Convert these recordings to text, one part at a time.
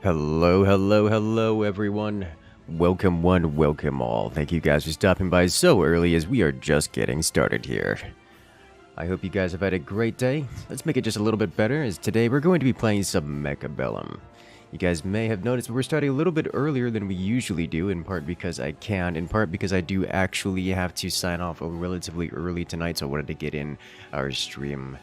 Hello, hello, hello, everyone. Welcome one, welcome all. Thank you guys for stopping by so early as we are just getting started here. I hope you guys have had a great day. Let's make it just a little bit better, as today we're going to be playing some Mechabellum. You guys may have noticed we're starting a little bit earlier than we usually do, in part because I can, in part because I do actually have to sign off relatively early tonight, so I wanted to get in our stream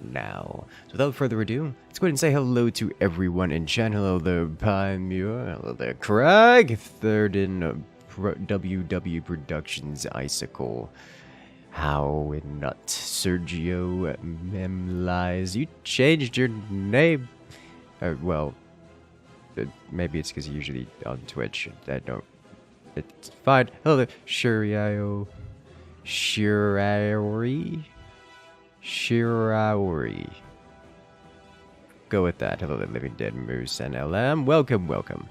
now. So without further ado, let's go ahead and say hello to everyone in chat. Hello there, Pymure. Hello there, Craig. Third in WW Productions Icicle. How in nut. Sergio Memlies. You changed your name. Well, maybe it's because you're usually on Twitch. I don't. It's fine. Hello there, Shuriao. Shiraori. Go with that. Hello, the Living Dead Moose and LM. Welcome, welcome.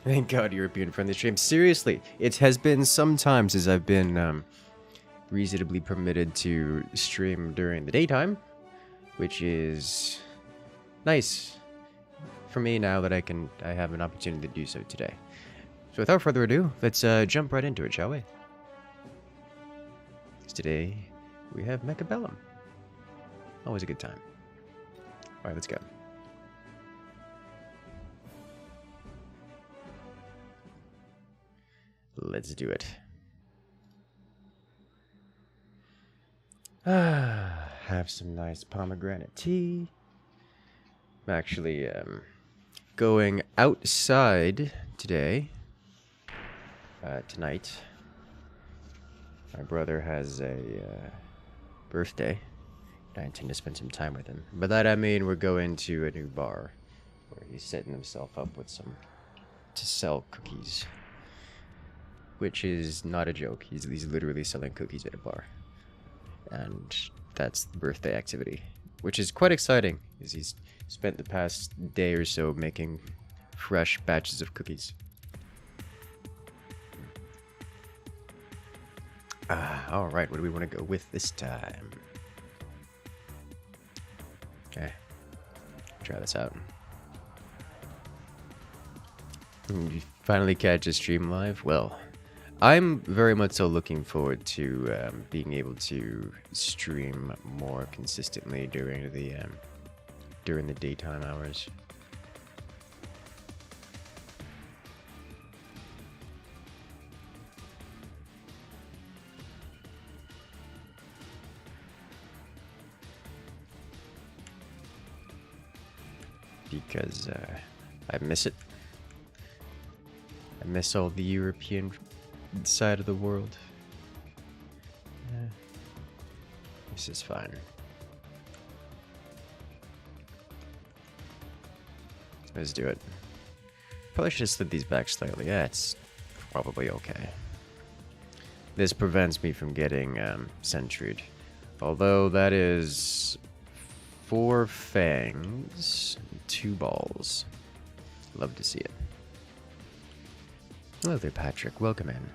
Thank God you're appearing from the stream. Seriously, it has been some time since I've been reasonably permitted to stream during the daytime, which is nice for me now that I have an opportunity to do so today. So without further ado, let's jump right into it, shall we? Today we have Mechabellum. Always a good time. Alright, let's go. Let's do it. Have some nice pomegranate tea. I'm actually going outside today. Tonight. My brother has a birthday. I intend to spend some time with him. By that I mean we're going to a new bar where he's setting himself up with some to sell cookies, which is not a joke. He's literally selling cookies at a bar, and that's the birthday activity, which is quite exciting, as he's spent the past day or so making fresh batches of cookies. All right. What do we want to go with this time? Okay, try this out. You finally catch a stream live? Well, I'm very much so looking forward to being able to stream more consistently during the daytime hours. Because I miss it. I miss all the European side of the world. This is fine. Let's do it. Probably should have slid these back slightly. Yeah, it's probably okay. This prevents me from getting sentryed. Although that is 4 fangs, 2 balls. Love to see it. Hello there, Patrick. Welcome in.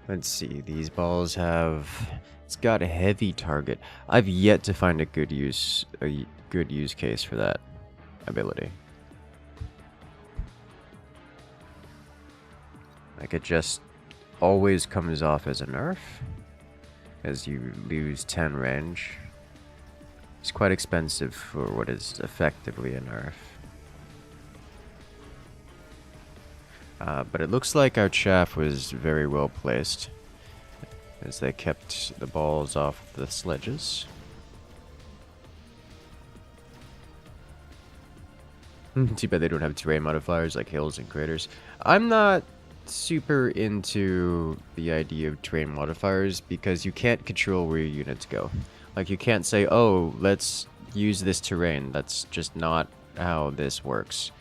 Let's see. These balls have. It's got a heavy target. I've yet to find a good use case for that ability. Like, it just always comes off as a nerf, as you lose 10 range. It's quite expensive for what is effectively a nerf. But it looks like our chaff was very well placed, as they kept the balls off the sledges. Too bad they don't have terrain modifiers like hills and craters. I'm not super into the idea of terrain modifiers because you can't control where your units go. Like, you can't say, oh, let's use this terrain. That's just not how this works.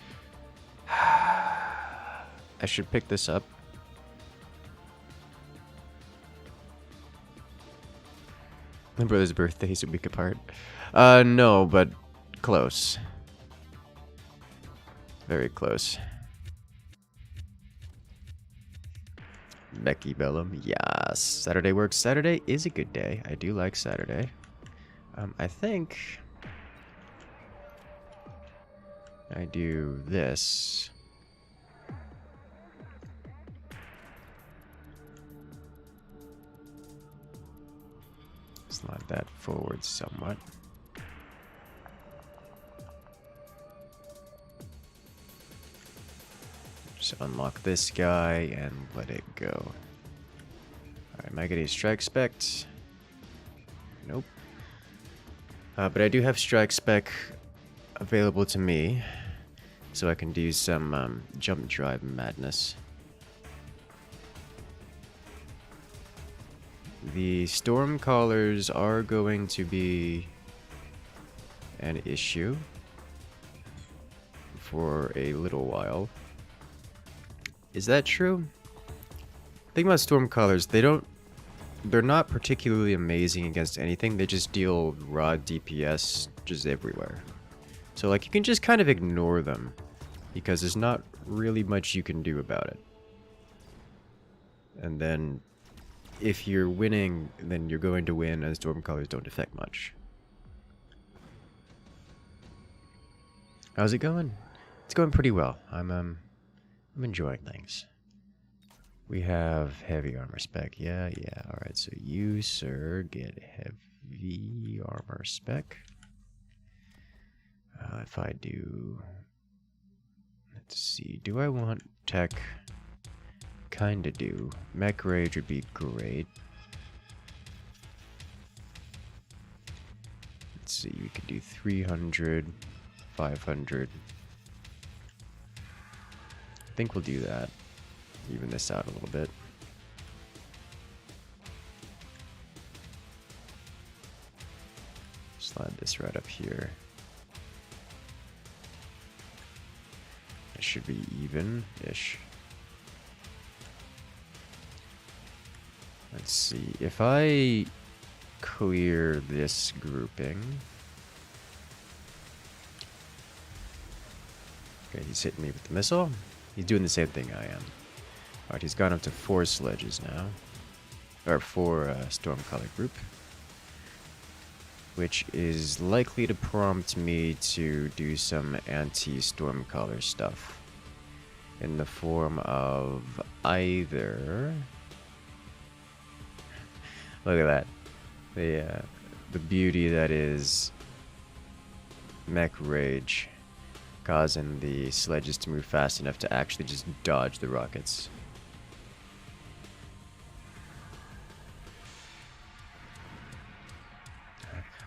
I should pick this up. My brother's birthday is a week apart. No, but close. Very close. Mechabellum, yes. Saturday works. Saturday is a good day. I do like Saturday. I think I do this. Slide that forward somewhat. Just unlock this guy and let it go. Alright, am I getting strike spec'd? Nope. But I do have strike spec available to me, so I can do some jump drive madness. The storm callers are going to be an issue for a little while. Is that true? The thing about storm callers, they're not particularly amazing against anything. They just deal raw DPS just everywhere. So like you can just kind of ignore them because there's not really much you can do about it. And then if you're winning, then you're going to win, and Stormcallers don't affect much. How's it going? It's going pretty well. I'm enjoying things. We have heavy armor spec. Yeah. Alright, so you, sir, get heavy armor spec. If I do... Let's see. Do I want tech? Kinda do. Mech rage would be great. Let's see. We could do 300, 500. I think we'll do that. Even this out a little bit. Slide this right up here. It should be even-ish. Let's see. If I clear this grouping... Okay, he's hitting me with the missile. He's doing the same thing I am. Alright, he's gone up to 4 sledges now. Or 4 Stormcaller group. Which is likely to prompt me to do some anti-Stormcaller stuff. In the form of either... Look at that. The beauty that is Mech Rage, causing the sledges to move fast enough to actually just dodge the rockets.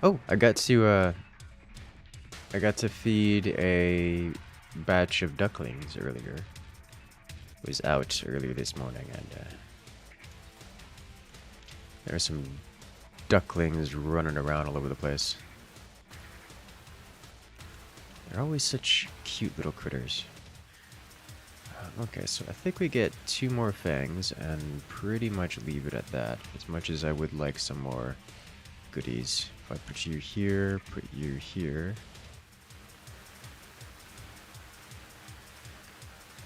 Oh, I got to feed a batch of ducklings earlier. Was out earlier this morning, and there are some ducklings running around all over the place. They're always such cute little critters. Okay, so I think we get 2 more fangs and pretty much leave it at that. As much as I would like some more goodies. If I put you here, put you here.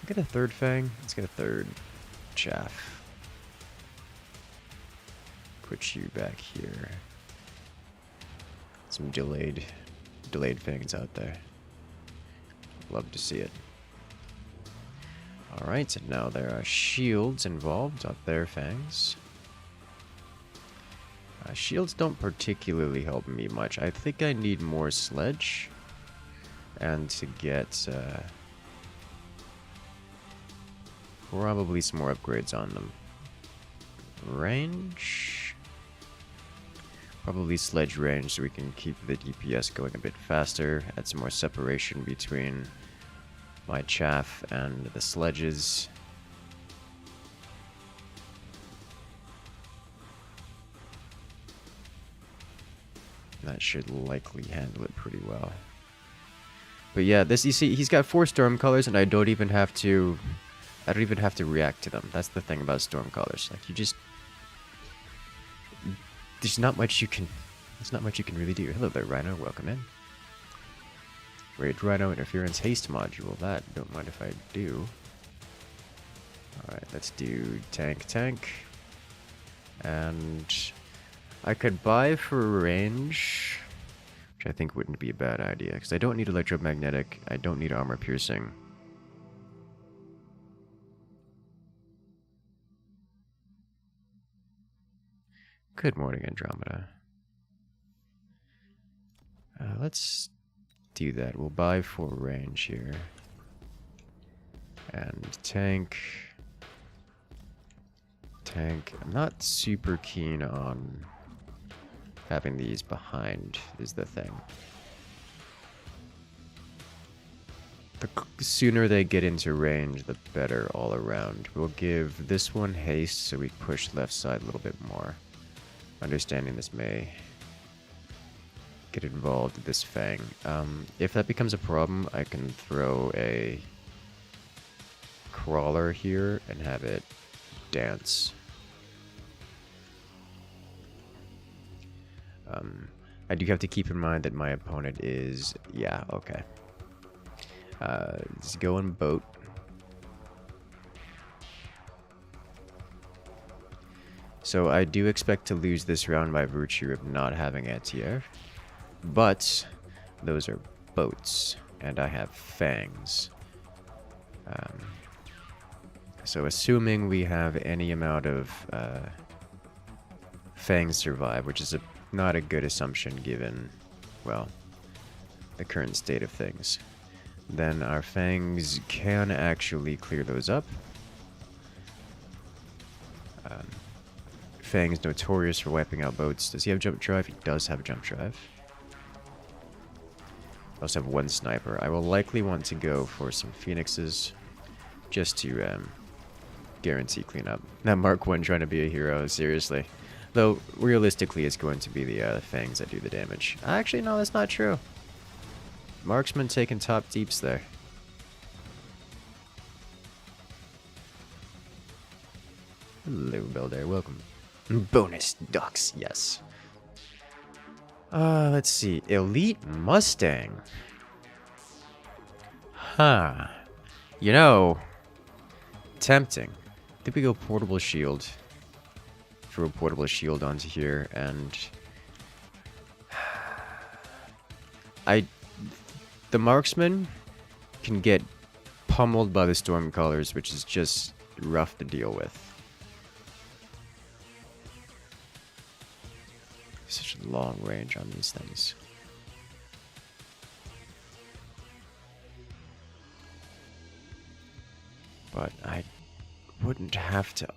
Get a 3rd fang. Let's get a 3rd chaff. Put you back here. Some delayed fangs out there. Love to see it. Alright, and now there are shields involved out there, fangs. Shields don't particularly help me much. I think I need more sledge. And to get probably some more upgrades on them. Range? Probably sledge range so we can keep the DPS going a bit faster. Add some more separation between my chaff and the sledges. That should likely handle it pretty well. But yeah, this, you see, he's got 4 storm colors, and I don't even have to react to them. That's the thing about storm colors. Like, you just, there's not much you can really do. Hello there, Rhino. Welcome in. Great Rhino interference haste module. That, don't mind if I do. Alright, let's do tank. And I could buy for range. which I think wouldn't be a bad idea, because I don't need electromagnetic, I don't need armor piercing. Good morning, Andromeda. Let's do that. We'll buy 4 range here. And tank. I'm not super keen on having these behind, is the thing. The sooner they get into range, the better all around. We'll give this one haste so we push left side a little bit more. Understanding this may get involved with this Fang. If that becomes a problem, I can throw a crawler here and have it dance. I do have to keep in mind that my opponent is... yeah, okay. Let's go on boat. So I do expect to lose this round by virtue of not having anti-air. But those are boats, and I have fangs. So assuming we have any amount of fangs survive, which is not a good assumption given, well, the current state of things, then our fangs can actually clear those up. Fang's notorious for wiping out boats. Does he have jump drive? He does have jump drive. I also have 1 sniper. I will likely want to go for some phoenixes just to guarantee cleanup. That Mark 1 trying to be a hero, seriously. Though, realistically, it's going to be the fangs that do the damage. Actually, no, that's not true. Marksman taking top deeps there. Hello, Builder. Welcome. Bonus ducks, yes. Let's see. Elite Mustang. Huh. You know, tempting. I think we go portable shield. Throw a portable shield onto here, and the marksman can get pummeled by the storm colors, which is just rough to deal with. Such a long range on these things. But I wouldn't have to...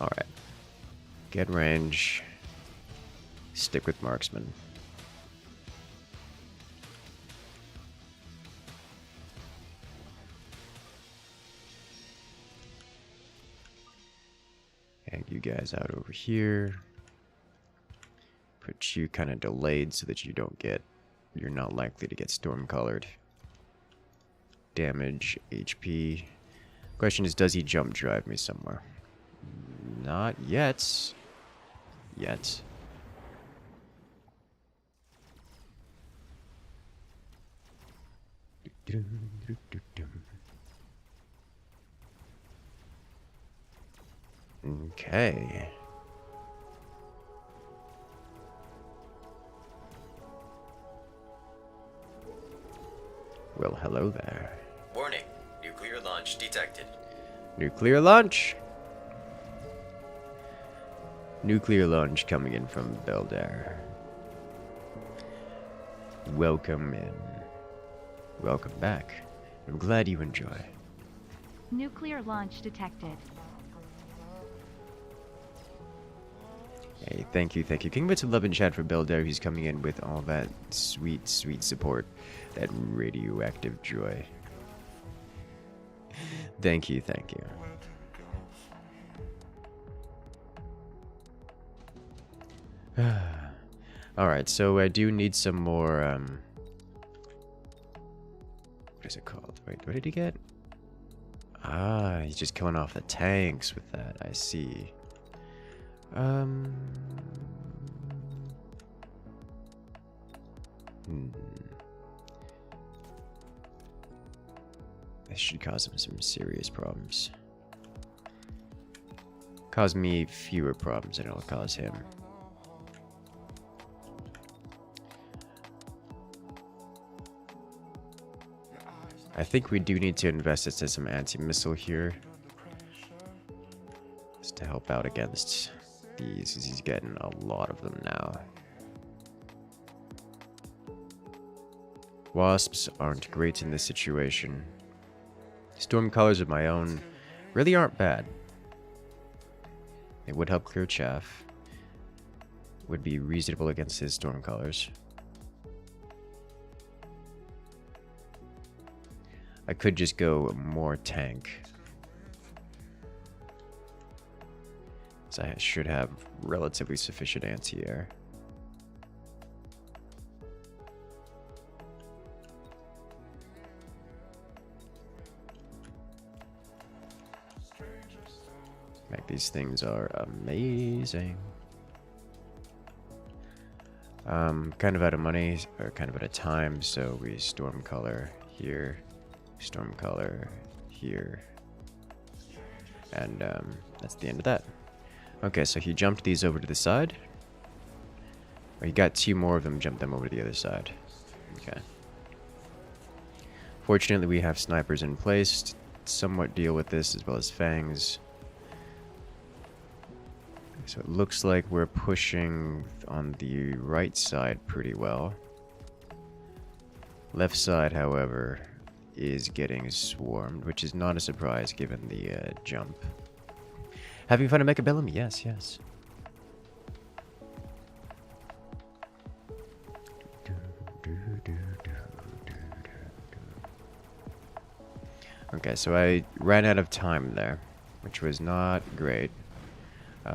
Alright. Get range. Stick with marksman. Hang you guys out over here. Put you kind of delayed so that you don't get... you're not likely to get storm colored. Damage, HP. Question is, does he jump drive me somewhere? Not yet. Yet. Okay. Well, hello there. Warning. Nuclear launch detected. Nuclear launch! Nuclear launch coming in from Beldair. Welcome in. Welcome back. I'm glad you enjoy. Nuclear launch detected. Hey, thank you, thank you. Can you put some love in chat for Beldair, who's coming in with all that sweet, sweet support. That radioactive joy. Thank you, thank you. Alright, so I do need some more, what is it called? Wait, what did he get? Ah, he's just killing off the tanks with that, I see. This should cause him some serious problems. cause me fewer problems than it'll cause him. I think we do need to invest into some anti-missile here. Just to help out against these, because he's getting a lot of them now. Wasps aren't great in this situation. Storm colors of my own really aren't bad. They would help clear chaff. Would be reasonable against his storm colors. I could just go more tank. So I should have relatively sufficient anti-air. Like, these things are amazing. Kind of out of money, or kind of out of time, so we storm color here, storm color here, and that's the end of that. Okay, so he jumped these over to the side. Or he got two more of them, jumped them over to the other side. Okay. Fortunately, we have snipers in place to somewhat deal with this, as well as fangs. So it looks like we're pushing on the right side pretty well. Left side, however, is getting swarmed, which is not a surprise given the jump. Having fun at Mechabellum? Yes, yes. Okay, so I ran out of time there, which was not great.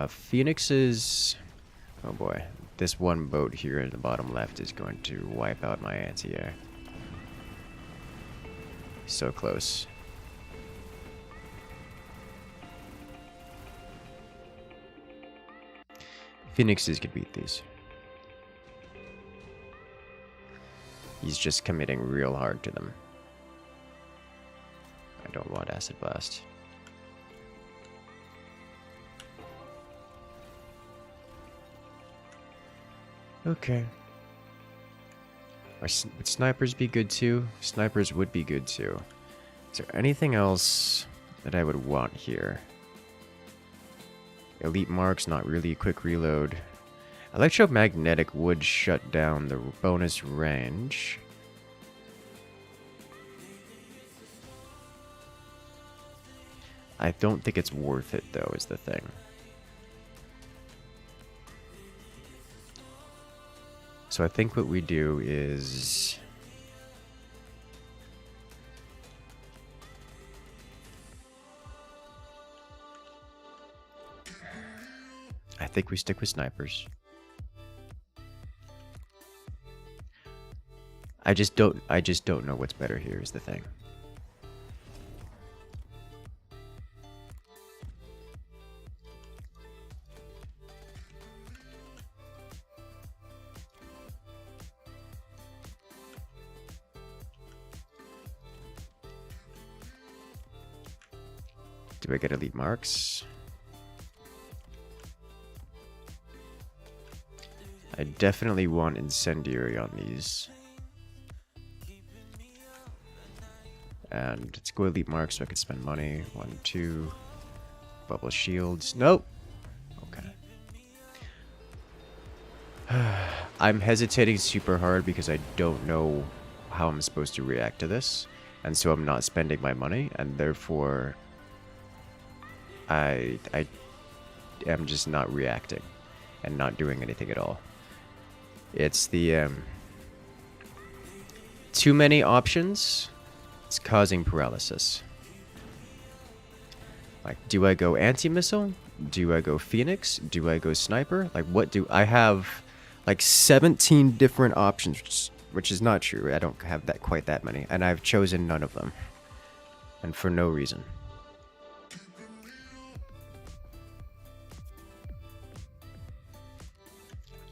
Phoenix's... Oh boy. This one boat here in the bottom left is going to wipe out my anti-air. So close. Phoenixes could beat these. He's just committing real hard to them. I don't want Acid Blast. Okay. Would snipers be good too? Snipers would be good too. Is there anything else that I would want here? Elite marks, not really. Quick reload. Electromagnetic would shut down the bonus range. I don't think it's worth it though, is the thing. So I think what we do is... I think we stick with snipers. I just don't know what's better here is the thing. Do I get elite marks? I definitely want incendiary on these. And let's go elite marks so I can spend money. 1, 2. Bubble shields. Nope. Okay. I'm hesitating super hard because I don't know how I'm supposed to react to this. And so I'm not spending my money. And therefore... I am just not reacting and not doing anything at all. It's the too many options. It's causing paralysis. Like, do I go anti-missile? Do I go Phoenix? Do I go sniper? Like, what do I have? Like 17 different options, which is not true. I don't have that quite that many, and I've chosen none of them, and for no reason.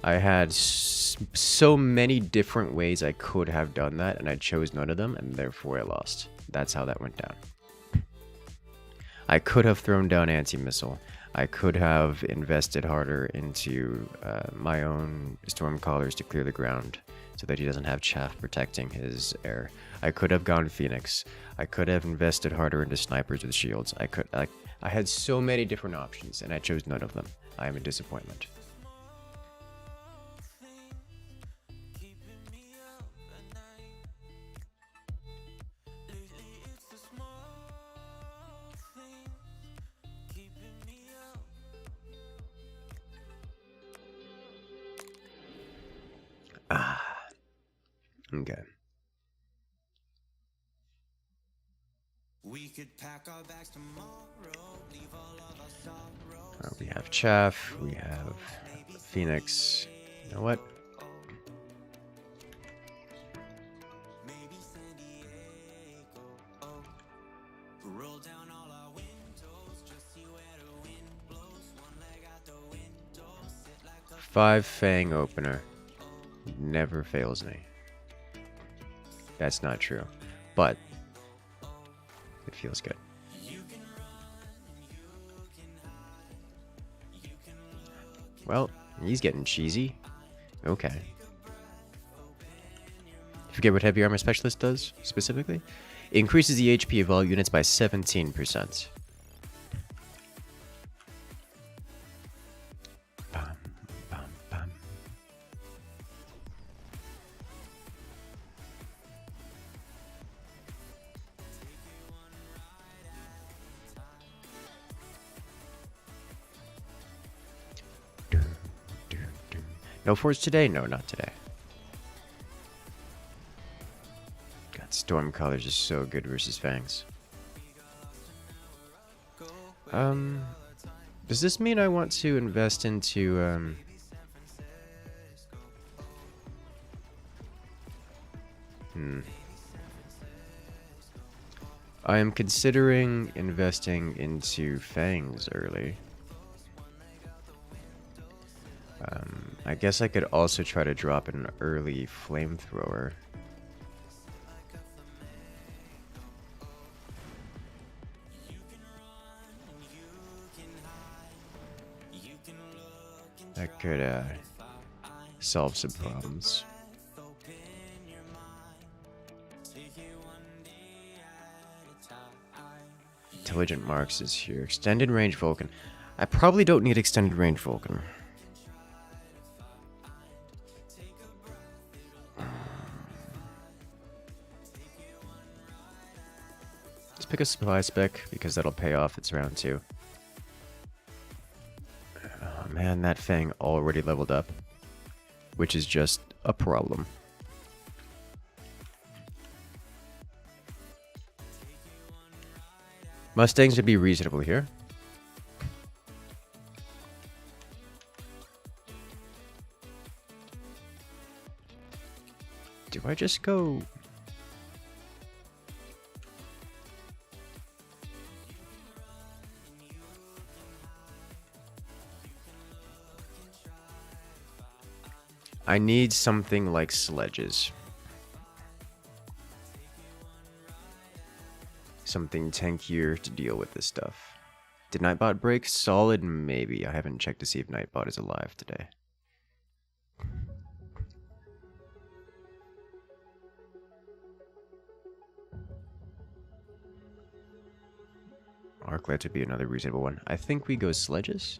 I had so many different ways I could have done that, and I chose none of them, and therefore I lost. That's how that went down. I could have thrown down anti-missile. I could have invested harder into my own storm collars to clear the ground so that he doesn't have chaff protecting his air. I could have gone Phoenix. I could have invested harder into snipers with shields. I had so many different options, and I chose none of them. I am a disappointment. Okay. We could pack our bags tomorrow, leave all of our sorrows. We have chaff. We have Phoenix. You know what? Maybe San Diego. Roll down all our windows, just see where the wind blows. One leg out the window, sit like a 5 Fang opener. Never fails me. That's not true, but it feels good. Well, he's getting cheesy. Okay. Forget what Heavy Armor Specialist does, specifically? It increases the HP of all units by 17%. Bam, bam, bam. No force today? No, not today. God, Storm Colors is so good versus Fangs. Does this mean I want to invest into, I am considering investing into Fangs early. I guess I could also try to drop an early flamethrower. That could solve some problems. Intelligent Marks is here. Extended range Vulcan. I probably don't need extended range Vulcan. Pick a supply spec because that'll pay off. It's round 2. Oh man, that Fang already leveled up, which is just a problem. Mustangs would be reasonable here. Do I just go... I need something like sledges. Something tankier to deal with this stuff. Did Nightbot break? Solid, maybe. I haven't checked to see if Nightbot is alive today. Arclight would be another reasonable one. I think we go sledges.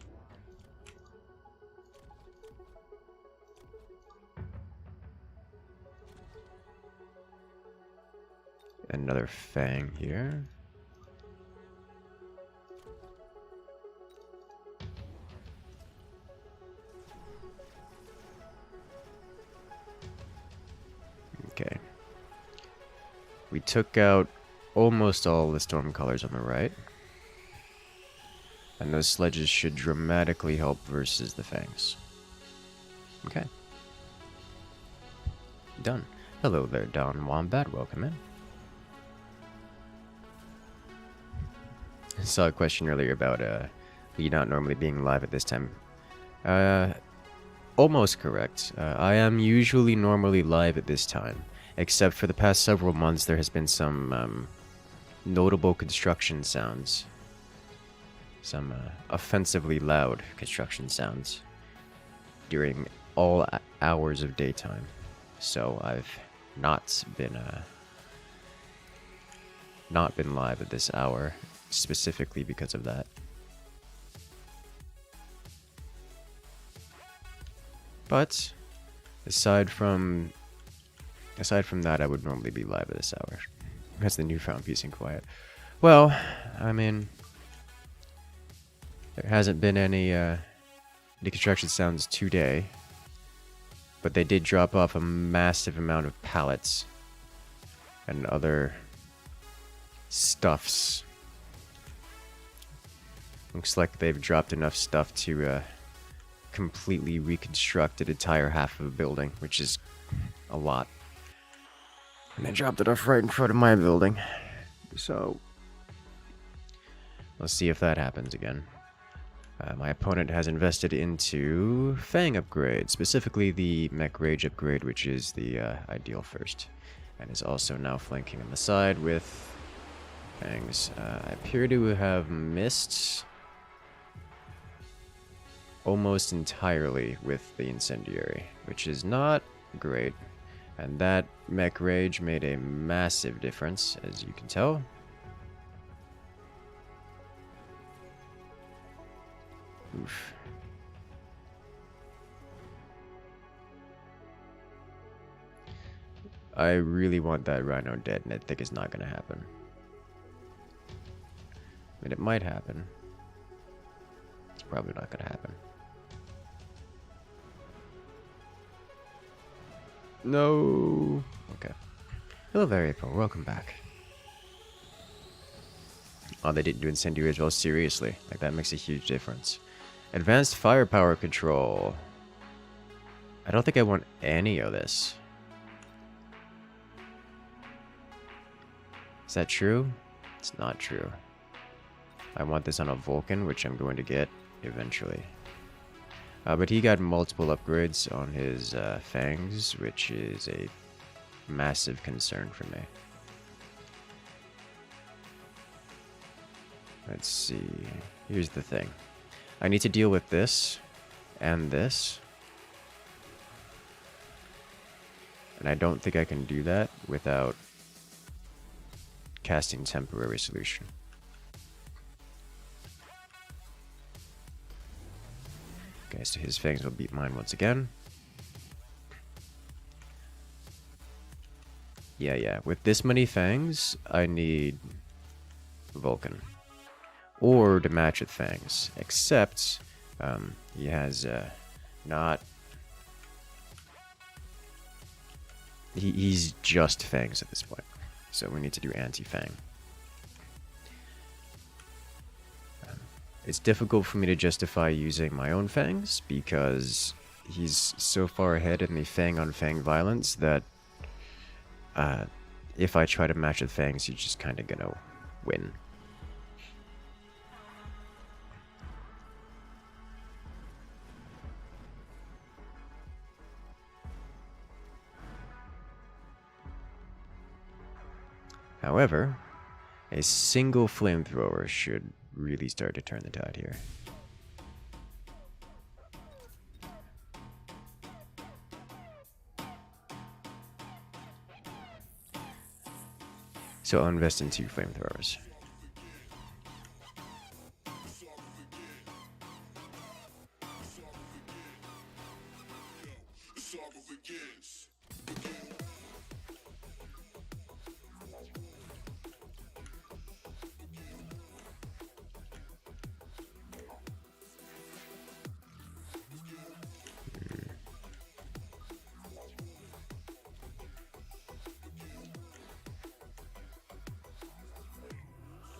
Another Fang here. Okay. We took out almost all the storm colors on the right. And those sledges should dramatically help versus the Fangs. Okay. Done. Hello there, Don Wombat. Welcome in. I saw a question earlier about Lee not normally being live at this time. Almost correct. I am usually normally live at this time, except for the past several months there has been some notable construction sounds. some offensively loud construction sounds during all hours of daytime. So I've not been live at this hour specifically because of that. But aside from that, I would normally be live at this hour. That's the newfound peace and quiet. Well, I mean, there hasn't been any deconstruction sounds today, but they did drop off a massive amount of pallets and other stuffs. Looks like they've dropped enough stuff to completely reconstruct an entire half of a building, which is a lot. And they dropped it off right in front of my building. So, let's see if that happens again. My opponent has invested into Fang upgrade, specifically the Mech Rage upgrade, which is the ideal first. And is also now flanking on the side with Fangs. I appear to have missed almost entirely with the Incendiary, which is not great. And that Mech Rage made a massive difference, as you can tell. Oof. I really want that Rhino dead, and I think it's not going to happen. I mean, it might happen. It's probably not going to happen. No. Okay. Hello, Variable. Welcome back. Oh, they didn't do Incendiary as well? Seriously. Like, that makes a huge difference. Advanced Firepower Control. I don't think I want any of this. Is that true? It's not true. I want this on a Vulcan, which I'm going to get eventually. But he got multiple upgrades on his Fangs, which is a massive concern for me. Let's see. Here's the thing. I need to deal with this and this. And I don't think I can do that without casting Temporary Solution. Okay, so his Fangs will beat mine once again. Yeah. With this many Fangs, I need Vulcan. Or to match with Fangs. Except, he has, not... He's just Fangs at this point. So we need to do anti-Fang. It's difficult for me to justify using my own Fangs because he's so far ahead in the Fang on Fang violence that if I try to match with Fangs, he's just kind of gonna win. However, a single flamethrower should really start to turn the tide here. So I'll invest in 2 flamethrowers.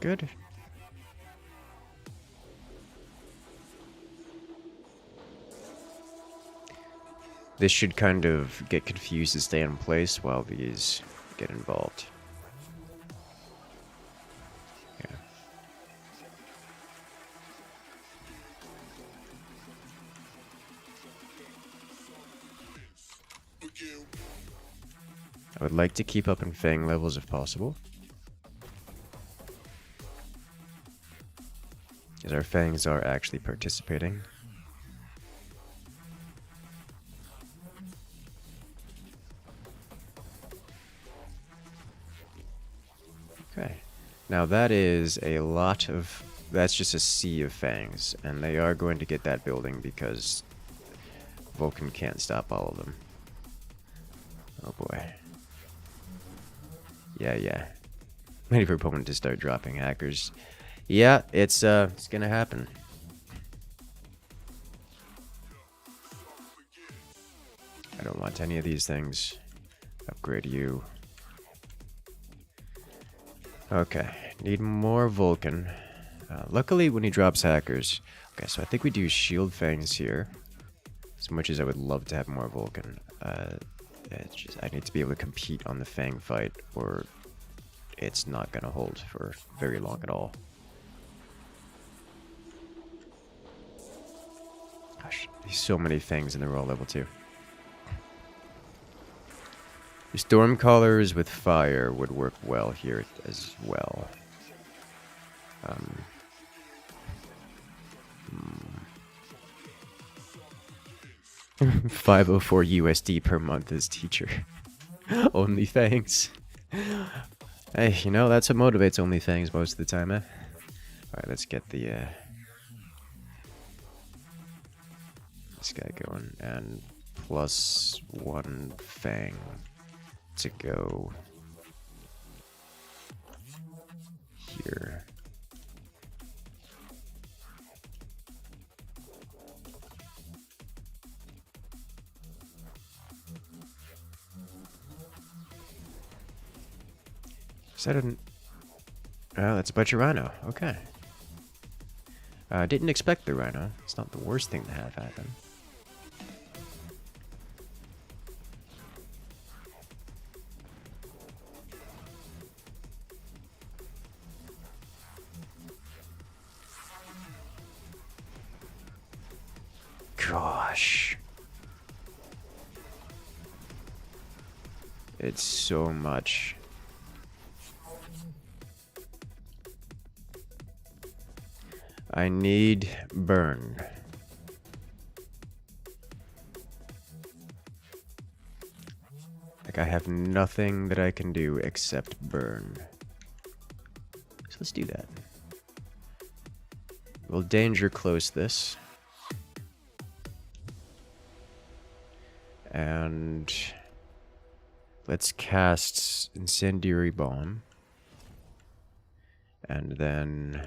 Good. This should kind of get confused and stay in place while these get involved. Yeah. I would like to keep up in Fang levels if possible. As our fangs are actually participating. Okay. Now that is a lot of... That's just a sea of fangs. And they are going to get that building because Vulcan can't stop all of them. Oh boy. Yeah. Waiting for opponent to start dropping hackers. Yeah, it's gonna happen. I don't want any of these things. Upgrade you. Okay, need more Vulcan. Luckily, when he drops hackers... Okay, so I think we do shield fangs here. As much as I would love to have more Vulcan. It's just, I need to be able to compete on the fang fight, or it's not gonna hold for very long at all. Gosh, there's so many fangs and they're all level 2. Stormcallers with fire would work well here as well. 504 USD per month as teacher. Only fangs. Hey, you know, that's what motivates only fangs most of the time, eh? Alright, let's get the this guy going, and +1 fang to go here. Is that an... Oh, that's a bunch of rhino. Okay. Didn't expect the rhino. It's not the worst thing to have happen. Gosh. It's so much. I need burn. Like, I have nothing that I can do except burn. So let's do that. We'll danger close this. And let's cast Incendiary Bomb. And then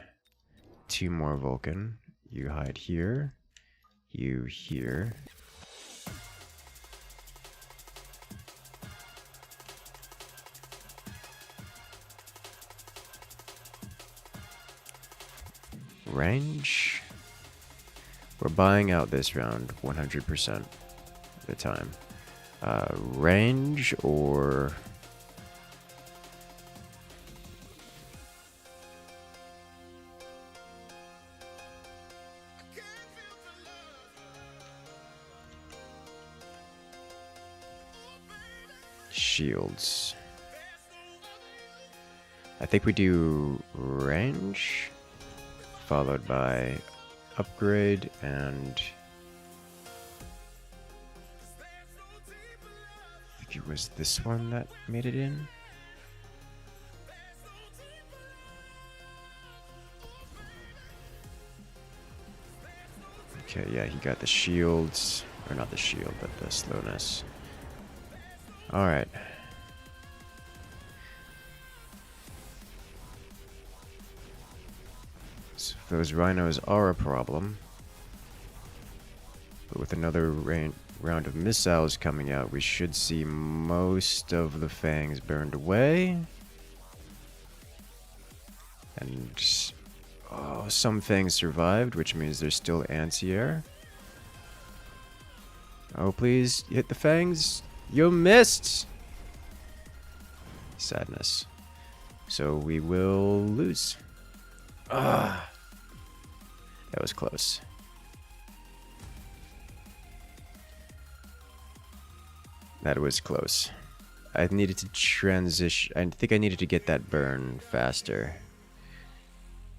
2 more Vulcan. You hide here. You here. Range. We're buying out this round 100% of the time. Range or... shields. I think we do range, followed by upgrade, and I think it was this one that made it in. Okay, yeah, he got the shields, or not the shield, but the slowness. Alright. So those rhinos are a problem. But with another round of missiles coming out, we should see most of the fangs burned away. And oh, some fangs survived, which means there's still anti-air. Oh, please hit the fangs. You missed! Sadness. So we will lose. Ah, that was close. That was close. I needed to transition. I think I needed to get that burn faster.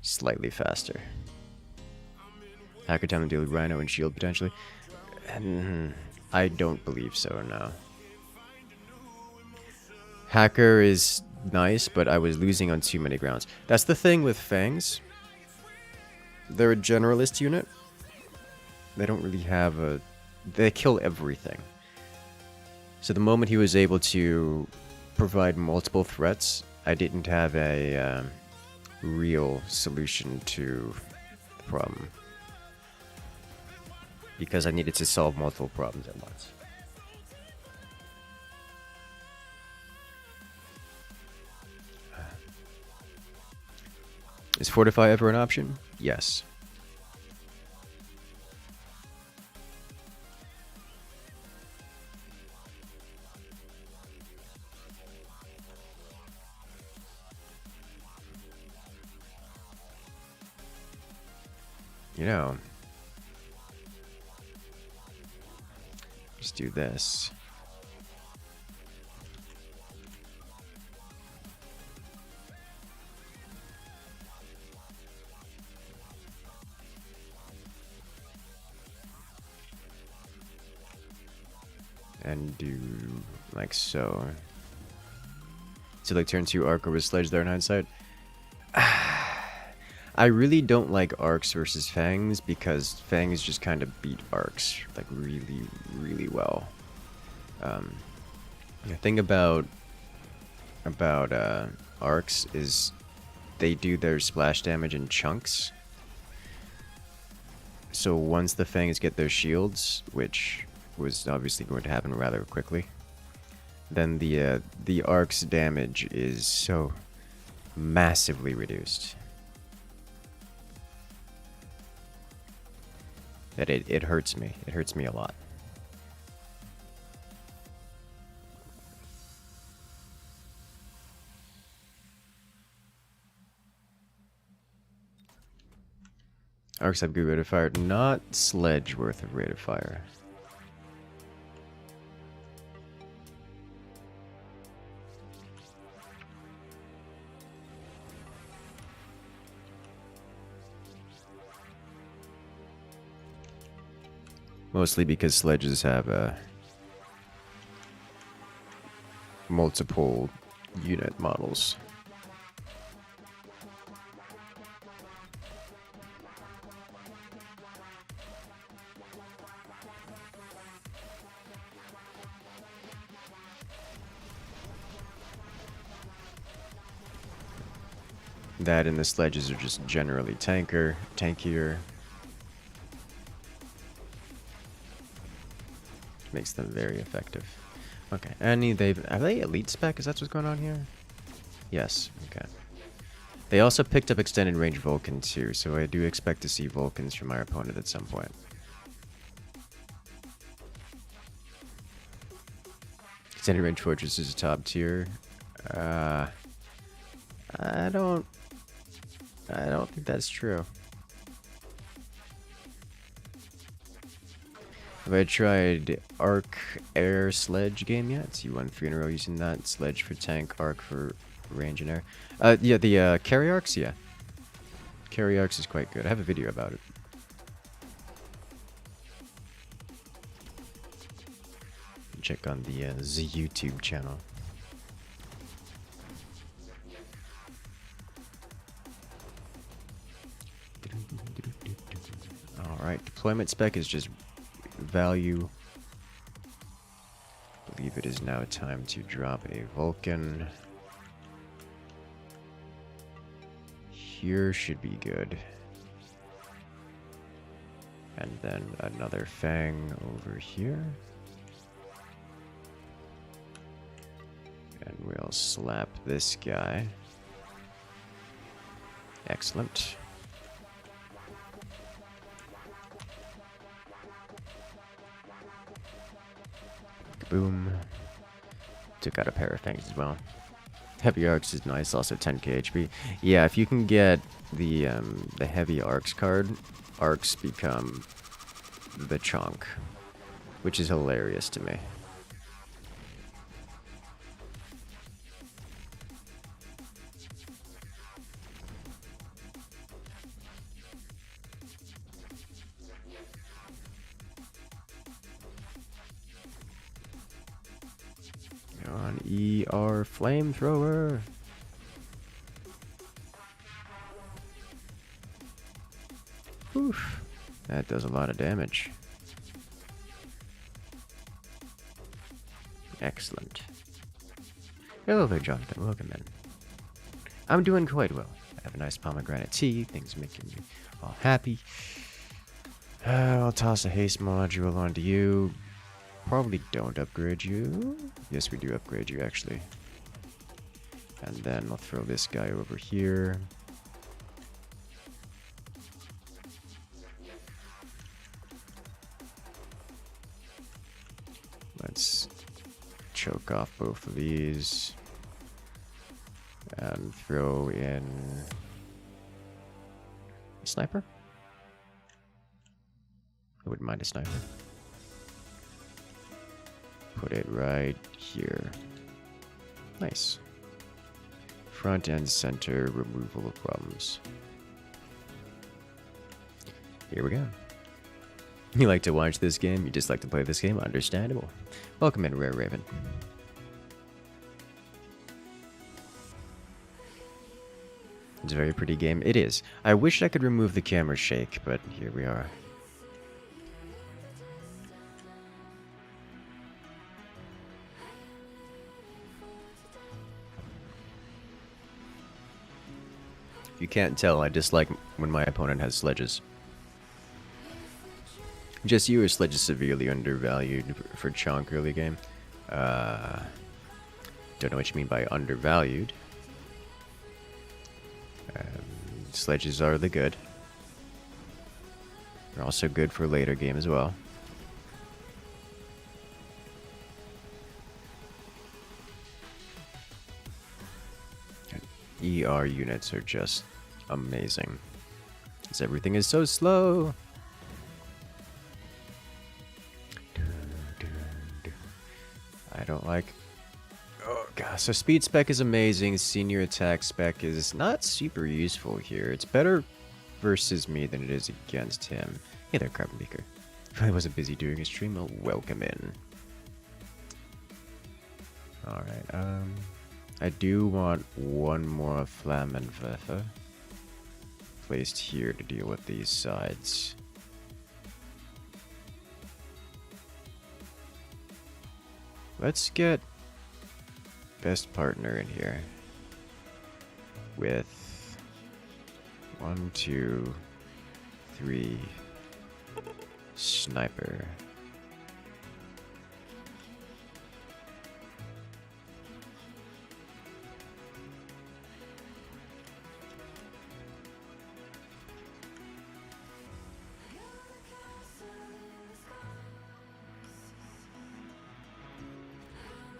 Slightly faster. Hacker Town and deal with Rhino and Shield potentially. And I don't believe so, no. Hacker is nice, but I was losing on too many grounds. That's the thing with Fangs. They're a generalist unit. They don't really have a... They kill everything. So the moment he was able to provide multiple threats, I didn't have a real solution to the problem. Because I needed to solve multiple problems at once. Is Fortify ever an option? Yes. You know, just do this. And do like so. So like turn 2 arc over sledge there in hindsight. I really don't like arcs versus fangs because fangs just kind of beat arcs like really, really well. The thing about arcs is they do their splash damage in chunks. So once the fangs get their shields, which was obviously going to happen rather quickly, then the arc's damage is so massively reduced that it hurts me. It hurts me a lot. Arcs have good rate of fire, not sledge worth of rate of fire. Mostly because sledges have multiple unit models. That and the sledges are just generally tankier. Makes them very effective. Okay, and are they elite spec? Is that what's going on here? Yes, okay. They also picked up extended range Vulcan too, so I do expect to see Vulcans from our opponent at some point. Extended range Fortress is a top tier. I don't think that's true. Have I tried Arc Air Sledge game yet? You won 3 in a row using that. Sledge for tank, Arc for range and air. Yeah, the Carry Arcs, yeah. Carry Arcs is quite good. I have a video about it. Check on the YouTube channel. Alright, deployment spec is just value. I believe it is now time to drop a Vulcan. Here should be good. And then another Fang over here. And we'll slap this guy. Excellent. Boom. Took out a pair of fangs as well. Heavy arcs is nice, also 10k HP. Yeah, if you can get the heavy arcs card, arcs become the chunk, which is hilarious to me. On ER flamethrower. Oof. That does a lot of damage. Excellent. Hello there, Jonathan. Welcome in. I'm doing quite well. I have a nice pomegranate tea. Things making me all happy. I'll toss a haste module onto you. Probably don't upgrade you. Yes, we do upgrade you, actually. And then I'll throw this guy over here. Let's choke off both of these. And throw in a sniper. I wouldn't mind a sniper. Put it right here. Nice. Front and center removal of problems. Here we go. You like to watch this game? You just like to play this game? Understandable. Welcome in, Rare Raven. It's a very pretty game. It is. I wish I could remove the camera shake, but here we are. If you can't tell, I dislike when my opponent has sledges. Just you or Sledge is severely undervalued for chunk early game. Don't know what you mean by undervalued. Sledges are the good. They're also good for later game as well. And ER units are just amazing. Because everything is so slow. I don't like... Oh gosh, so speed spec is amazing, senior attack spec is not super useful here. It's better versus me than it is against him. Hey there, Carbon Beaker. If I wasn't busy doing a stream, I'll welcome in. Alright, I do want one more Flammenwerfer placed here to deal with these sides. Let's get best partner in here with 1, 2, 3 sniper.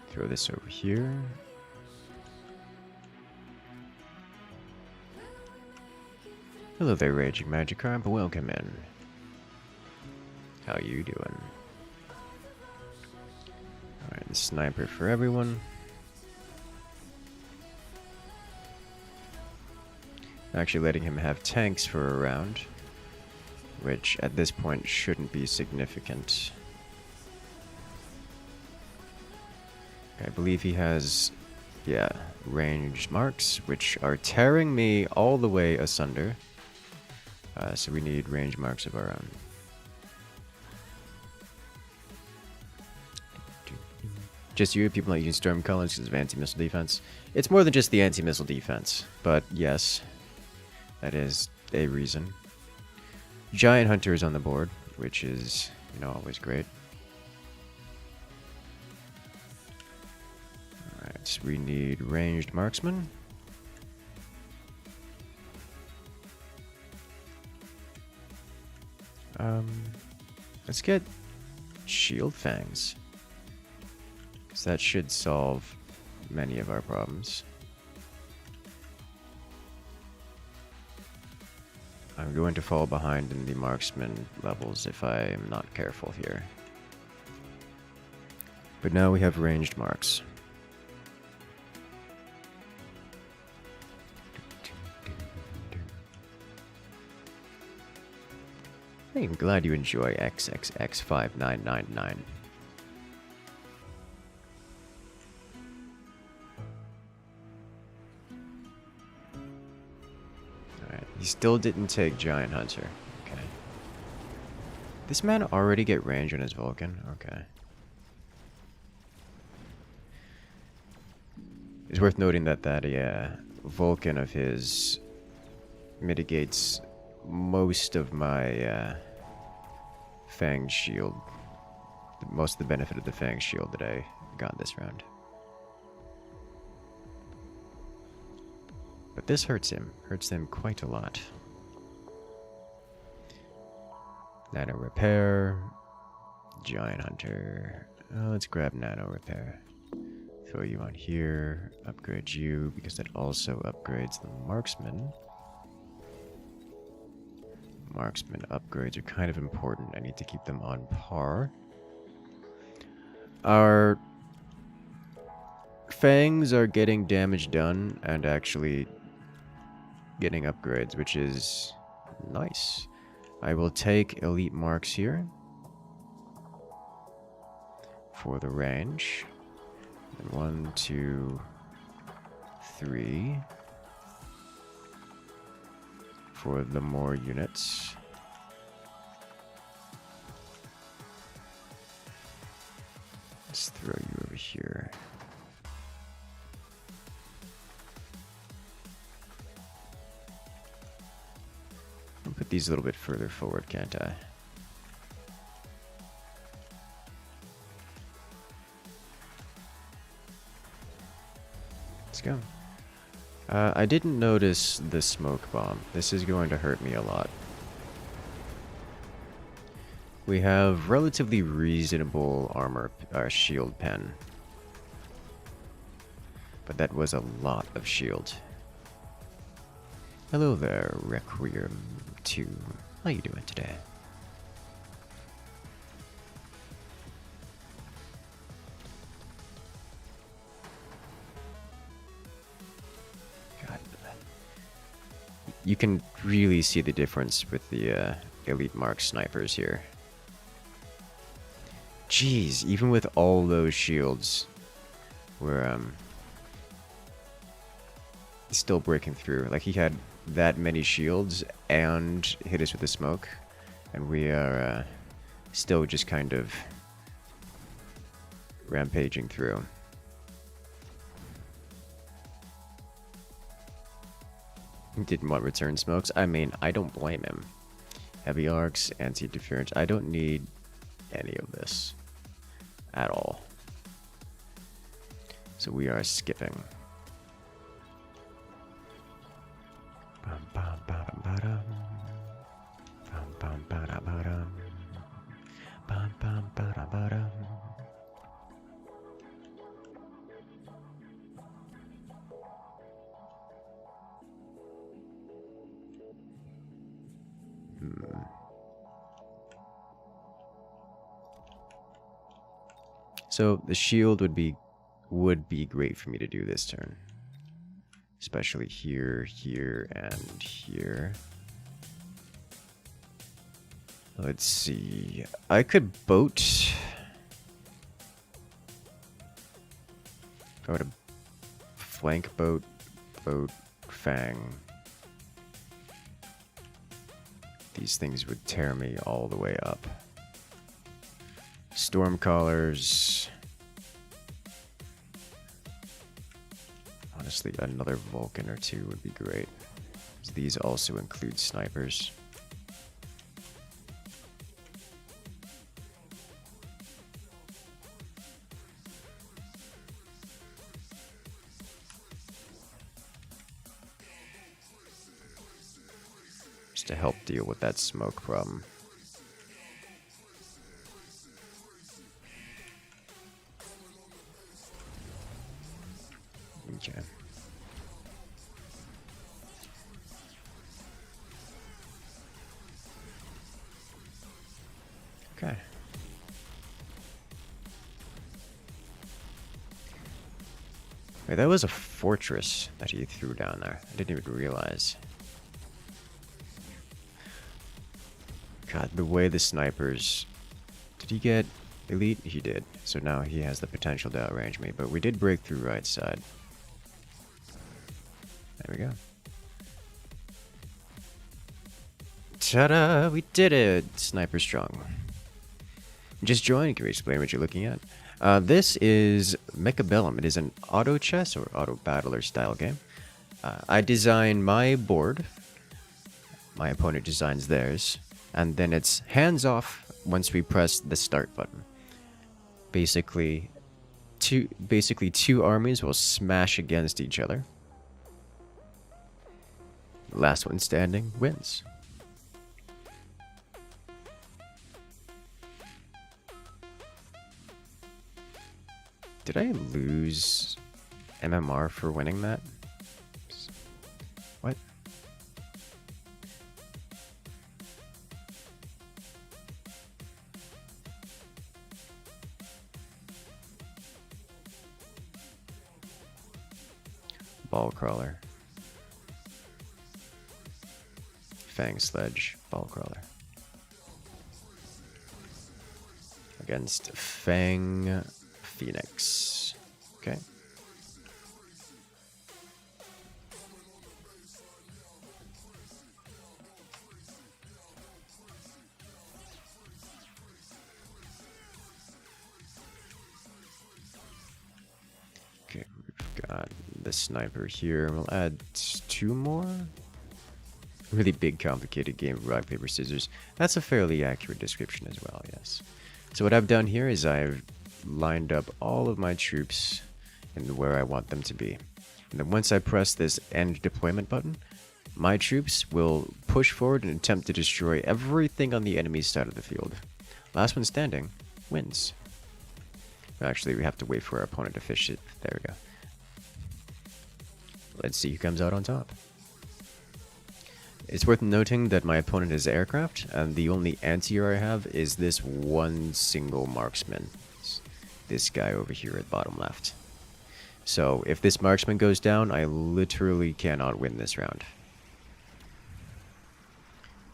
Throw this over here. Hello there, Raging Magikarp. Welcome in. How you doing? Alright, the sniper for everyone. Actually letting him have tanks for a round, which at this point shouldn't be significant. I believe he has, yeah, ranged marks, which are tearing me all the way asunder. So we need range marks of our own. Just you, people not using storm colors because of anti-missile defense. It's more than just the anti-missile defense, but yes, that is a reason. Giant Hunter is on the board, which is, you know, always great. Alright, we need ranged marksman. Let's get shield fangs, because that should solve many of our problems. I'm going to fall behind in the marksman levels if I am not careful here. But now we have ranged marks. I'm glad you enjoy XXX5999. He still didn't take Giant Hunter. Okay. This man already get range on his Vulcan? Okay. It's worth noting that Vulcan of his mitigates most of my Fang shield. Most of the benefit of the Fang shield that I got this round. But this hurts him. Hurts them quite a lot. Nano Repair. Giant Hunter. Oh, let's grab Nano Repair. Throw you on here. Upgrade you, because that also upgrades the Marksman. Marksman upgrades are kind of important. I need to keep them on par. Our Fangs are getting damage done and actually getting upgrades, which is nice. I will take Elite Marks here for the range. And 1, 2, 3 for the more units. Let's throw you over here. I'll put these a little bit further forward, can't I? Let's go. I didn't notice the smoke bomb. This is going to hurt me a lot. We have relatively reasonable armor, shield pen. But that was a lot of shield. Hello there, Requiem 2. How you doing today? God. You can really see the difference with the Elite Mark snipers here. Jeez, even with all those shields, we're still breaking through. Like, he had that many shields and hit us with the smoke, and we are still just kind of rampaging through. He didn't want return smokes. I mean, I don't blame him. Heavy arcs, anti-interference. I don't need any of this at all. So we are skipping. So the shield would be great for me to do this turn. Especially here, here, and here. Let's see. I could boat. I would have flank boat, Fang. These things would tear me all the way up. Stormcallers. Honestly, another Vulcan or two would be great. These also include snipers. Just to help deal with that smoke problem. Okay. Okay. Wait, that was a fortress that he threw down there. I didn't even realize. God, the way the snipers... Did he get elite? He did. So now he has the potential to outrange me. But we did break through right side. There we go. Ta-da! We did it! Sniper strong. Just joined, can you explain what you're looking at? This is Mechabellum. It is an auto chess or auto battler style game. I design my board. My opponent designs theirs. And then it's hands off once we press the start button. Basically two armies will smash against each other. Last one standing wins. Did I lose MMR for winning that? What? Ball crawler. Fang sledge, ball crawler. Against Fang Phoenix. Okay. Okay, we've got the sniper here. We'll add 2 more. Really big, complicated game of rock, paper, scissors. That's a fairly accurate description as well, yes. So what I've done here is I've lined up all of my troops in where I want them to be. And then once I press this end deployment button, my troops will push forward and attempt to destroy everything on the enemy's side of the field. Last one standing wins. Actually, we have to wait for our opponent to fish it. There we go. Let's see who comes out on top. It's worth noting that my opponent is aircraft, and the only anti-air I have is this one single marksman. This guy over here at bottom left. So if this marksman goes down, I literally cannot win this round.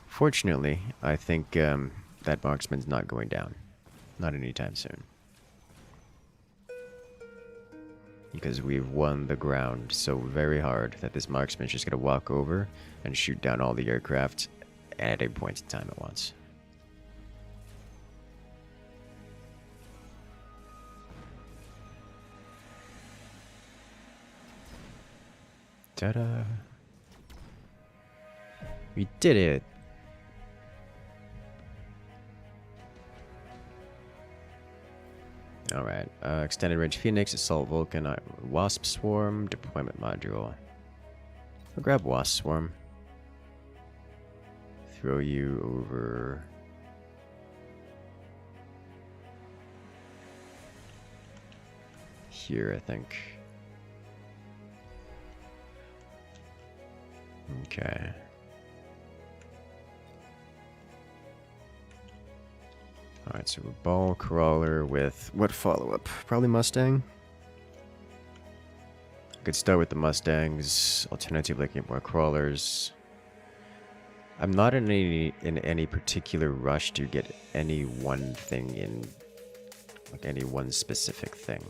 Fortunately, I think that marksman's not going down. Not anytime soon. Because we've won the ground so very hard that this marksman's just going to walk over and shoot down all the aircraft at a point in time at once. Ta-da! We did it! Alright, extended range Phoenix, Assault Vulcan, Wasp Swarm, Deployment Module. I'll grab Wasp Swarm. Throw you over... here, I think. Okay. Alright, so a ball crawler with what follow-up? Probably Mustang? I could start with the Mustangs, alternatively get more crawlers. I'm not in any particular rush to get any one thing in, like any one specific thing.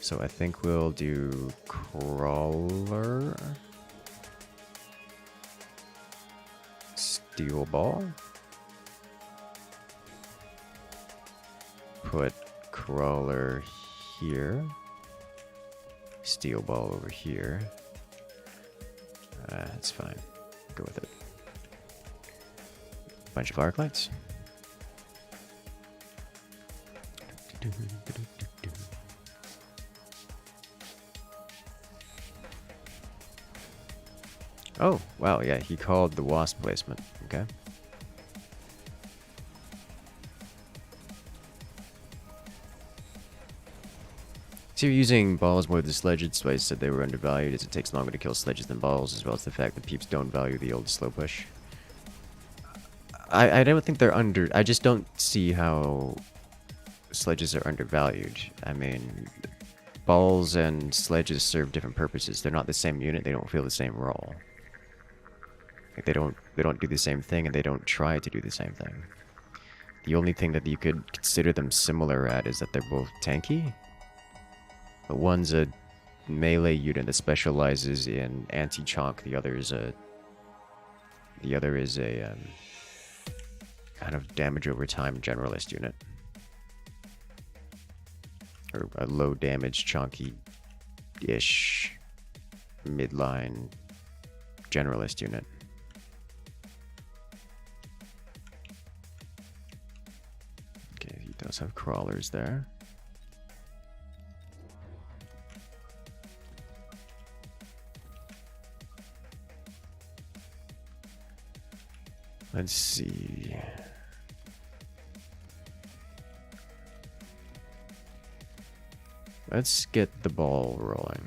So I think we'll do crawler, steel ball. Put crawler here, steel ball over here. That's fine. Go with it. Bunch of arc lights. Oh, wow, yeah, he called the wasp placement. Okay. So you're using balls more than sledges, so I said they were undervalued as it takes longer to kill sledges than balls, as well as the fact that peeps don't value the old slow push. I don't think they're under... I just don't see how sledges are undervalued. I mean, balls and sledges serve different purposes. They're not the same unit, they don't feel the same role. Like they don't do the same thing, and they don't try to do the same thing. The only thing that you could consider them similar at is that they're both tanky. But one's a melee unit that specializes in anti-chonk, the other is a The other is a kind of damage over time generalist unit. Or a low damage, chunky-ish midline generalist unit. Okay, he does have crawlers there. Let's see. Let's get the ball rolling.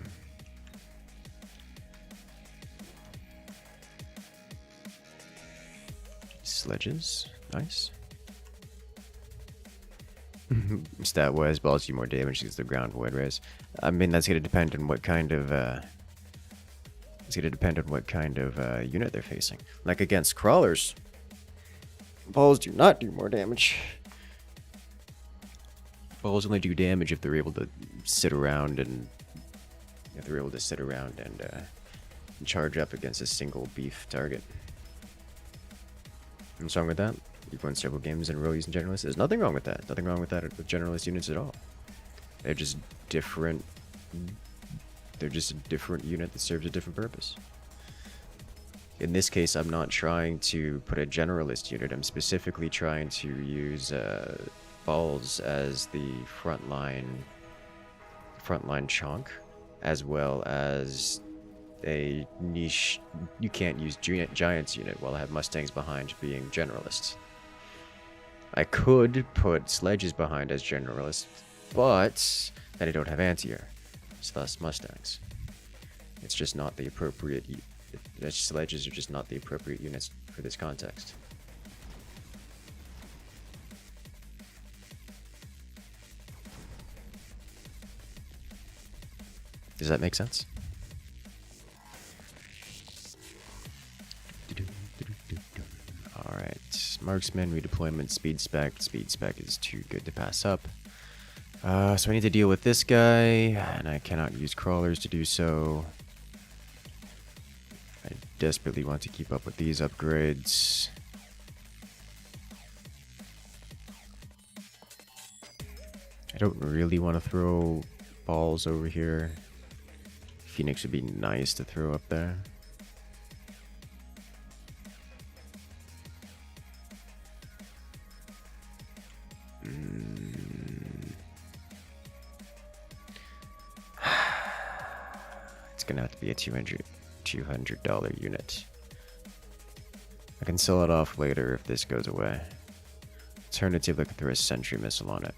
Sledges, nice. Stat-wise, balls do more damage because the ground void rays. I mean, that's gonna depend on what kind of unit they're facing. Like against crawlers, balls do not do more damage. Balls only do damage if they're able to sit around and charge up against a single beef target. What's wrong with that? You've won several games in a row using generalists. There's nothing wrong with that. Nothing wrong with that with generalist units at all. They're just different. They're just a different unit that serves a different purpose. In this case, I'm not trying to put a generalist unit. I'm specifically trying to use balls as the frontline chonk, as well as a niche. You can't use giants unit while I have mustangs behind being generalists. I could put sledges behind as generalists, but then I don't have anti-air, so thus mustangs. It's just not the appropriate. Sledges are just not the appropriate units for this context. Does that make sense? Alright, marksman, redeployment, speed spec. Speed spec is too good to pass up. So I need to deal with this guy, and I cannot use crawlers to do so. I desperately want to keep up with these upgrades. I don't really want to throw balls over here. Phoenix would be nice to throw up there. It's gonna have to be a $200 unit. I can sell it off later if this goes away. Alternatively, I can throw a sentry missile on it.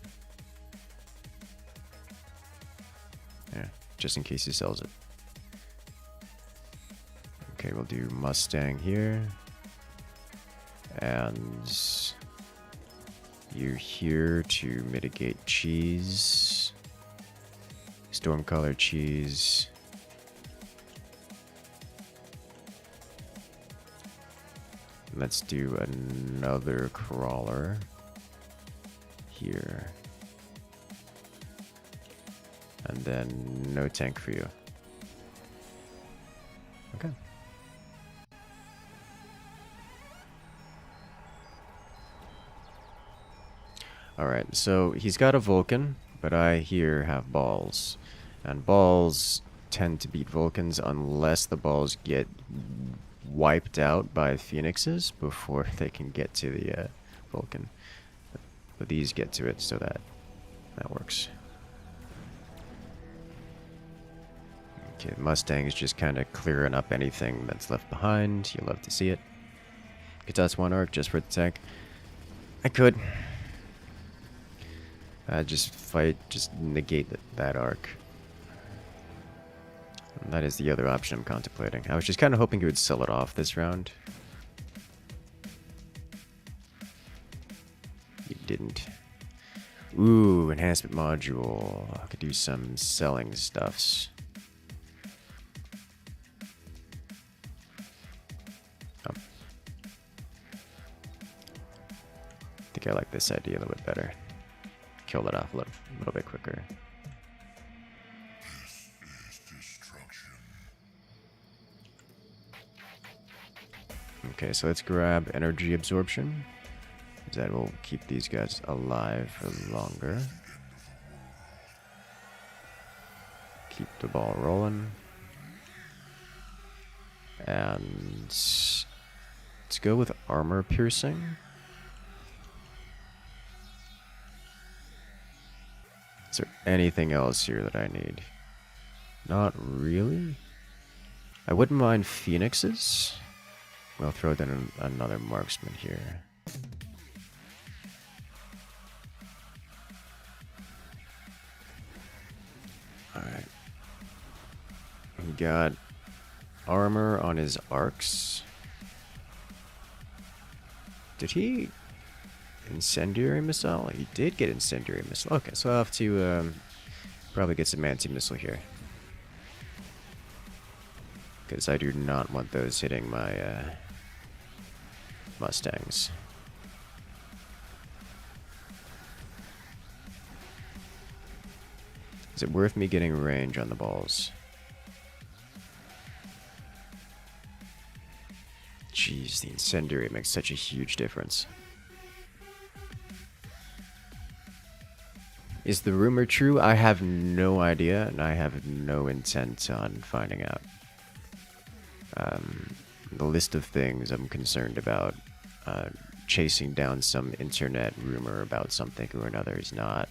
Yeah, just in case he sells it. Okay, we'll do Mustang here. And you're here to mitigate cheese. Stormcaller cheese. Let's do another crawler here. And then no tank for you. Okay. Alright, so he's got a Vulcan, but I here have balls. And balls tend to beat Vulcans unless the balls get wiped out by Phoenixes before they can get to the Vulcan. But these get to it, so that works. Okay, Mustang is just kind of clearing up anything that's left behind. You'll love to see it. Could toss one arc just for the tank. I could. Just negate that arc. And that is the other option I'm contemplating. I was just kind of hoping he would sell it off this round. He didn't. Ooh, enhancement module. I could do some selling stuffs. Oh. I think I like this idea a little bit better. Kill it off a little bit quicker. Okay, so let's grab energy absorption. That will keep these guys alive for longer. Keep the ball rolling. And let's go with armor piercing. Is there anything else here that I need? Not really. I wouldn't mind phoenixes. We'll throw down another marksman here. Alright. He got armor on his arcs. Did he incendiary missile? He did get incendiary missile. Okay, so I'll have to probably get some anti-missile here. Because I do not want those hitting my Mustangs. Is it worth me getting range on the balls? Jeez, the incendiary makes such a huge difference. Is the rumor true? I have no idea, and I have no intent on finding out. The list of things I'm concerned about, chasing down some internet rumor about something or another is not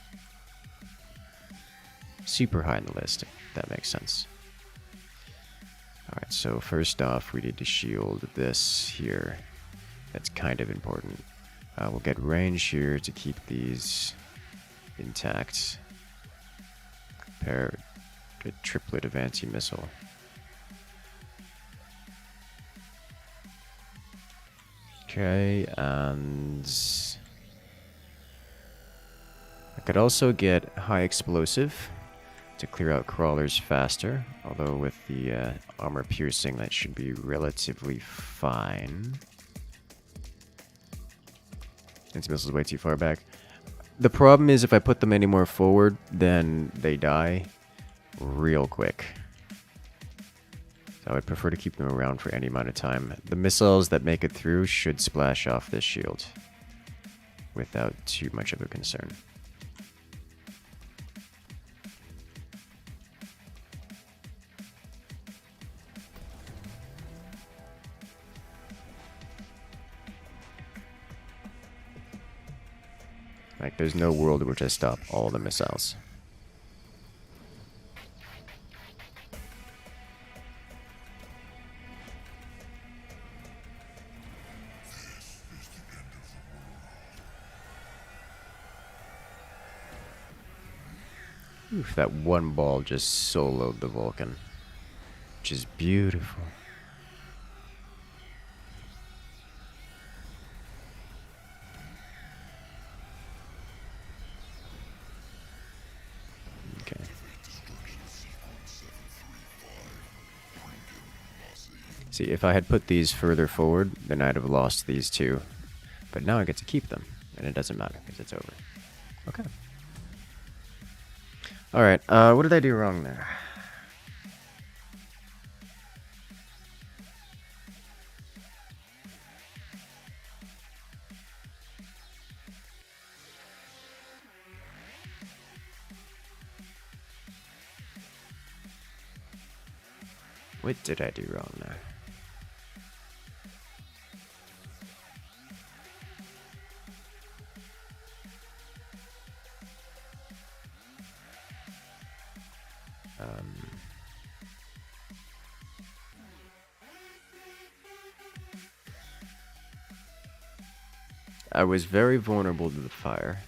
super high on the list, if that makes sense. Alright, so first off, we need to shield this here. That's kind of important. We'll get range here to keep these intact. Prepare a triplet of anti-missile. Okay, and I could also get high explosive to clear out crawlers faster, although with the armor piercing that should be relatively fine. Anti-missile is way too far back. The problem is if I put them any more forward, then they die real quick. So I would prefer to keep them around for any amount of time. The missiles that make it through should splash off this shield without too much of a concern. Like, there's no world in which I stop all the missiles. Oof, that one ball just soloed the Vulcan, which is beautiful. Okay. See, if I had put these further forward, then I'd have lost these two. But now I get to keep them, and it doesn't matter because it's over. Okay. Alright, what did I do wrong there? What did I do wrong there? I was very vulnerable to the fire.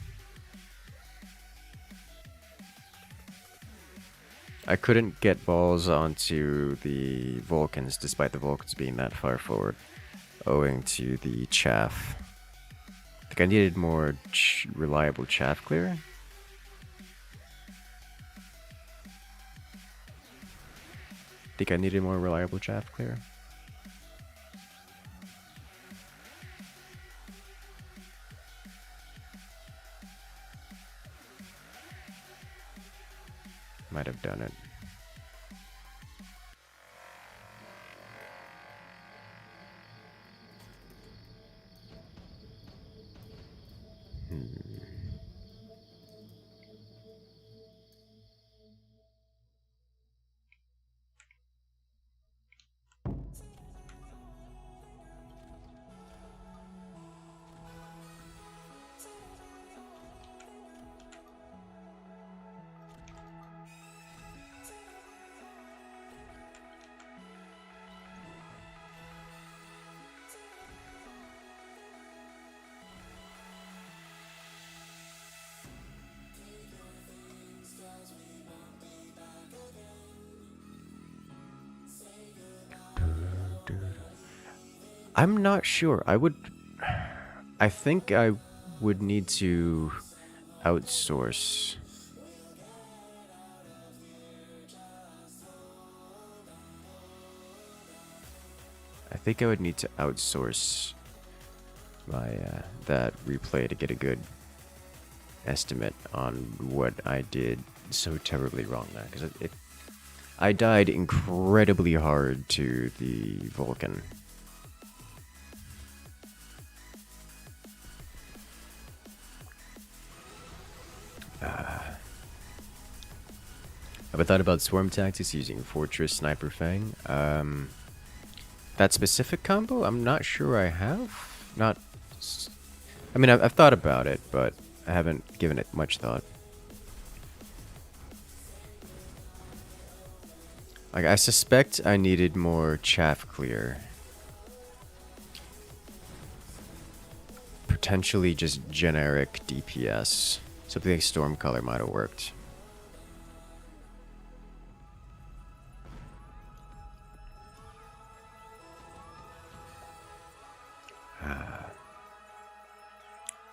I couldn't get balls onto the Vulcans despite the Vulcans being that far forward, owing to the chaff. I think I needed more reliable chaff clear. Think I needed more reliable chaff clear. Might have done it. I'm not sure. I think I would need to outsource. I think I would need to outsource my that replay to get a good estimate on what I did so terribly wrong there, because I died incredibly hard to the Vulcan. Have I thought about swarm tactics using Fortress Sniper Fang? That specific combo? I'm not sure I have. I mean, I've thought about it, but I haven't given it much thought. Like, I suspect I needed more chaff clear. Potentially just generic DPS. Something like Storm Color might have worked.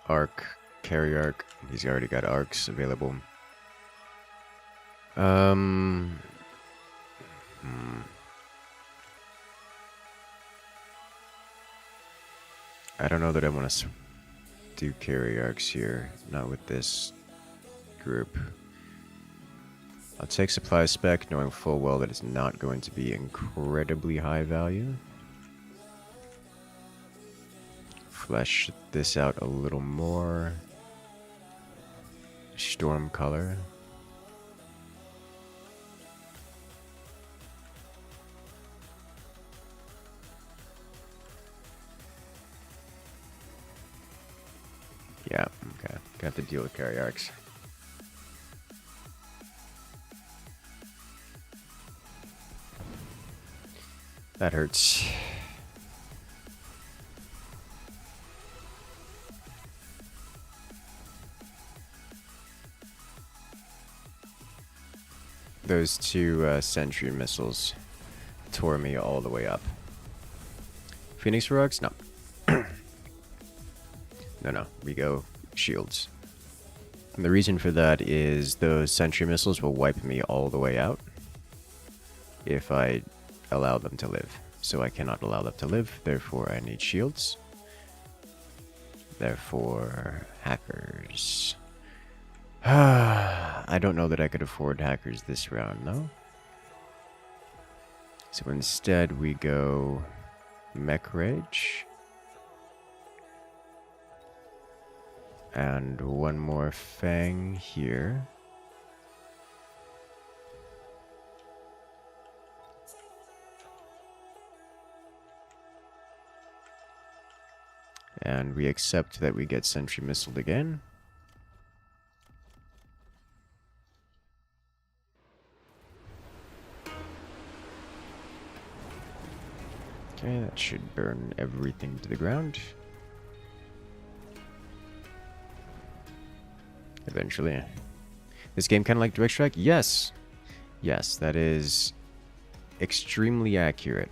Arc, carry arc. He's already got arcs available. I don't know that I want to do carry arcs here. Not with this group. I'll take supply spec, knowing full well that it's not going to be incredibly high value. Flesh this out a little more. Storm color. Yeah, okay. Gonna have to deal with carry arcs. That hurts. Those two sentry missiles tore me all the way up. Phoenix Rugs? No. No, we go shields. And the reason for that is those sentry missiles will wipe me all the way out if I allow them to live. So I cannot allow them to live, therefore I need shields. Therefore, hackers. I don't know that I could afford hackers this round, though. So instead we go Mech Rage. And one more Fang here. And we accept that we get Sentry Missiled again. Okay, that should burn everything to the ground. Eventually. This game kind of like Direct Strike? Yes. Yes, that is extremely accurate.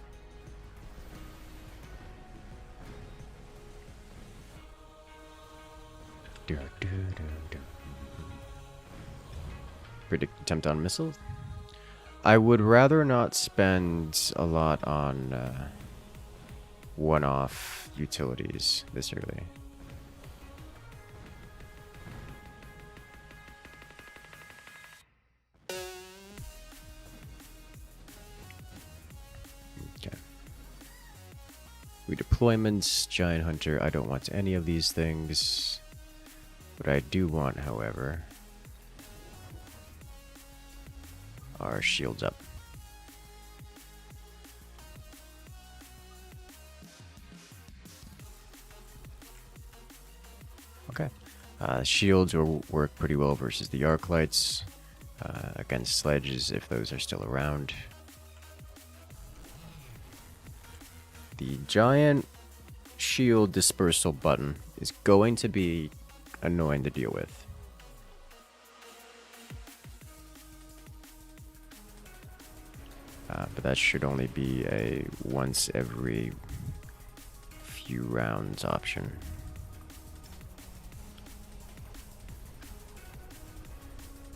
Predict attempt on missile. I would rather not spend a lot on one-off utilities this early. Okay. Redeployments, Giant Hunter. I don't want any of these things. What I do want, however, are shields up. Okay. Shields will work pretty well versus the arc lights, against sledges if those are still around. The giant shield dispersal button is going to be annoying to deal with. But that should only be a once every few rounds option.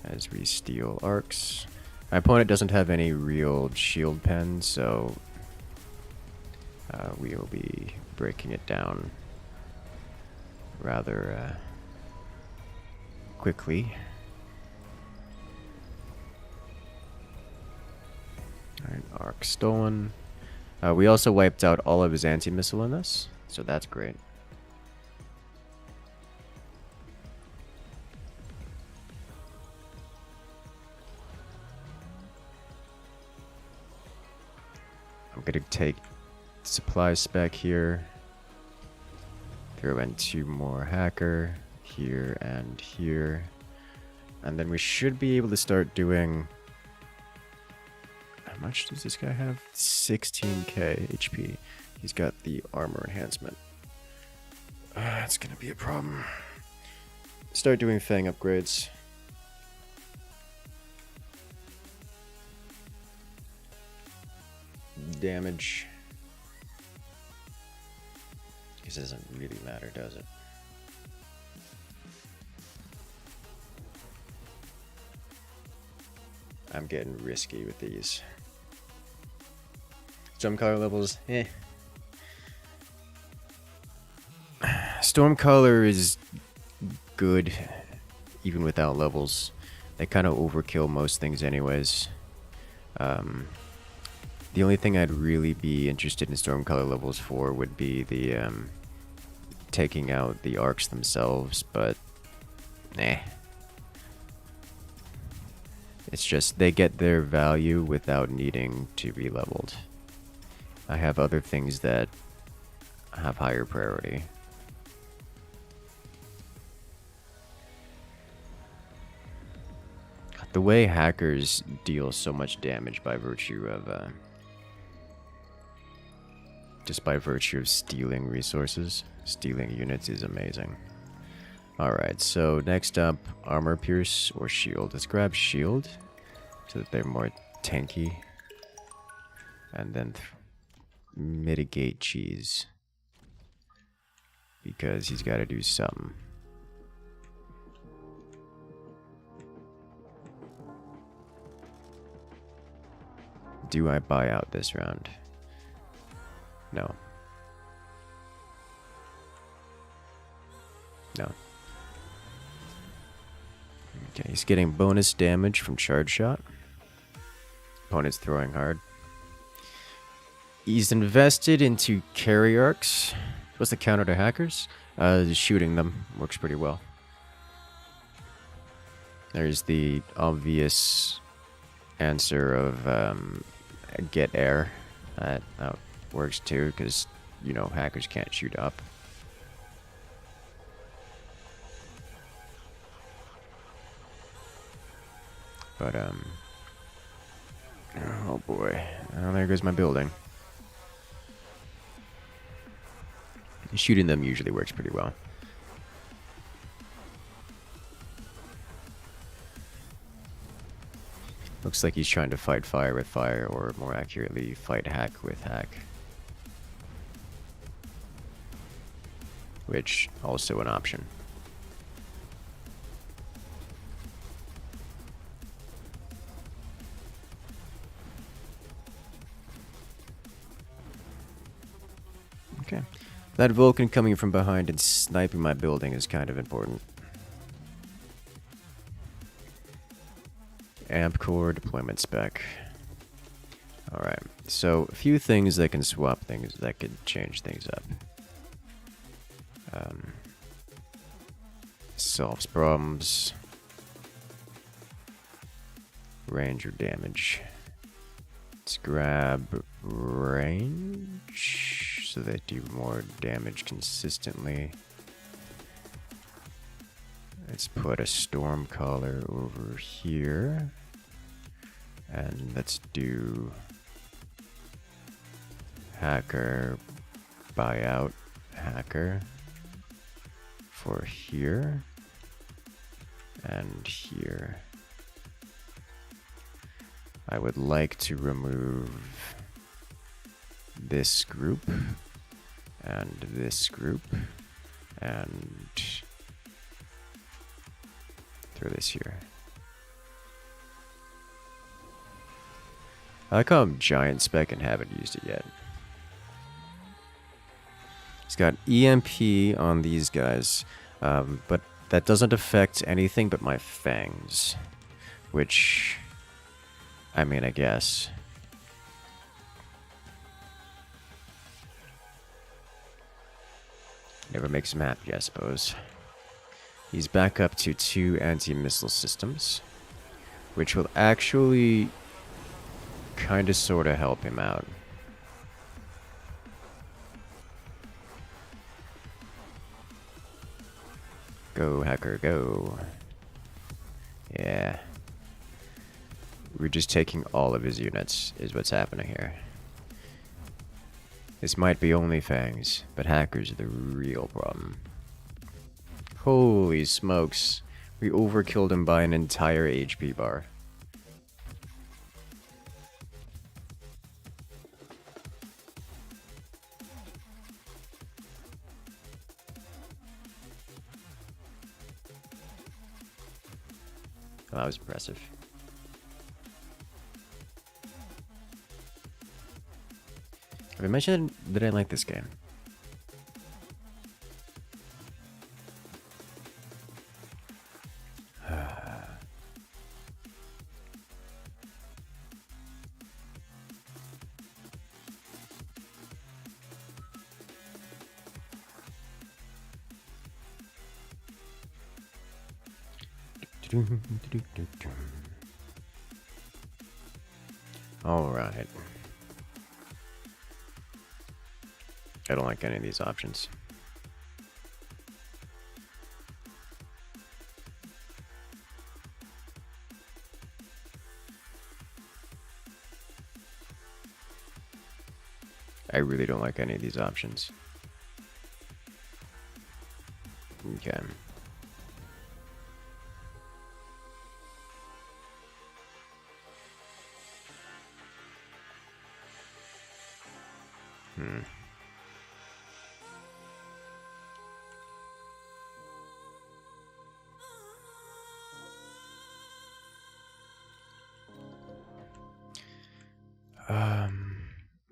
As we steal arcs. My opponent doesn't have any real shield pens, so we'll be breaking it down rather quickly. Alright, arc stolen. We also wiped out all of his anti-missile in this, so that's great. I'm gonna take supply spec here, throw in 2 more hacker here and here, and then we should be able to start doing. How much does this guy have? 16k HP. He's got the armor enhancement. That's gonna be a problem. Start doing Fang upgrades. Damage. This doesn't really matter, does it? I'm getting risky with these. Stormcaller levels, eh. Stormcaller is good, even without levels. They kind of overkill most things anyways. The only thing I'd really be interested in Stormcaller levels for would be the taking out the arcs themselves, but it's just they get their value without needing to be leveled. I have other things that have higher priority. The way hackers deal so much damage by virtue of just by virtue of stealing resources, stealing units is amazing. Alright, so next up, armor pierce or shield. Let's grab shield so that they're more tanky. And then mitigate cheese, because he's got to do something. Do I buy out this round? No. No. Okay, he's getting bonus damage from charge shot. Opponent's throwing hard. He's invested into carry arcs. What's the counter to hackers? Shooting them works pretty well. There's the obvious answer of get air. That works too, because, you know, hackers can't shoot up. But, oh boy. Oh, there goes my building. Shooting them usually works pretty well. Looks like he's trying to fight fire with fire, or more accurately, fight hack with hack. Which, also an option. Okay. That Vulcan coming from behind and sniping my building is kind of important. Amp core deployment spec. Alright, so a few things that can swap things, that could change things up. Solves problems. Range or damage. Let's grab range so they do more damage consistently. Let's put a storm collar over here. And let's do hacker, buyout, hacker for here and here. I would like to remove this group and this group and throw this here. I like how I'm giant spec and haven't used it yet. It's got EMP on these guys, but that doesn't affect anything but my fangs, which, I mean, I guess. Never makes him happy, I suppose. He's back up to 2 anti-missile systems, which will actually kind of sort of help him out. Go, hacker, go. Yeah. We're just taking all of his units, is what's happening here. This might be only fangs, but hackers are the real problem. Holy smokes. We overkilled him by an entire HP bar. Well, that was impressive. Have I mentioned that I like this game? All right. I don't like any of these options. I really don't like any of these options. Okay.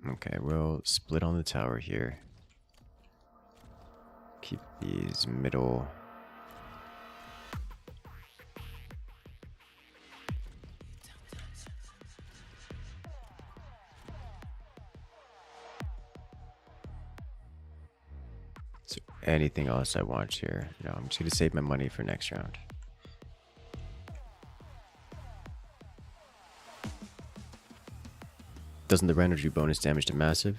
Okay, we'll split on the tower here. Keep these middle. So anything else I want here? No, I'm just gonna save my money for next round. Doesn't the render do bonus damage to massive?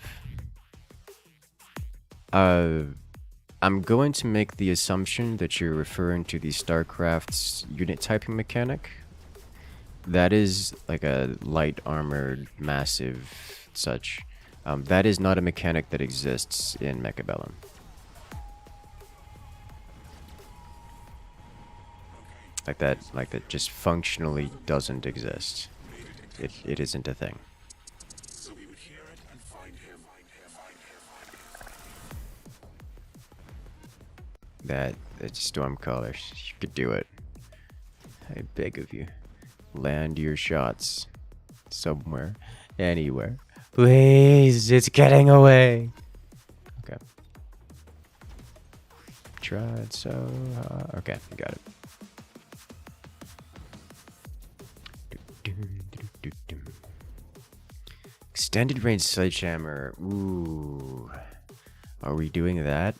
I'm going to make the assumption that you're referring to the StarCraft's unit typing mechanic. That is like a light armored massive such. That is not a mechanic that exists in Mechabellum. Like that just functionally doesn't exist. It isn't a thing. That storm colors, you could do it. I beg of you, land your shots somewhere, anywhere. Please, it's getting away. Okay. Tried so hard. Okay, I got it. Extended range sledgehammer. Ooh. Are we doing that?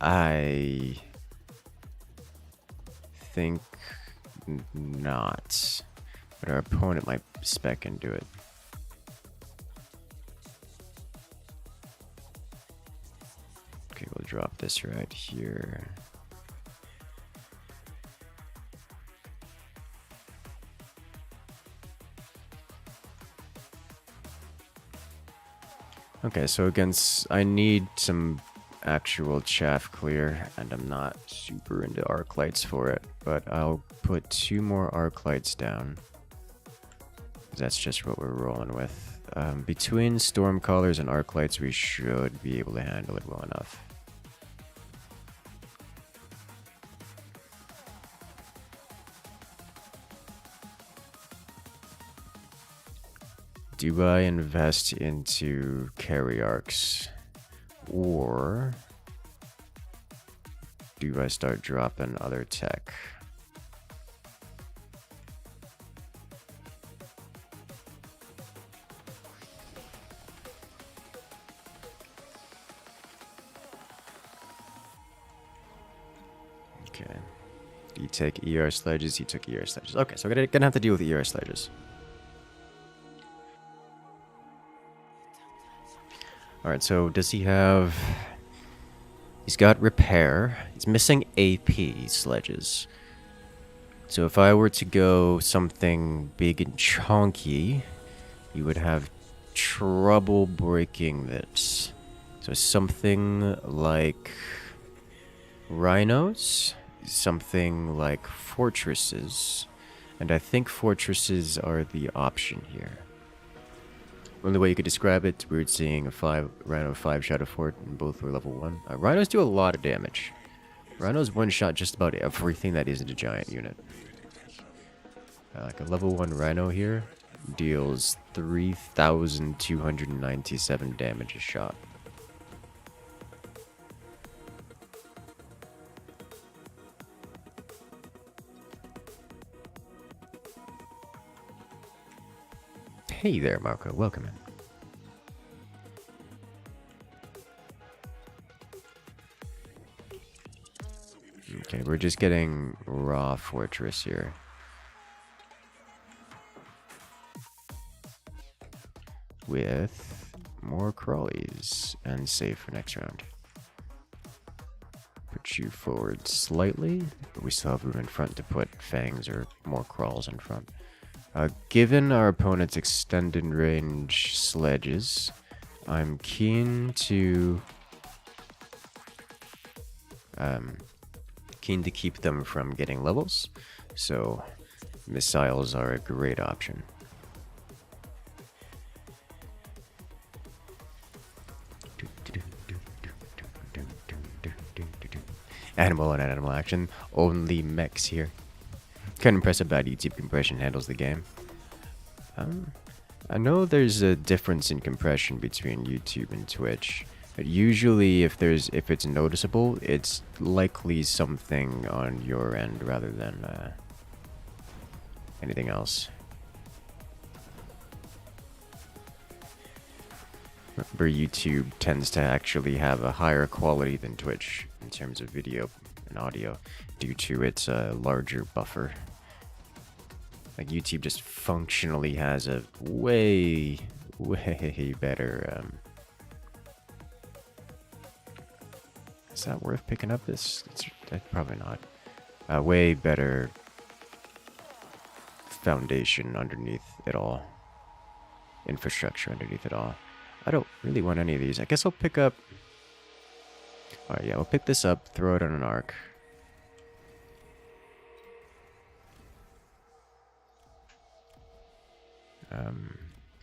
I think not. But our opponent might spec into it. Okay, we'll drop this right here. Okay, so against, I need some actual chaff clear, and I'm not super into arc lights for it, but I'll put 2 more arc lights down. That's just what we're rolling with. Between storm collars and arc lights, we should be able to handle it well enough. Do I invest into carry arcs, or do I start dropping other tech? Okay. You take ER sledges, he took ER sledges. Okay, so we're gonna have to deal with ER sledges. Alright, so does he have... He's got repair. He's missing AP sledges. So if I were to go something big and chunky, you would have trouble breaking this. So something like rhinos, something like fortresses, and I think fortresses are the option here. Only way you could describe it, we're seeing a Rhino 5 Shadow Fort, and both were level 1. Rhinos do a lot of damage. Rhinos one-shot just about everything that isn't a giant unit. Like a level 1 Rhino here deals 3,297 damage a shot. Hey there, Marco. Welcome in. Okay, we're just getting raw fortress here. With more crawlies and save for next round. Put you forward slightly, but we still have room in front to put fangs or more crawls in front. Given our opponent's extended range sledges, I'm keen to keep them from getting levels, so missiles are a great option. Animal on animal action, only mechs here. Kind of impressive that YouTube compression handles the game. I know there's a difference in compression between YouTube and Twitch, but usually if it's noticeable, it's likely something on your end rather than anything else. Remember, YouTube tends to actually have a higher quality than Twitch in terms of video and audio due to its larger buffer. Like, YouTube just functionally has a way better... Is that worth picking up this? It's probably not. Way better foundation underneath it all. Infrastructure underneath it all. I don't really want any of these. I guess I'll pick up... Alright, yeah, we'll pick this up, throw it on an arc.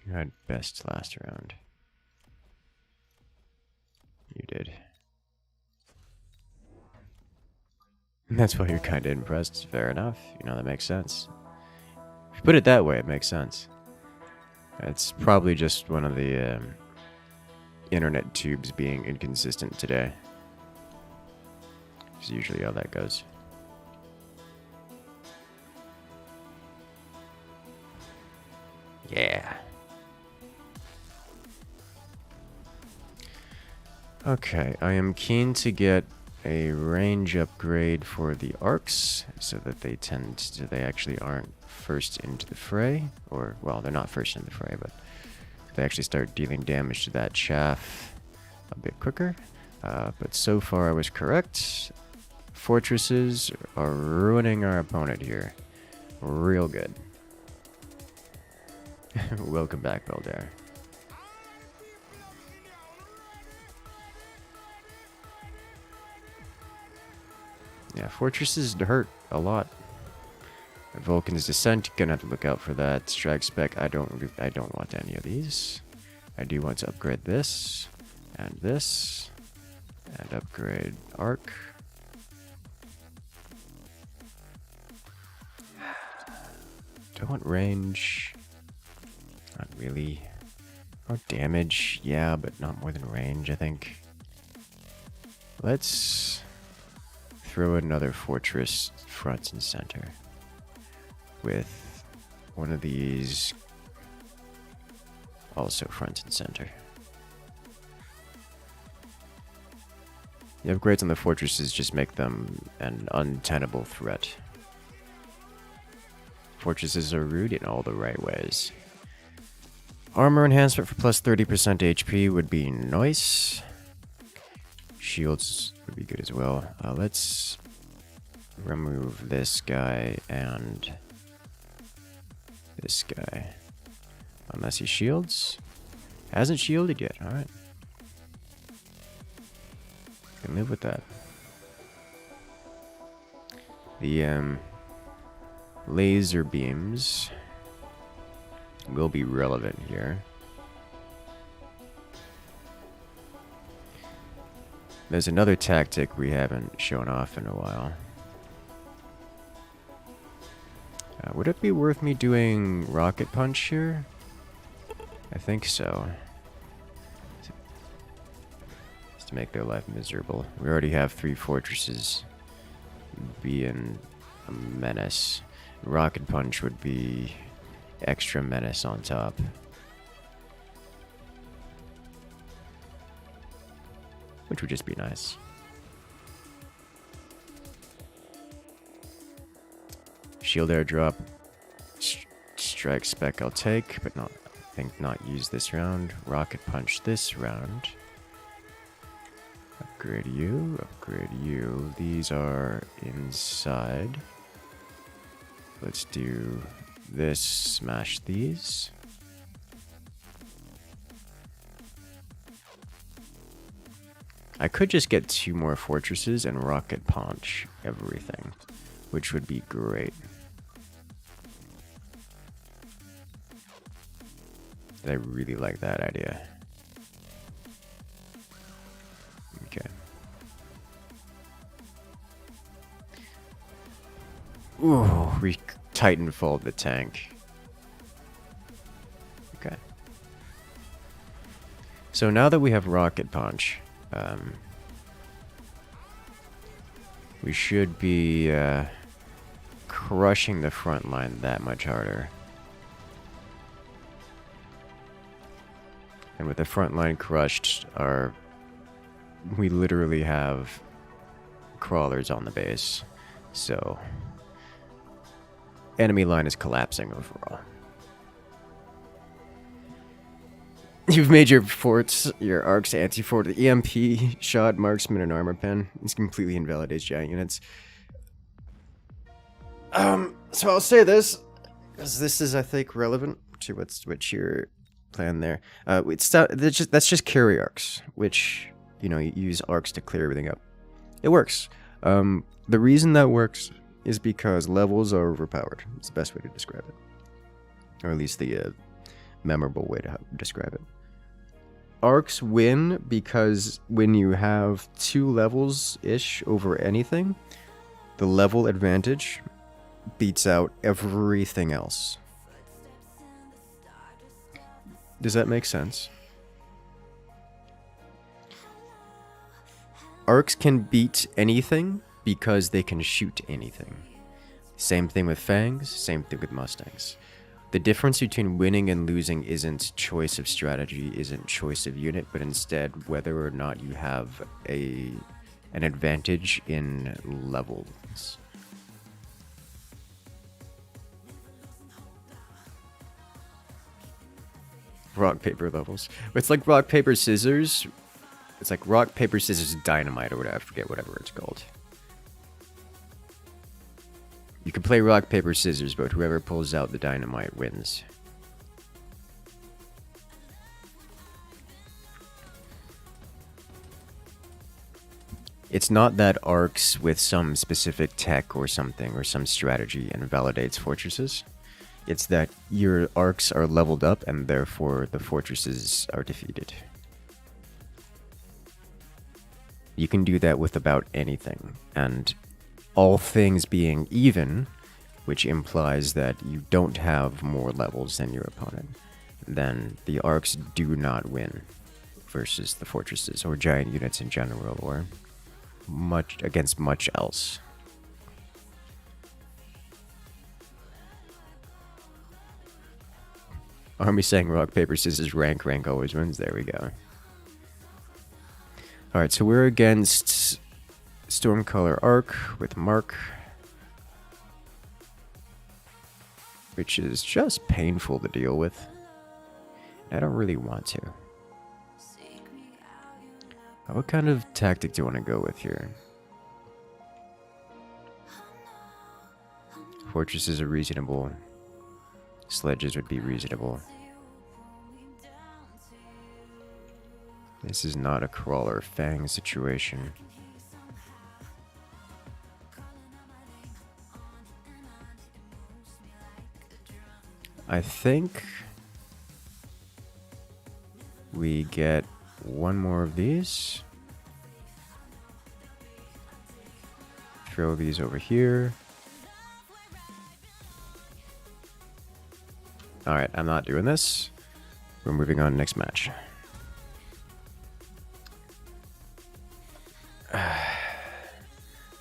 You had best last round. You did. That's why you're kind of impressed. Fair enough. You know, that makes sense. If you put it that way, it makes sense. It's probably just one of the internet tubes being inconsistent today. It's usually how that goes. Yeah. Okay, I am keen to get a range upgrade for the arcs so that they actually aren't first into the fray, or well, they're not first into the fray, but they actually start dealing damage to that chaff a bit quicker. But so far I was correct. Fortresses are ruining our opponent here. Real good. Welcome back, Beldare. Yeah, fortresses hurt a lot. Vulcan's Descent, gonna have to look out for that. Strike Spec, I don't want any of these. I do want to upgrade this, and upgrade Arc. Do I want range? Not really. Or damage, yeah, but not more than range, I think. Let's throw another fortress front and center with one of these also front and center. The upgrades on the fortresses just make them an untenable threat. Fortresses are rude in all the right ways. Armor enhancement for plus 30% HP would be nice. Shields would be good as well. Let's remove this guy and this guy. Unless he shields. Hasn't shielded yet, alright. Can live with that. The laser beams will be relevant here. There's another tactic we haven't shown off in a while. Would it be worth me doing Rocket Punch here? I think so. Just to make their life miserable. We already have 3 fortresses being a menace. Rocket Punch would be extra menace on top. Which would just be nice. Shield airdrop. Strike Spec I'll take, but not, I think not use this round. Rocket Punch this round. Upgrade you, upgrade you. These are inside. Let's do this, smash these. I could just get 2 more fortresses and rocket punch everything, which would be great. I really like that idea. Okay. Ooh, we Titanfall the tank. Okay. So now that we have rocket punch, we should be crushing the front line that much harder. And with the front line crushed, we literally have crawlers on the base. So enemy line is collapsing overall. You've made your forts, your arcs, anti-fort, the EMP, shot, marksman, and armor pen. This completely invalidates giant units. So I'll say this, because this is, I think, relevant to what's your plan there. That's just carry arcs, which, you know, you use arcs to clear everything up. It works. The reason that works is because levels are overpowered. It's the best way to describe it. Or at least the memorable way to describe it. Arcs win because when you have 2 levels-ish over anything, the level advantage beats out everything else. Does that make sense? Arcs can beat anything because they can shoot anything. Same thing with Fangs, same thing with Mustangs. The difference between winning and losing isn't choice of strategy, isn't choice of unit, but instead whether or not you have a an advantage in levels. Rock, paper levels. It's like rock, paper, scissors. It's like rock, paper, scissors, dynamite, or whatever. I forget whatever it's called. You can play rock, paper, scissors, but whoever pulls out the dynamite wins. It's not that arcs with some specific tech or something or some strategy invalidates fortresses. It's that your arcs are leveled up and therefore the fortresses are defeated. You can do that with about anything, and all things being even, which implies that you don't have more levels than your opponent, then the arcs do not win versus the fortresses or giant units in general, or much against much else. Army saying rock, paper, scissors, rank always wins. There we go. Alright, so we're against Stormcaller Arc with Mark, which is just painful to deal with. I don't really want to. What kind of tactic do you want to go with here? Fortresses are reasonable. Sledges would be reasonable. This is not a crawler fang situation. I think we get one more of these. Throw these over here. Alright, I'm not doing this. We're moving on next match.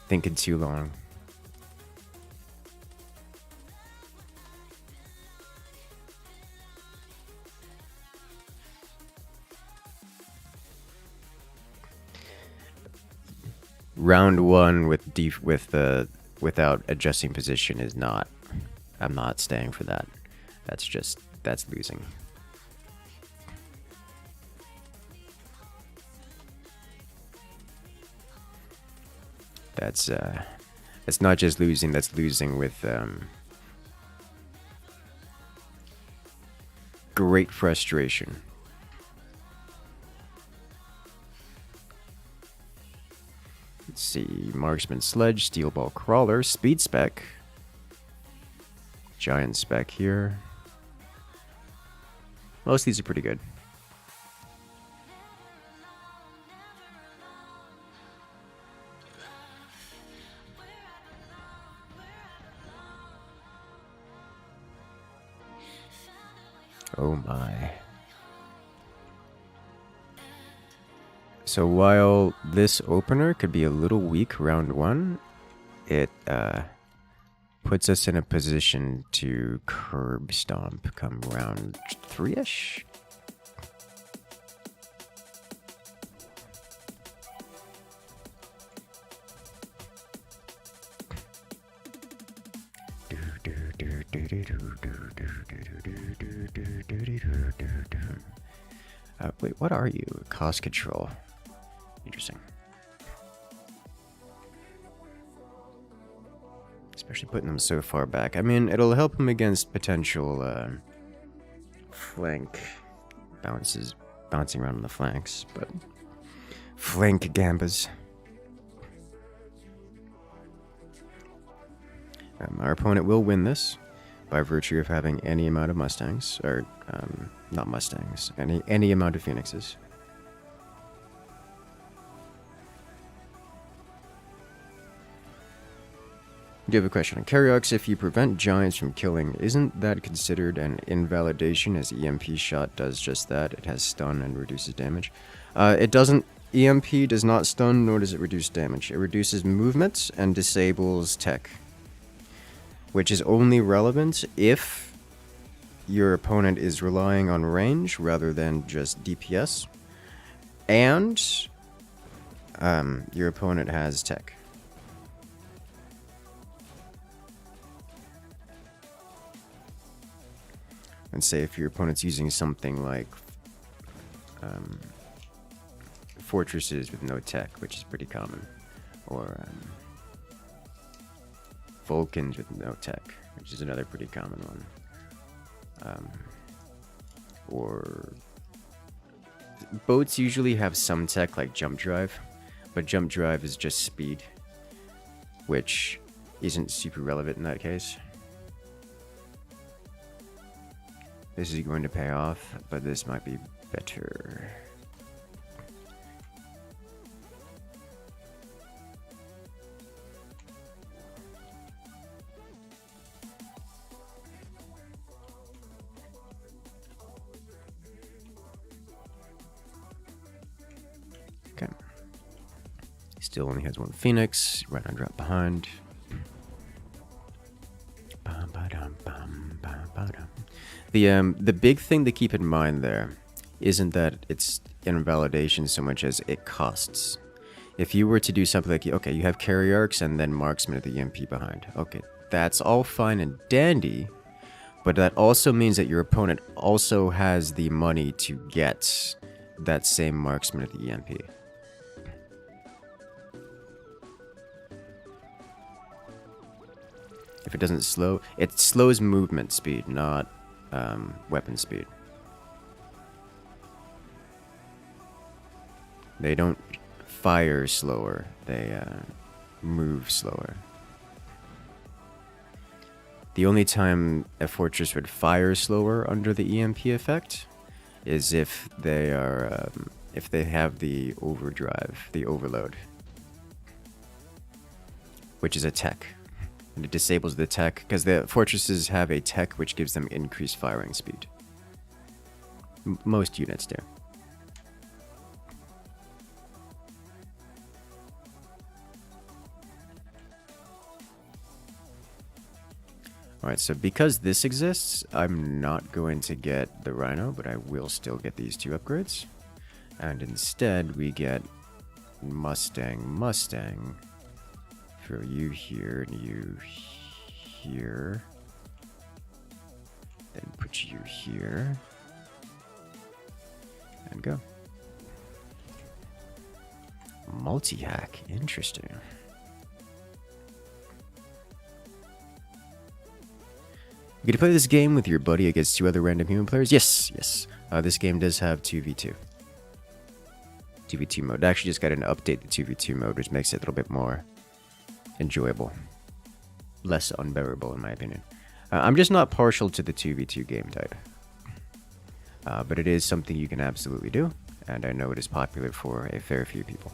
Thinking too long. Round one without adjusting position is not. I'm not staying for that. That's losing. That's not just losing. That's losing with great frustration. Let's see, Marksman Sledge, Steel Ball Crawler, Speed Spec, Giant Spec here. Most of these are pretty good. Oh my. So while this opener could be a little weak round one, it puts us in a position to curb stomp come round 3-ish. Wait, what are you? Cost control. Interesting. Especially putting them so far back. I mean, it'll help him against potential flank bouncing around on the flanks, but flank gambas. Our opponent will win this by virtue of having any amount of Mustangs, or not Mustangs, any amount of Phoenixes. Do you have a question on Carryox? If you prevent giants from killing, isn't that considered an invalidation, as EMP shot does just that? It has stun and reduces damage. It doesn't. EMP does not stun, nor does it reduce damage. It reduces movement and disables tech, which is only relevant if your opponent is relying on range rather than just DPS. And your opponent has tech. And say if your opponent's using something like fortresses with no tech, which is pretty common, or Vulcans with no tech, which is another pretty common one, or boats usually have some tech like jump drive, but jump drive is just speed, which isn't super relevant in that case. This is going to pay off, but this might be better. Okay. Still only has one Phoenix. Right on drop behind. The big thing to keep in mind there isn't that it's invalidation so much as it costs. If you were to do something like, okay, you have carry arcs and then marksman at the EMP behind. Okay, that's all fine and dandy, but that also means that your opponent also has the money to get that same marksman at the EMP. If it doesn't slow, it slows movement speed, not weapon speed. They don't fire slower, they move slower. The only time a fortress would fire slower under the EMP effect is if they are if they have the overdrive, the overload, which is a tech. And it disables the tech because the fortresses have a tech which gives them increased firing speed. Most units do. Alright, so because this exists, I'm not going to get the Rhino, but I will still get these two upgrades. And instead, we get Mustang. Throw you here and you here. Then put you here. And go. Multi-hack. Interesting. You get to play this game with your buddy against 2 other random human players? Yes, yes. This game does have 2v2. 2v2 mode. I actually just got an update to 2v2 mode, which makes it a little bit more enjoyable. Less unbearable, in my opinion. I'm just not partial to the 2v2 game type. But it is something you can absolutely do, and I know it is popular for a fair few people.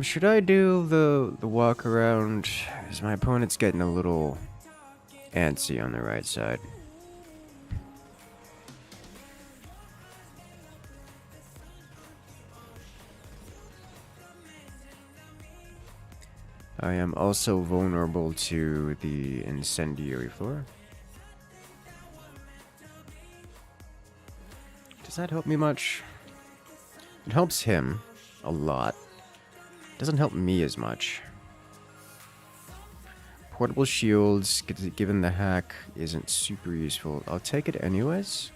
Should I do the walk around? Because my opponent's getting a little antsy on the right side. I am also vulnerable to the incendiary floor. Does that help me much? It helps him a lot. Doesn't help me as much. Portable shields, given the hack, isn't super useful. I'll take it anyways.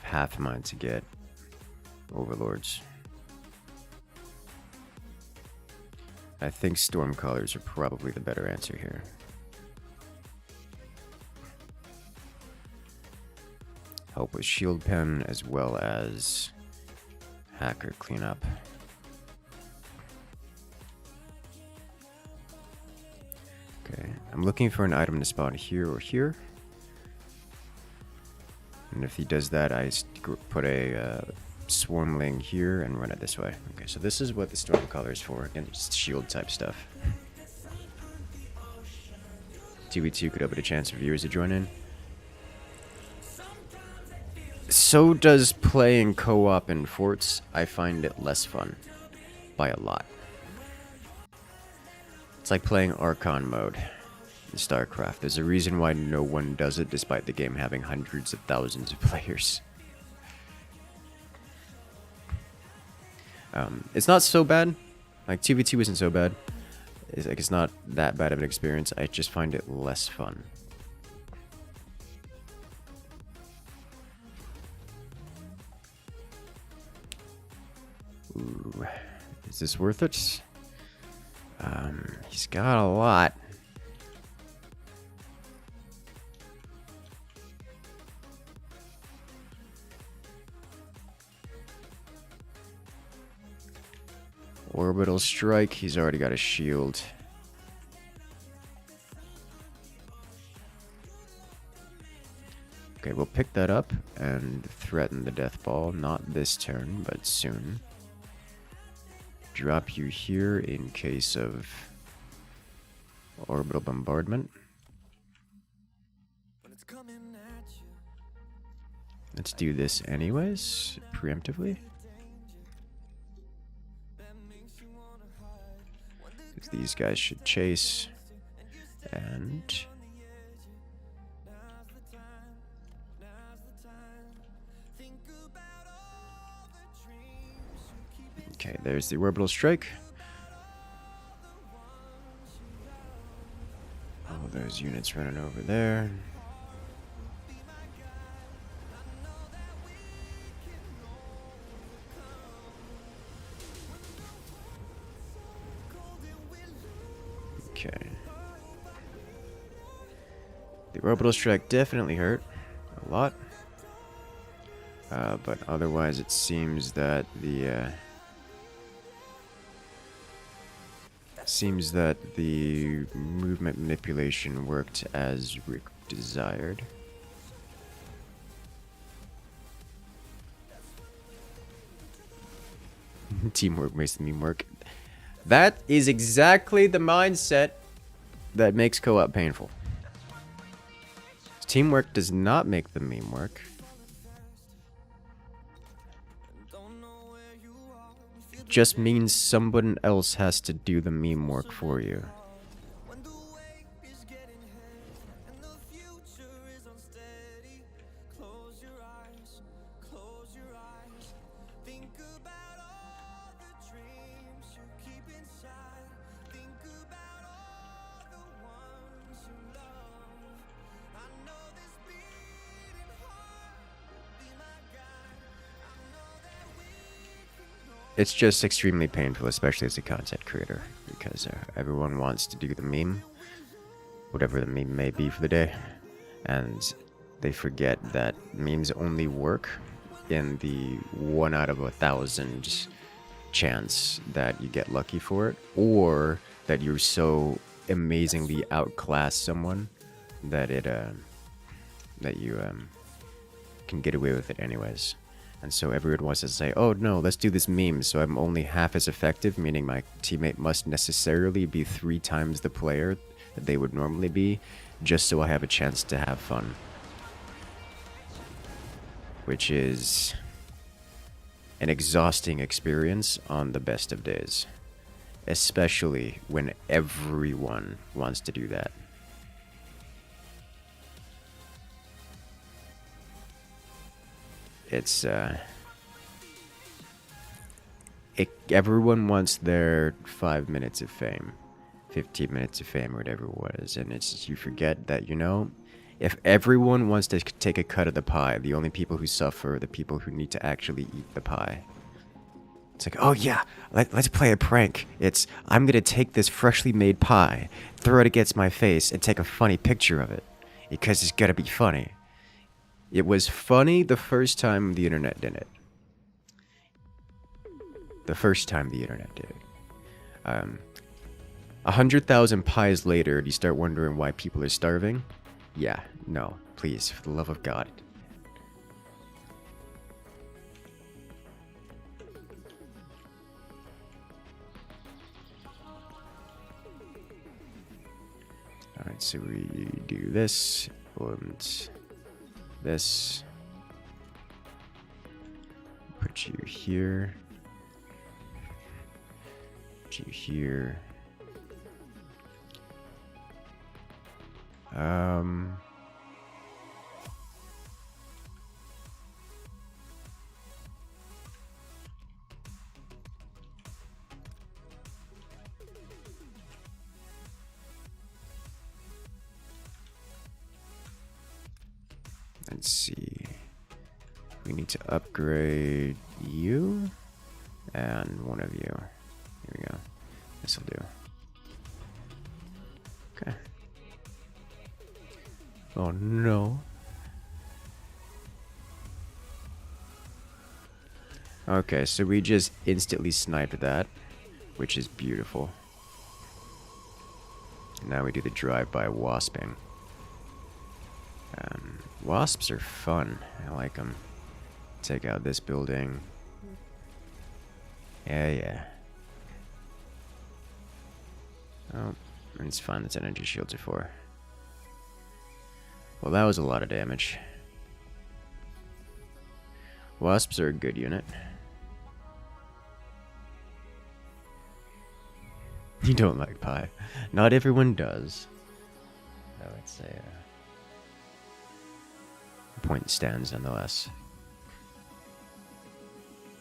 Half mine to get overlords. I think storm collars are probably the better answer here. Help with shield pen as well as hacker cleanup. Okay, I'm looking for an item to spawn here or here. And if he does that, I put a Swarmling here and run it this way. Okay, so this is what the storm color is for. Again, just shield type stuff. 2v2 could open a chance for viewers to join in. So does playing co-op in forts. I find it less fun. By a lot. It's like playing Archon mode in StarCraft. There's a reason why no one does it despite the game having hundreds of thousands of players. It's not so bad. Like 2v2 isn't so bad. It's not that bad of an experience. I just find it less fun. Ooh, is this worth it? He's got a lot. Orbital strike, he's already got a shield. Okay, we'll pick that up and threaten the death ball. Not this turn, but soon. Drop you here in case of orbital bombardment. Let's do this anyways, preemptively. Because these guys should chase. And okay, there's the orbital strike. All those units running over there. Okay. The orbital strike definitely hurt a lot. But otherwise it seems that the movement manipulation worked as Rick desired. Teamwork makes the meme work. That is exactly the mindset that makes co-op painful. Teamwork does not make the meme work. It just means someone else has to do the meme work for you. It's just extremely painful, especially as a content creator, because everyone wants to do the meme, whatever the meme may be for the day, and they forget that memes only work in the 1 out of 1,000 chance that you get lucky for it, or that you're so amazingly outclass someone that you can get away with it anyways. And so everyone wants to say, oh no, let's do this meme so I'm only half as effective, meaning my teammate must necessarily be 3 times the player that they would normally be, just so I have a chance to have fun. Which is an exhausting experience on the best of days. Especially when everyone wants to do that. It's everyone wants their 5 minutes of fame, 15 minutes of fame, or whatever it was, and it's, you forget that, you know, if everyone wants to take a cut of the pie, the only people who suffer are the people who need to actually eat the pie. It's like, oh yeah, let's play a prank. It's, I'm gonna take this freshly made pie, throw it against my face, and take a funny picture of it, because it's gotta be funny. It was funny the first time the internet did it. The first time the internet did it. 100,000 pies later, do you start wondering why people are starving? Yeah, no, please, for the love of God. Alright, so we do this and this. Put you here. Put you here. Let's see. We need to upgrade you and one of you. Here we go. This will do. Okay. Oh no. Okay, so we just instantly sniped that, which is beautiful. Now we do the drive-by wasping. Wasps are fun. I like them. Take out this building. Yeah. Oh, it's fine. That's energy shields are for. Well, that was a lot of damage. Wasps are a good unit. You don't like pie. Not everyone does. I would say point stands nonetheless.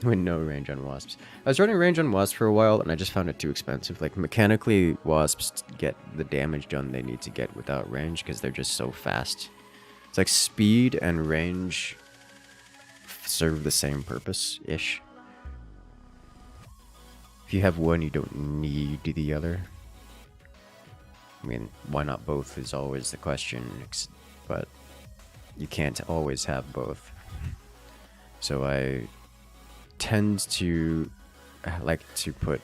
With no range on wasps. I was running range on wasps for a while and I just found it too expensive. Like mechanically wasps get the damage done they need to get without range because they're just so fast. It's like speed and range serve the same purpose-ish. If you have one, you don't need the other. I mean, why not both is always the question, but you can't always have both. So I tend to like to put...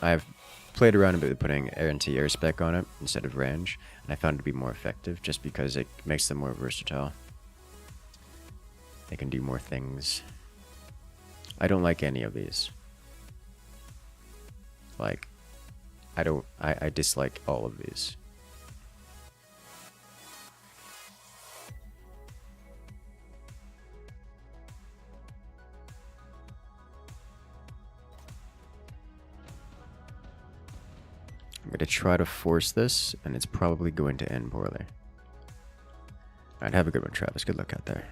I've played around a bit with putting anti-air spec on it instead of range, and I found it to be more effective just because it makes them more versatile. They can do more things. I don't like any of these. Like, I dislike all of these. I'm going to try to force this, and it's probably going to end poorly. Alright, have a good one, Travis. Good luck out there.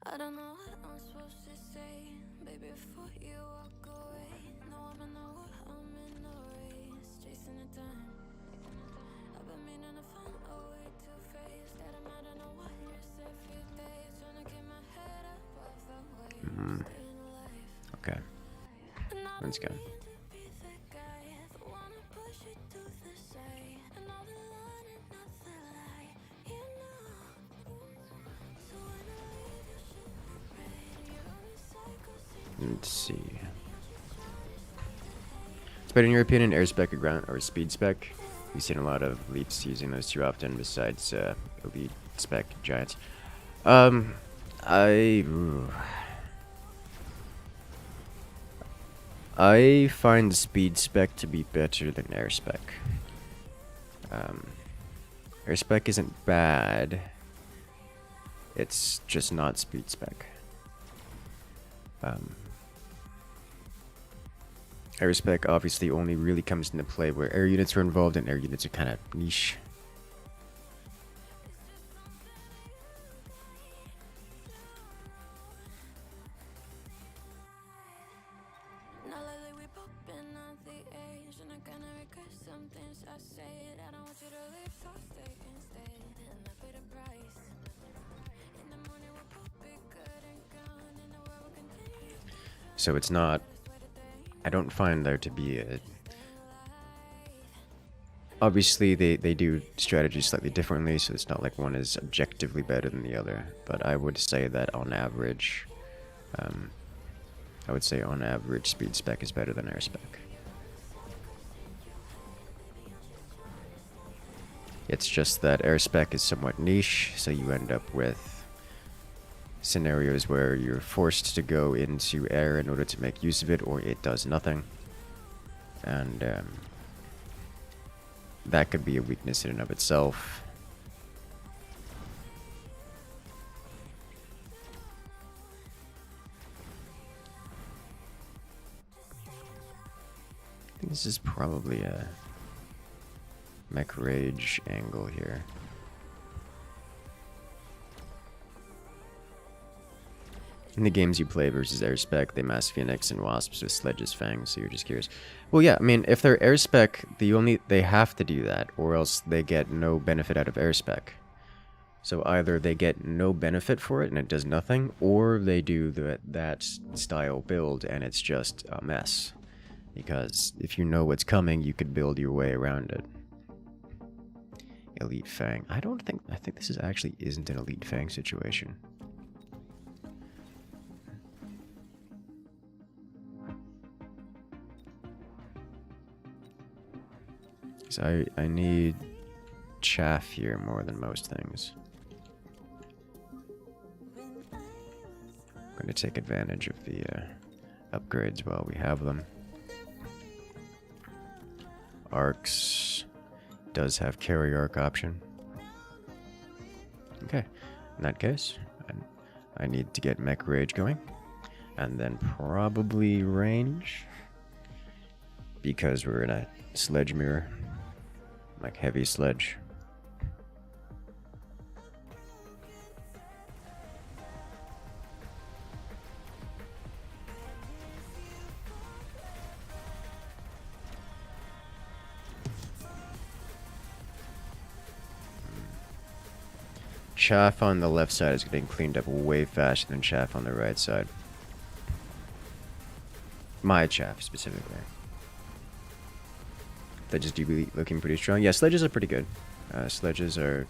I don't know what I'm supposed to say, baby, before you walk away. No, I'm in the war, I'm in the race, chasing the time. I've been meaning to find a way to face that I'm out in the wires every day, trying to get my head up off the waves, staying alive. Okay. Let's go. Let's see. It's better in your opinion, air spec or ground or speed spec? We've seen a lot of leaps using those too often besides elite spec giants. I find speed spec to be better than air spec. Air spec isn't bad. It's just not speed spec. Air spec obviously only really comes into play where air units are involved, and air units are kind of niche. So it's not... I don't find there to be a... Obviously, they do strategies slightly differently, so it's not like one is objectively better than the other. But I would say that on average... speed spec is better than air spec. It's just that air spec is somewhat niche, so you end up with scenarios where you're forced to go into air in order to make use of it, or it does nothing. And that could be a weakness in and of itself. I think this is probably a mech rage angle here. In the games you play versus air spec, they mass phoenix and wasps with sledges fangs, so you're just curious. Well, yeah, I mean, if they're air spec, they have to do that, or else they get no benefit out of air spec. So either they get no benefit for it and it does nothing, or they do that style build and it's just a mess. Because if you know what's coming, you could build your way around it. Elite Fang. I think this actually isn't an Elite Fang situation. So I need chaff here more than most things. I'm going to take advantage of the upgrades while we have them. Arcs does have carry arc option. Okay, in that case, I need to get mech rage going, and then probably range, because we're in a sledge mirror, like heavy sledge. Chaff on the left side is getting cleaned up way faster than chaff on the right side. My chaff, specifically. Sledges do be looking pretty strong. Yeah, sledges are pretty good. Sledges are...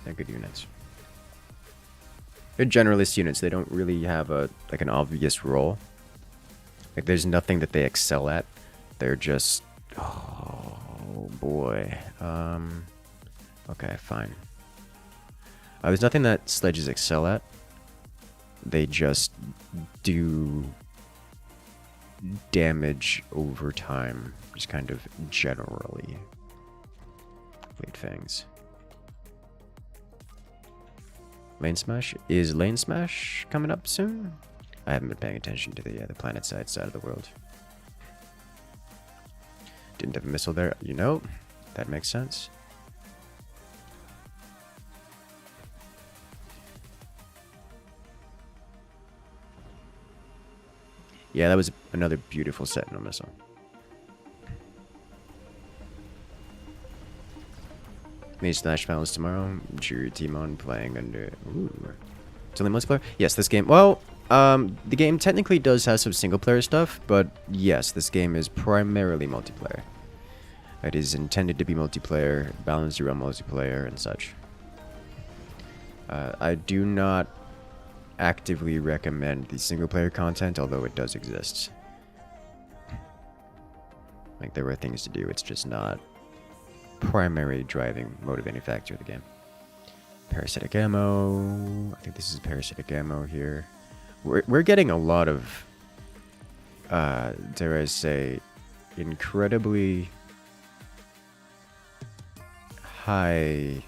they're good units. They're generalist units. They don't really have like an obvious role. Like, there's nothing that they excel at. They're just... oh, boy. Okay, fine. There's nothing that sledges excel at. They just do damage over time, just kind of generally. Blade Fangs. Lane Smash? Is Lane Smash coming up soon? I haven't been paying attention to the planet side of the world. Didn't have a missile there. You know, that makes sense. Yeah, that was another beautiful Sentinel missile. Mage Slash Finals tomorrow. Jiri Timon playing under... ooh. It's only multiplayer? Yes, this game... well, the game technically does have some single-player stuff, but yes, this game is primarily multiplayer. It is intended to be multiplayer, balanced around multiplayer and such. I do not actively recommend the single-player content, although it does exist. Like, there are things to do, it's just not primary driving, motivating factor of the game. Parasitic ammo. I think this is parasitic ammo here. We're getting a lot of, dare I say, incredibly high,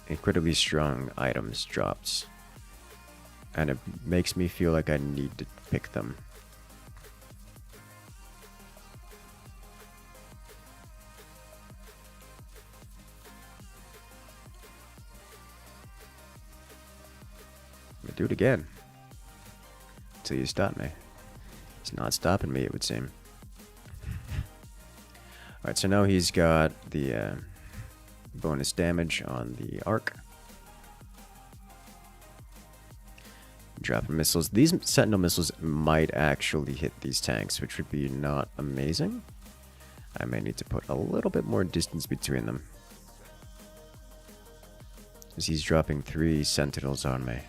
incredibly strong items drops. And it makes me feel like I need to pick them. I'm gonna do it again. Until you stop me. It's not stopping me, it would seem. Alright, so now he's got the bonus damage on the arc. Dropping missiles. These Sentinel missiles might actually hit these tanks, which would be not amazing. I may need to put a little bit more distance between them. As he's dropping 3 Sentinels on me.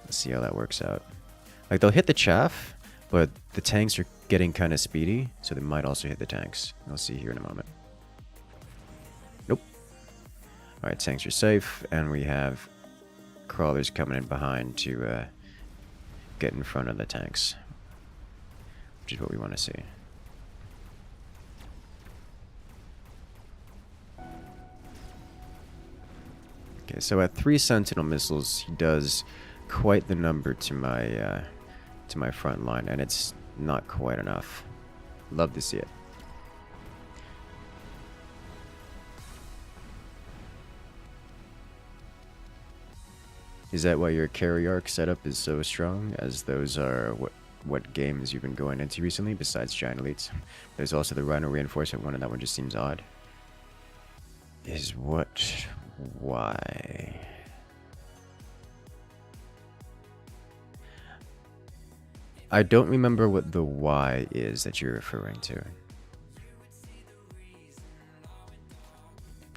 Let's see how that works out. Like, they'll hit the chaff, but the tanks are getting kind of speedy, so they might also hit the tanks. I'll see here in a moment. Nope. Alright, tanks are safe, and we have crawlers coming in behind to get in front of the tanks, which is what we want to see. Okay, so at 3 Sentinel missiles, he does quite the number to my front line, and it's not quite enough. Love to see it. Is that why your carry arc setup is so strong, as those are what games you've been going into recently, besides Giant Elites? There's also the Rhino Reinforcement one, and that one just seems odd. Is what... why? I don't remember what the why is that you're referring to.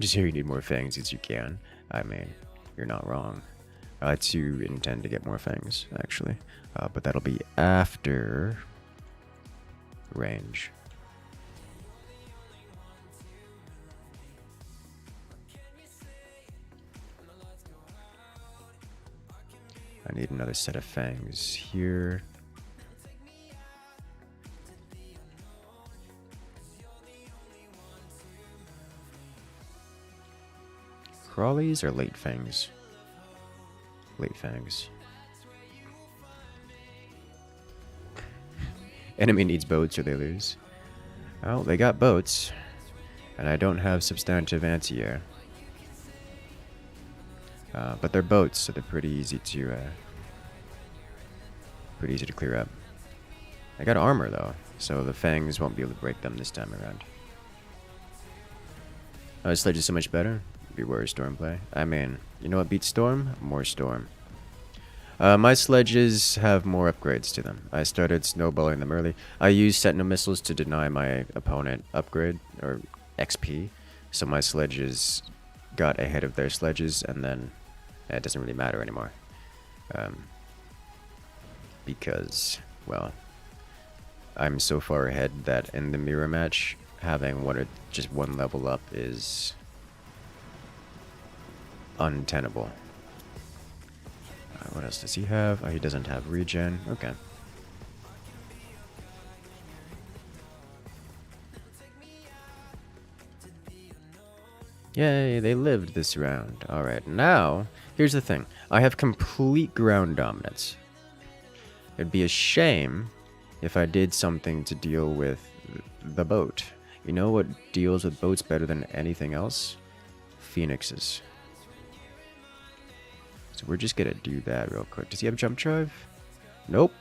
Just here you need more fangs as you can. I mean, you're not wrong. I too intend to get more fangs, actually. But that'll be after range. I need another set of fangs here. Crawlies or late fangs? Late fangs. Enemy needs boats or they lose. Well, they got boats. And I don't have substantive anti-air. But they're boats, so they're pretty easy to clear up. I got armor though, so the fangs won't be able to break them this time around. Oh, this sledge is so much better. Beware Stormplay. I mean, you know what beats Storm? More Storm. My sledges have more upgrades to them. I started snowballing them early. I used Sentinel missiles to deny my opponent upgrade, or XP, so my sledges got ahead of their sledges, and then it doesn't really matter anymore. Because, well, I'm so far ahead that in the mirror match, having just one level up is untenable. What else does he have? Oh, he doesn't have regen. Okay. Yay, they lived this round. Alright, now, here's the thing. I have complete ground dominance. It'd be a shame if I did something to deal with the boat. You know what deals with boats better than anything else? Phoenixes. So we're just gonna do that real quick. Does he have jump drive? Nope.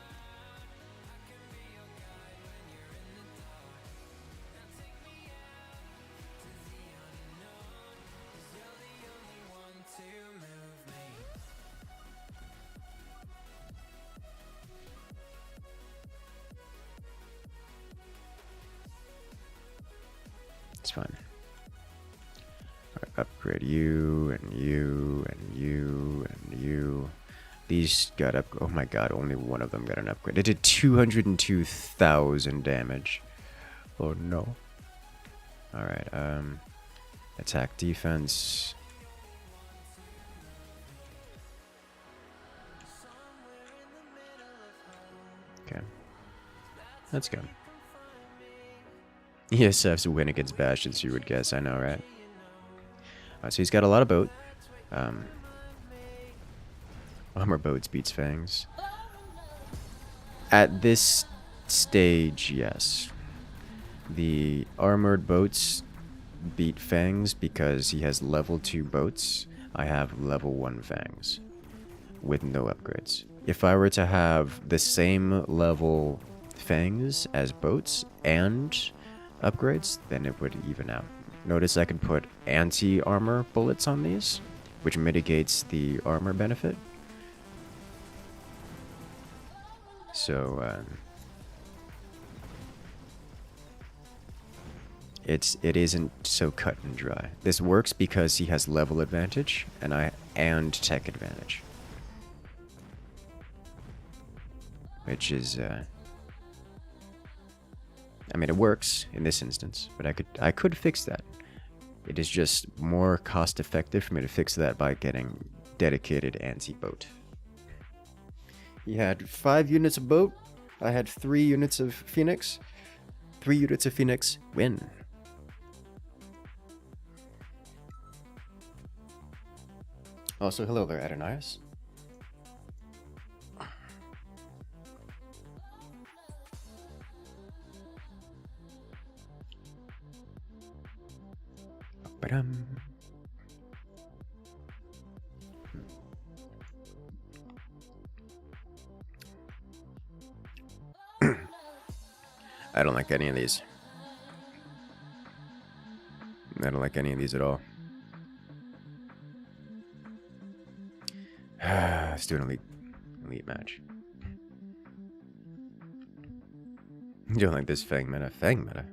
It's fine. Alright, upgrade you, and you, and you, and you. These got up. Oh my god, only one of them got an upgrade. It did 202,000 damage. Oh no. Alright, attack defense. Okay. Let's go. ESF's win against Bastions, you would guess. I know, right? So he's got a lot of boat. Armor boats beats fangs. At this stage, yes. The armored boats beat fangs because he has level 2 boats. I have level 1 fangs with no upgrades. If I were to have the same level fangs as boats and upgrades, then it would even out. Notice I can put anti-armor bullets on these, which mitigates the armor benefit. So it isn't so cut and dry. This works because he has level advantage and tech advantage, which is I mean, it works in this instance, but I could fix that. It is just more cost effective for me to fix that by getting dedicated anti-boat. He had 5 units of boat. I had 3 units of Phoenix. 3 units of Phoenix win. Also, hello there, Adonias. Ba-dum. I don't like any of these. I don't like any of these at all. Let's do an elite match. You don't like this Fang meta? Fang meta?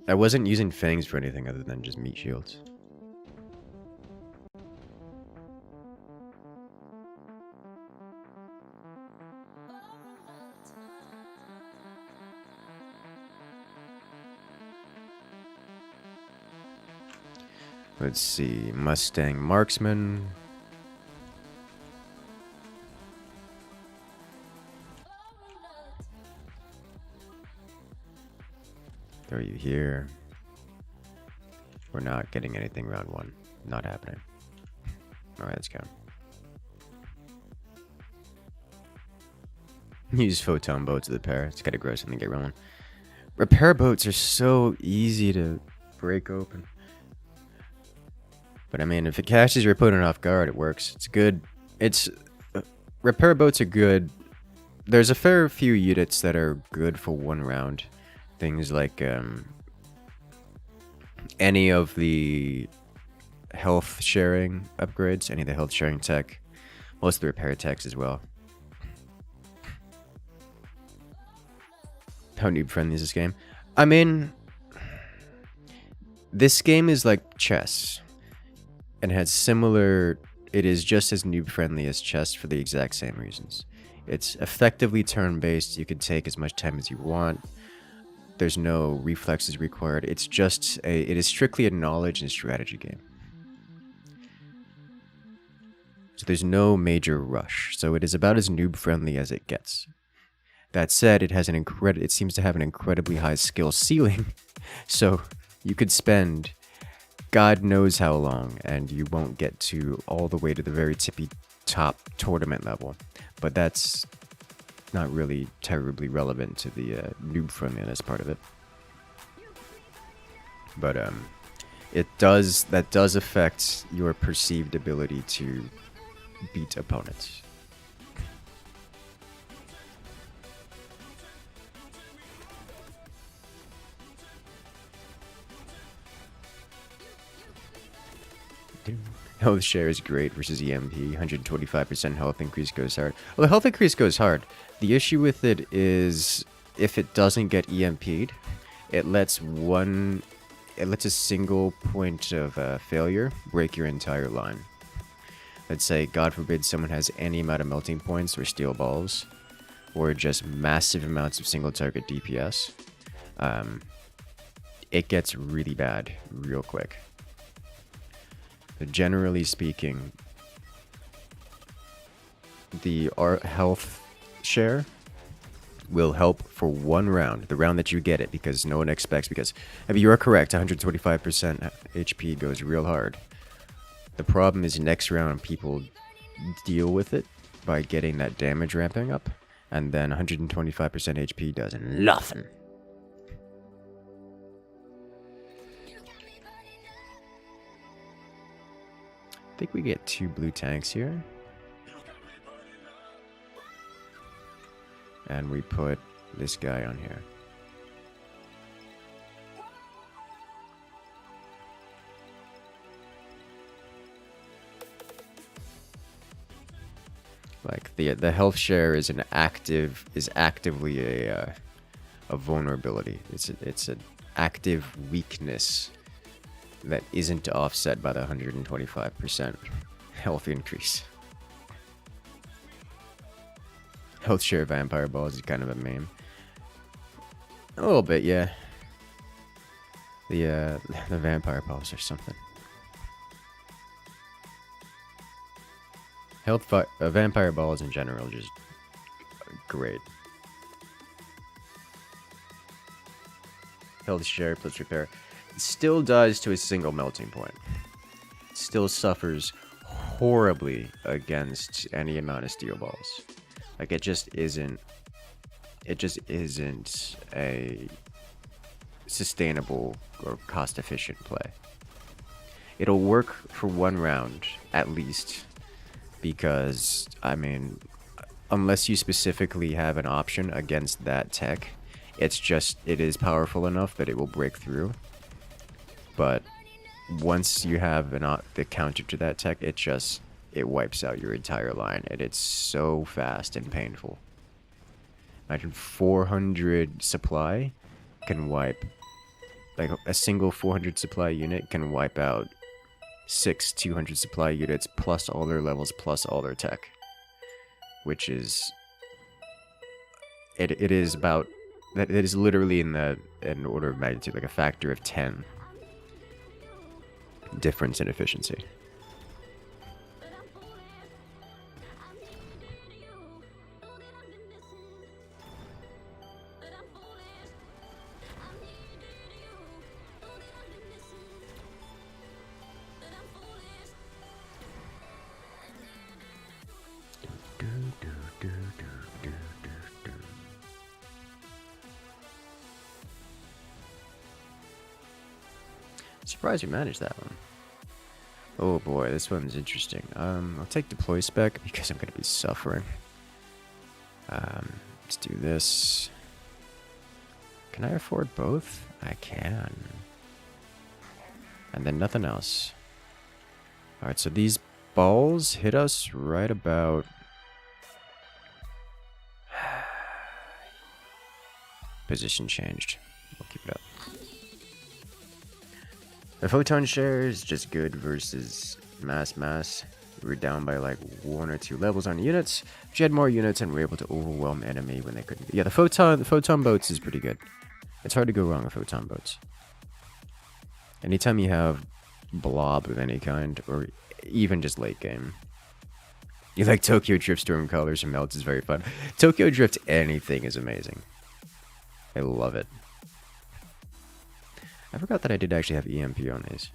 I wasn't using Fangs for anything other than just meat shields. Let's see, Mustang Marksman. Throw you here. We're not getting anything round 1. Not happening. Alright, let's go. Use photon boats to the pair. It's gotta grow something to get rolling. Repair boats are so easy to break open. But I mean, if it catches your opponent off guard, it works. It's good. Repair boats are good. There's a fair few units that are good for 1 round. Things like any of the health sharing upgrades, any of the health sharing tech, most of the repair techs as well. How noob friendly is this game? I mean, this game is like chess. And has similar, it is just as noob friendly as chess for the exact same reasons. It's effectively turn based. You can take as much time as you want. There's no reflexes required. It is strictly a knowledge and strategy game. So there's no major rush. So it is about as noob friendly as it gets. That said, it seems to have an incredibly high skill ceiling. So you could spend God knows how long, and you won't get to all the way to the very tippy top tournament level. But that's not really terribly relevant to the noob friendliness part of it. But that does affect your perceived ability to beat opponents. Health share is great versus EMP. 125% health increase goes hard. Well, the health increase goes hard. The issue with it is if it doesn't get EMP'd, it lets a single point of failure break your entire line. Let's say, God forbid, someone has any amount of melting points or steel balls, or just massive amounts of single target DPS. It gets really bad real quick. But generally speaking, the health share will help for 1 round, the round that you get it, because no one expects, because if you are correct, 125% HP goes real hard. The problem is next round people deal with it by getting that damage ramping up, and then 125% HP does nothing. I think we get 2 blue tanks here. And we put this guy on here. Like the health share is actively a vulnerability. It's an active weakness that isn't offset by the 125% health increase. Health share vampire balls is kind of a meme. A little bit, yeah. The vampire balls or something. Vampire balls in general just great. Health share plus repair. Still dies to a single melting point. Still suffers horribly against any amount of steel balls. Like it just isn't a sustainable or cost efficient play. It'll work for one round at least, because I mean, unless you specifically have an option against that tech, it is powerful enough that it will break through. But once you have the counter to that tech, it wipes out your entire line, and it's so fast and painful. Imagine 400 supply can wipe, like a single 400 supply unit can wipe out 6 200 supply units plus all their levels plus all their tech, which is it is literally in order of magnitude, like a factor of 10 difference in efficiency. Surprised you managed that one. Oh boy, this one's interesting. I'll take deploy spec because I'm gonna be suffering. Let's do this. Can I afford both? I can. And then nothing else. Alright, so these balls hit us right about... Position changed. We'll keep it up. The photon share is just good versus mass. We were down by like 1 or 2 levels on units. If you had more units and were able to overwhelm enemy when they couldn't. Yeah, the photon boats is pretty good. It's hard to go wrong with photon boats. Anytime you have blob of any kind, or even just late game. You like Tokyo Drift Storm Colors and Melts is very fun. Tokyo Drift anything is amazing. I love it. I forgot that I did actually have EMP on these.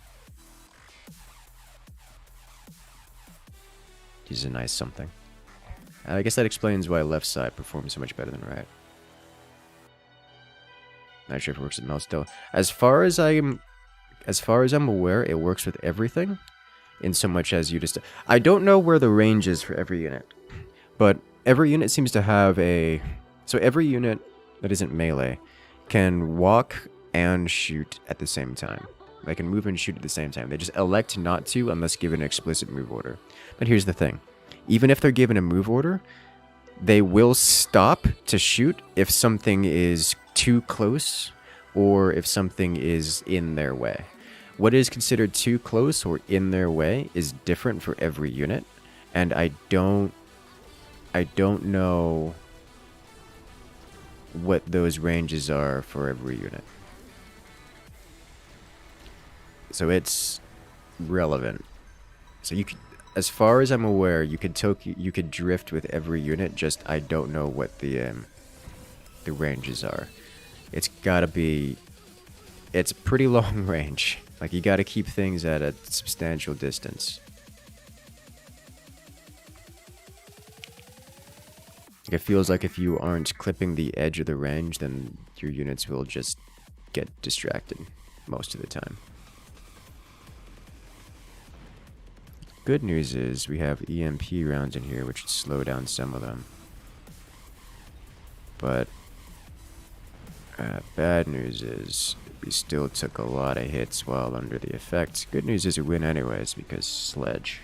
This is a nice something. I guess that explains why left side performs so much better than right. Not sure if it works with melt still. As far as I'm aware, it works with everything. In so much as you just... I don't know where the range is for every unit. But every unit seems to have a... So every unit that isn't melee can walk and shoot at the same time. They can move and shoot at the same time. They just elect not to unless given an explicit move order. But here's the thing. Even if they're given a move order, they will stop to shoot if something is too close or if something is in their way. What is considered too close or in their way is different for every unit, and I don't know what those ranges are for every unit. So it's relevant. So you could, as far as I'm aware, you could drift with every unit. Just I don't know what the ranges are. It's gotta be. It's a pretty long range. Like you gotta keep things at a substantial distance. It feels like if you aren't clipping the edge of the range, then your units will just get distracted most of the time. Good news is we have EMP rounds in here, which would slow down some of them. But bad news is we still took a lot of hits while under the effect. Good news is we win anyways because sledge.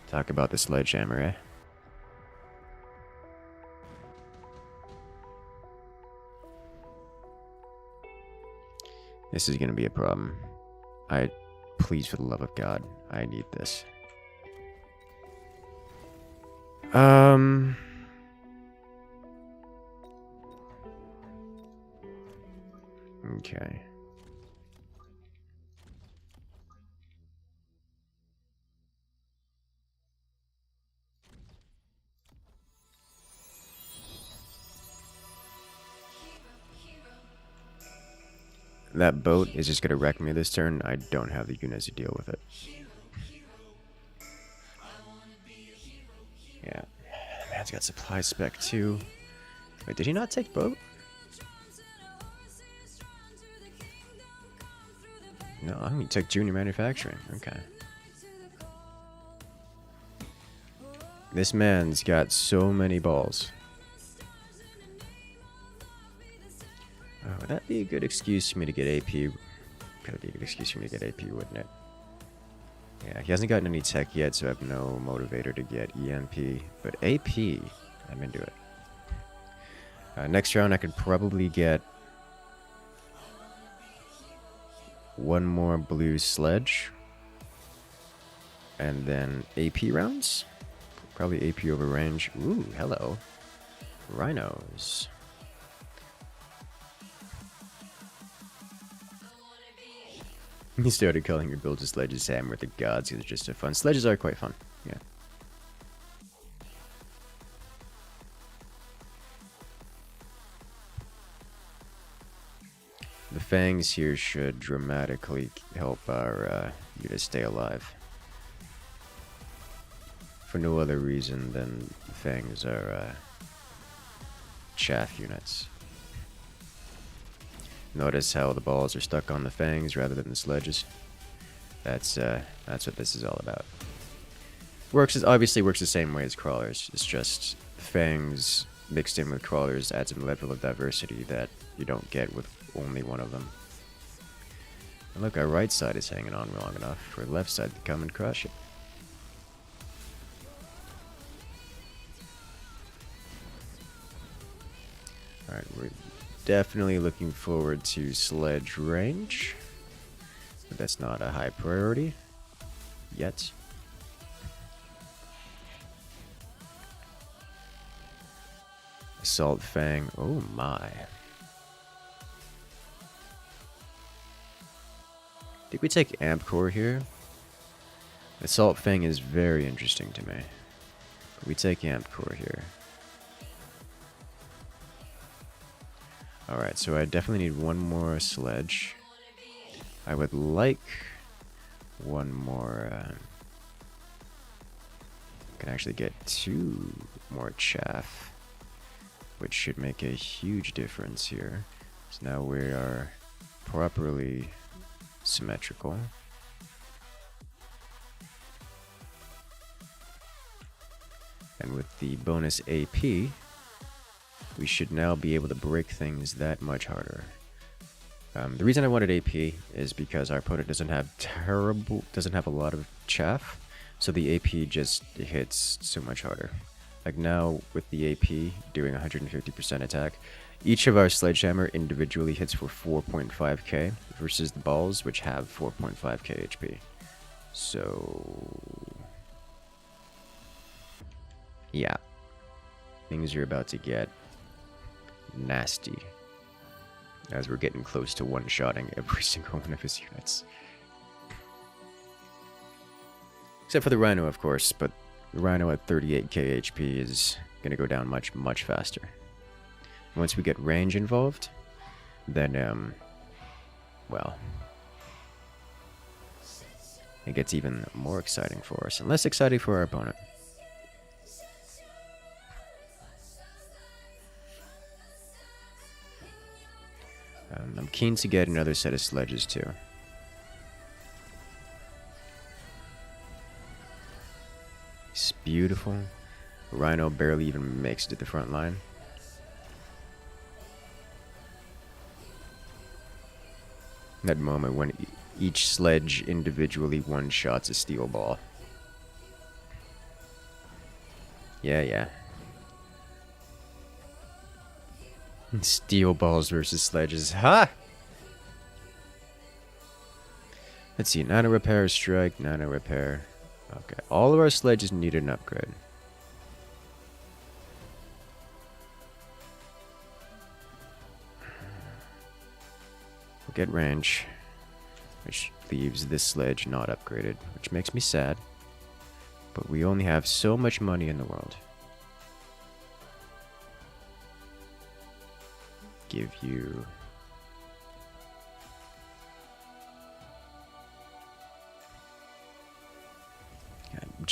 Talk about the sledgehammer, eh? This is gonna be a problem. Please, for the love of God, I need this. Okay. That boat is just gonna wreck me this turn. I don't have the units to deal with it. Yeah. Man's got supply spec too. Wait, did he not take boat? No, I mean, he took junior manufacturing. Okay. This man's got so many balls. Would that be a good excuse for me to get AP? That'd be a good excuse for me to get AP, wouldn't it? Yeah, he hasn't gotten any tech yet, so I have no motivator to get EMP. But AP, I'm into it. Next round, I could probably get one more blue sledge. And then AP rounds? Probably AP over range. Ooh, hello. Rhinos. You started calling your build to sledges Hammer with the gods because it's just so fun. Sledges are quite fun, yeah. The fangs here should dramatically help our units stay alive. For no other reason than fangs are chaff units. Notice how the balls are stuck on the fangs rather than the sledges. That's what this is all about. Obviously works the same way as crawlers. It's just fangs mixed in with crawlers adds a level of diversity that you don't get with only one of them. And look, our right side is hanging on long enough for the left side to come and crush it. Alright, we're definitely looking forward to sledge range, but that's not a high priority yet. Assault Fang, oh my. Did we take Amp Core here? Assault Fang is very interesting to me. But we take Amp Core here. Alright, so I definitely need one more sledge. I would like one more... can actually get 2 more chaff, which should make a huge difference here. So now we are properly symmetrical. And with the bonus AP, we should now be able to break things that much harder. The reason I wanted AP is because our opponent doesn't have a lot of chaff, so the AP just hits so much harder. Like now with the AP doing 150% attack, each of our sledgehammer individually hits for 4.5k versus the balls, which have 4.5k HP. So yeah, things are about to get nasty as we're getting close to one-shotting every single one of his units. Except for the Rhino, of course, but the Rhino at 38k HP is going to go down much, much faster. Once we get range involved, then, well, it gets even more exciting for us, and less exciting for our opponent. I'm keen to get another set of sledges too. It's beautiful. Rhino barely even makes it to the front line. That moment when each sledge individually one-shots a steel ball. Yeah. Steel balls versus sledges. Ha! Let's see. Nano repair, strike, nano repair. Okay. All of our sledges need an upgrade. We'll get range, which leaves this sledge not upgraded, which makes me sad. But we only have so much money in the world. Give you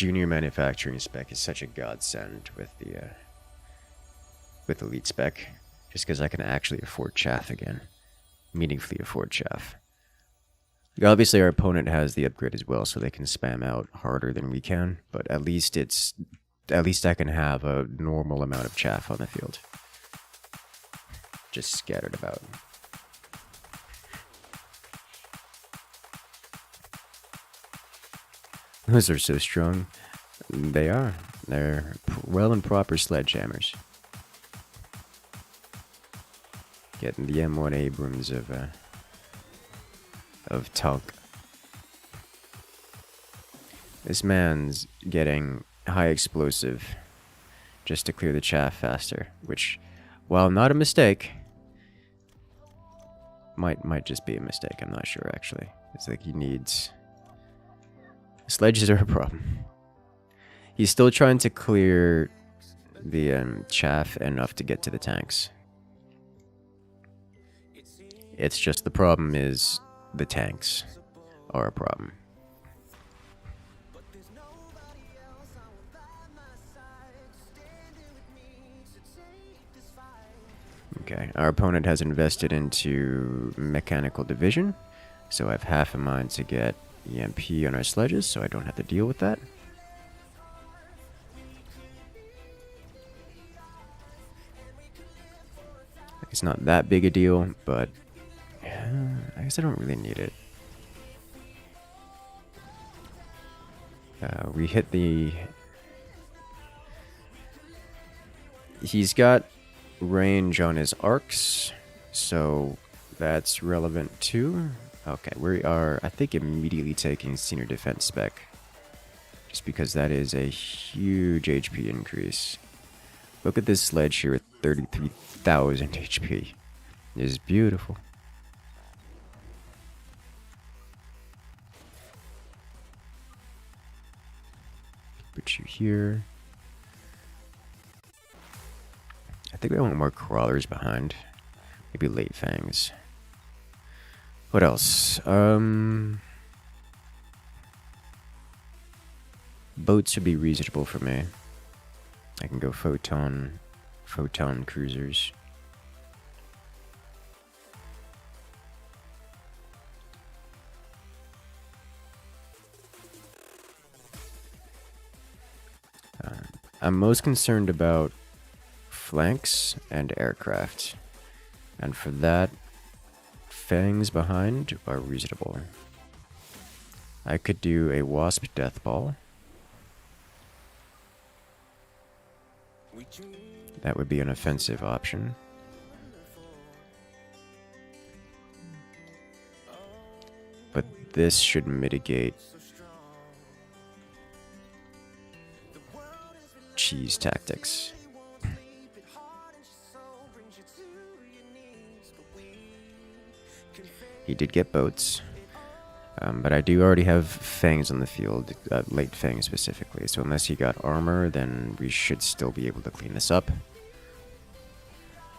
junior manufacturing spec is such a godsend with elite spec, just because I can actually afford chaff again, meaningfully afford chaff. Obviously, our opponent has the upgrade as well, so they can spam out harder than we can. But at least I can have a normal amount of chaff on the field, just scattered about. Those are so strong. They are. They're well and proper sledgehammers. Getting the M1 Abrams of tank. This man's getting high explosive just to clear the chaff faster, which, while not a mistake, might just be a mistake. I'm not sure actually. It's like he needs. Sledges are a problem. He's still trying to clear the chaff enough to get to the tanks. It's just the problem is the tanks are a problem. Okay, our opponent has invested into mechanical division, so I have half a mind to get EMP on our sledges, so I don't have to deal with that. It's not that big a deal, but I guess I don't really need it. We hit the... He's got range on his arcs, so that's relevant too. Okay, we are, I think, immediately taking senior defense spec, just because that is a huge HP increase. Look at this sledge here at 33,000 HP. It is beautiful. Put you here. I think we want more crawlers behind. Maybe late fangs. What else? Boats would be reasonable for me. I can go photon cruisers. I'm most concerned about flanks and aircraft, and for that, fangs behind are reasonable. I could do a wasp death ball. That would be an offensive option. But this should mitigate cheese tactics. He did get boats, but I do already have fangs on the field, late fangs specifically, so unless he got armor, then we should still be able to clean this up,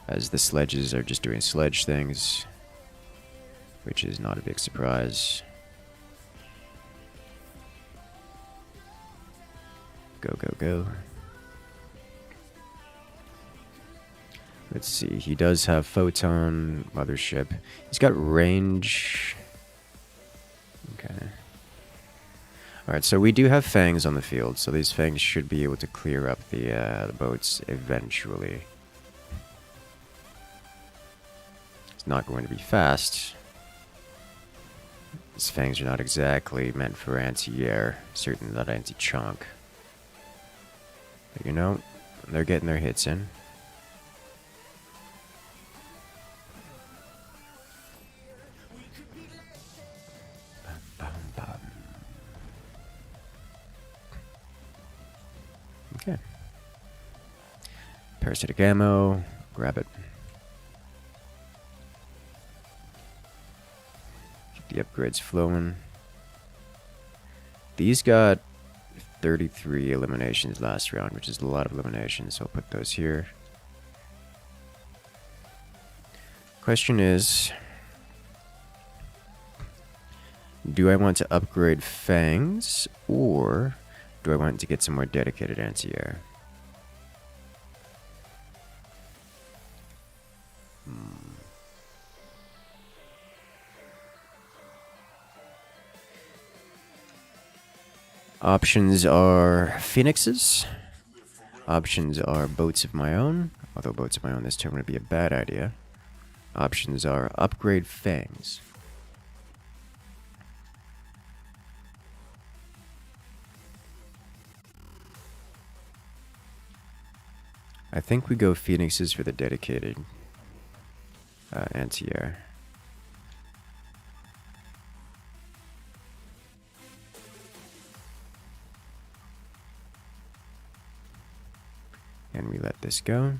as the sledges are just doing sledge things, which is not a big surprise. Go, go, go. Let's see, he does have photon mothership. He's got range. Okay. Alright, so we do have fangs on the field, so these fangs should be able to clear up the boats eventually. It's not going to be fast. These fangs are not exactly meant for anti-air, certainly not anti-chunk. But you know, they're getting their hits in. Okay. Parasitic ammo, grab it. Keep the upgrades flowing. These got 33 eliminations last round, which is a lot of eliminations, so I'll put those here. Question is, do I want to upgrade fangs, or do I want to get some more dedicated anti-air? Options are phoenixes. Options are boats of my own, although boats of my own this turn would be a bad idea. Options are upgrade fangs. I think we go phoenixes for the dedicated anti-air. And we let this go.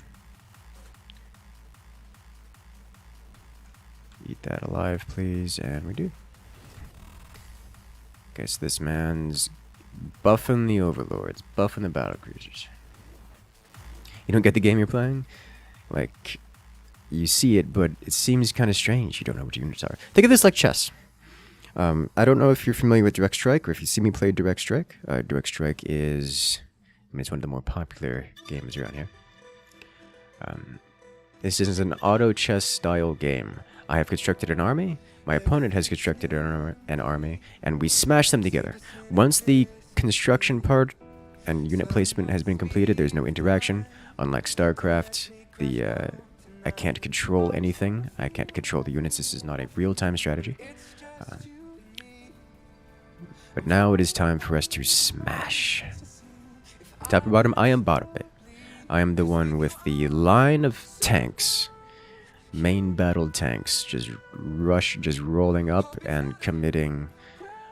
Eat that alive, please, and we do. Guess this man's buffing the overlords, buffing the battlecruisers. You don't get the game you're playing? Like, you see it, but it seems kind of strange. You don't know what units are. Think of this like chess. I don't know if you're familiar with Direct Strike, or if you see me play Direct Strike. Direct Strike is... I mean, it's one of the more popular games around here. This is an auto chess style game. I have constructed an army, my opponent has constructed an army, and we smash them together. Once the construction part and unit placement has been completed, there's no interaction. Unlike StarCraft, I can't control anything. I can't control the units. This is not a real-time strategy. But now it is time for us to smash. Top or bottom? I am bottom bit. I am the one with the line of tanks. Main battle tanks. Just rolling up and committing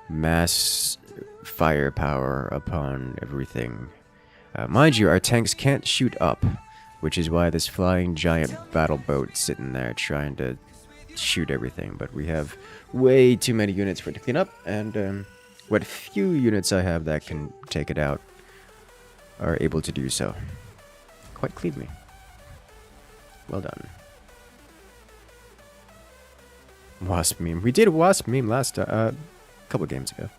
mass firepower upon everything. Mind you, our tanks can't shoot up, which is why this flying giant battle boat sitting there trying to shoot everything. But we have way too many units for it to clean up, and what few units I have that can take it out are able to do so quite cleanly. Well done. Wasp meme. We did a wasp meme last couple games ago.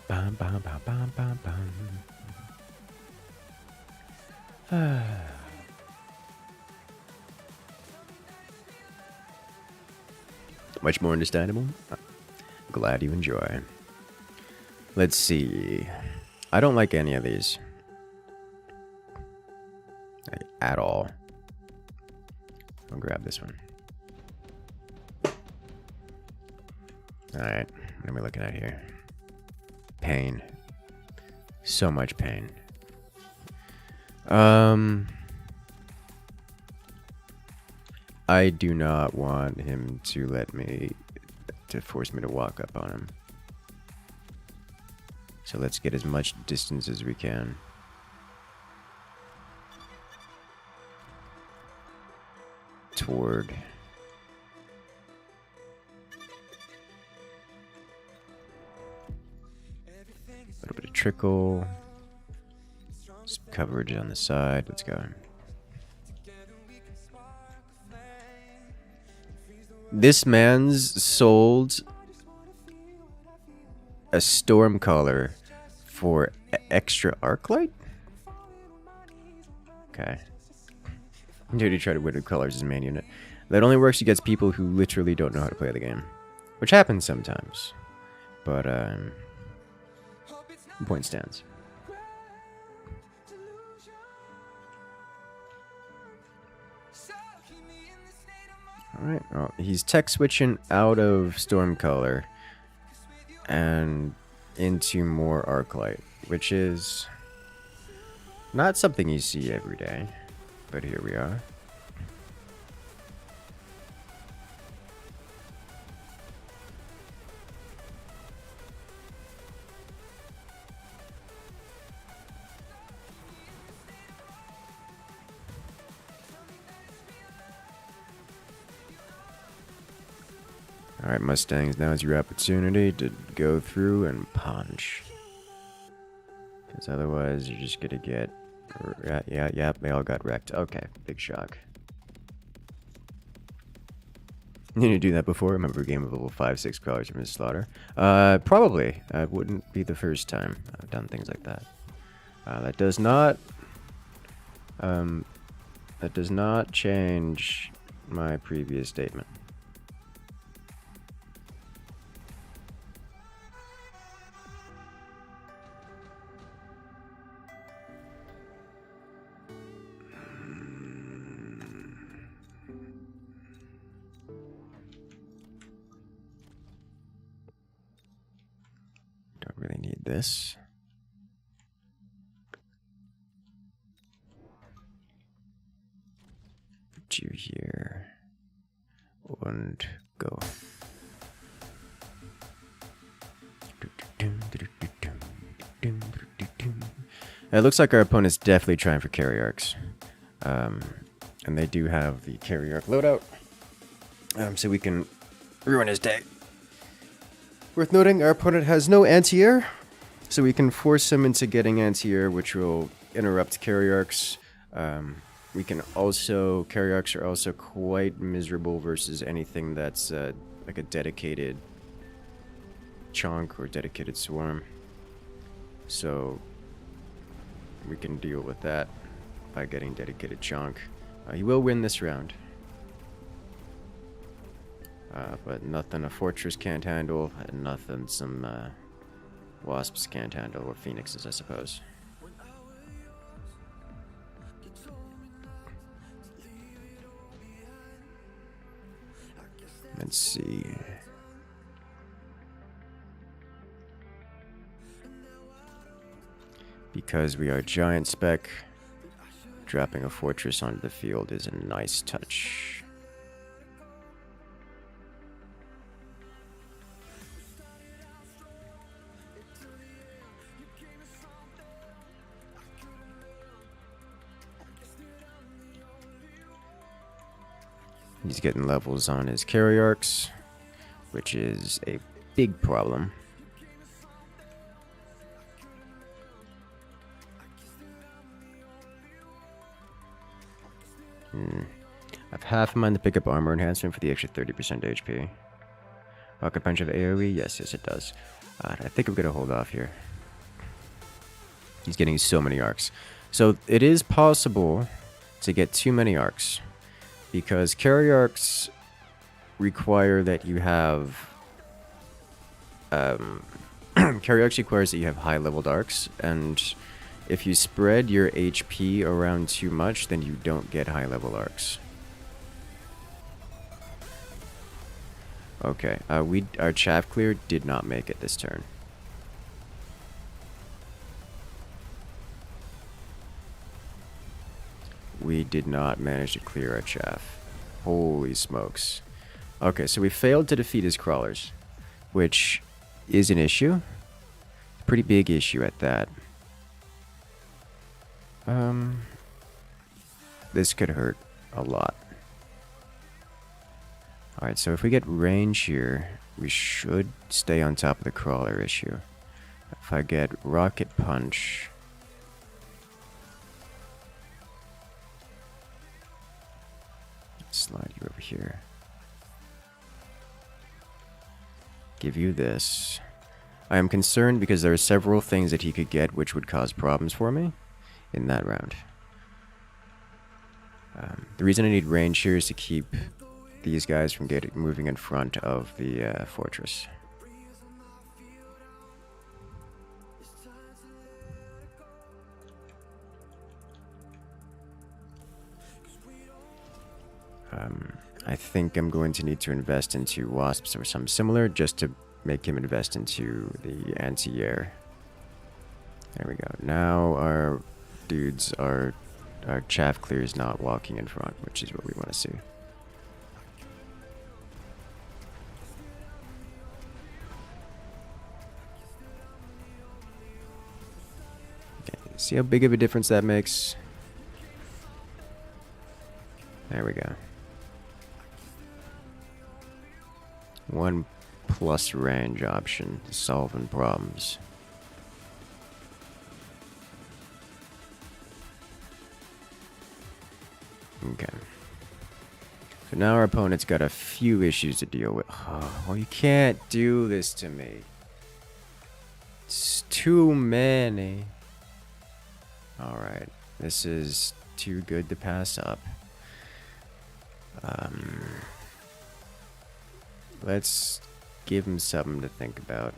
Bam, bam, bam, bam, bam, bam. Much more understandable. Glad you enjoy. Let's see. I don't like any of these. At all. I'll grab this one. Alright, what are we looking at here? Pain. So much pain. I do not want him to force me to walk up on him. So let's get as much distance as we can. Toward. A little bit of trickle. Some coverage on the side. Let's go. This man's sold a Stormcaller for extra arc light? Okay. Dude, he tried to win with colors as main unit. That only works against people who literally don't know how to play the game. Which happens sometimes. But, point stands. Alright, well, he's tech switching out of Stormcaller and into more Arclight, which is not something you see every day, but here we are. Alright, Mustangs, now is your opportunity to go through and punch. Because otherwise, you're just gonna get... Yeah, they all got wrecked. Okay, big shock. You need to do that before. Remember a game of level 5-6 crawlers from his slaughter? Probably. It wouldn't be the first time I've done things like that. That does not change my previous statement. Don't really need this. Put you here. And go. It looks like our opponent's definitely trying for carry arcs. And they do have the carry arc loadout. So we can ruin his day. Worth noting, our opponent has no anti-air, so we can force him into getting anti-air, which will interrupt carry arcs. We can also, carry arcs are also quite miserable versus anything that's like a dedicated chunk or dedicated swarm. So we can deal with that by getting dedicated chunk. He will win this round. But nothing a fortress can't handle, and nothing some wasps can't handle, or phoenixes, I suppose. Let's see. Because we are giant spec, dropping a fortress onto the field is a nice touch. He's getting levels on his carry arcs, which is a big problem. I've half a mind to pick up armor enhancement for the extra 30% HP. Rocket punch of AoE? Yes, it does. I think I'm going to hold off here. He's getting so many arcs. So it is possible to get too many arcs, because carry arcs require that you have... carry arcs requires that you have high-leveled arcs, and if you spread your HP around too much, then you don't get high-level arcs. Okay, our chaff clear did not make it this turn. We did not manage to clear our chaff. Holy smokes. Okay, so we failed to defeat his crawlers, which is an issue. Pretty big issue at that. This could hurt a lot. Alright, so if we get range here, we should stay on top of the crawler issue. If I get rocket punch... slide you over here. Give you this. I am concerned because there are several things that he could get which would cause problems for me in that round. The reason I need range here is to keep these guys from moving in front of the fortress. I think I'm going to need to invest into wasps or something similar just to make him invest into the anti-air. There we go. Now our dudes are... our chaff clear is not walking in front, which is what we want to see. Okay, see how big of a difference that makes? There we go. 1+ range option, solving problems. Okay. But now our opponent's got a few issues to deal with. Oh, well, you can't do this to me. It's too many. Alright, this is too good to pass up. Let's give him something to think about.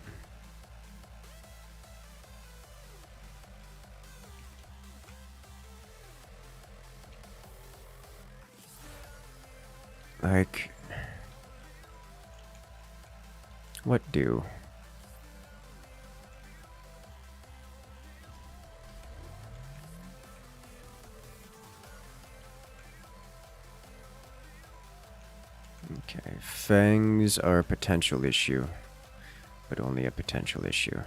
Like, what do? Okay, fangs are a potential issue, but only a potential issue.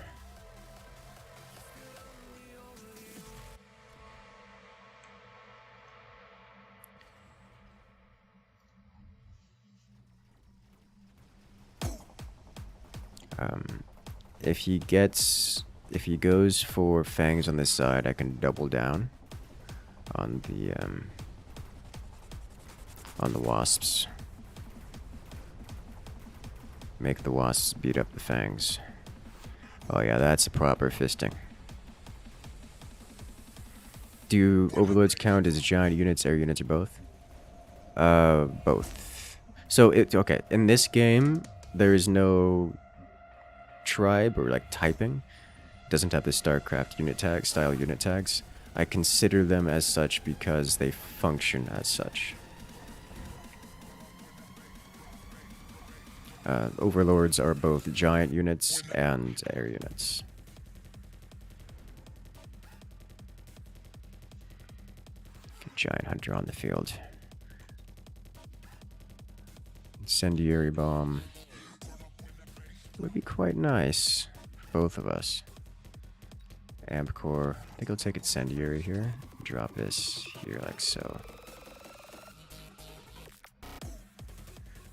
If he goes for fangs on this side, I can double down on the wasps. Make the wasps beat up the fangs. Oh yeah, that's a proper fisting. Do overlords count as giant units, air units, or both? Both. So okay. In this game, there is no tribe or like typing. It doesn't have the StarCraft unit tag style unit tags. I consider them as such because they function as such. Overlords are both giant units and air units. Get giant hunter on the field. Incendiary bomb would be quite nice for both of us. Amp core. I think I'll take incendiary here. Drop this here like so.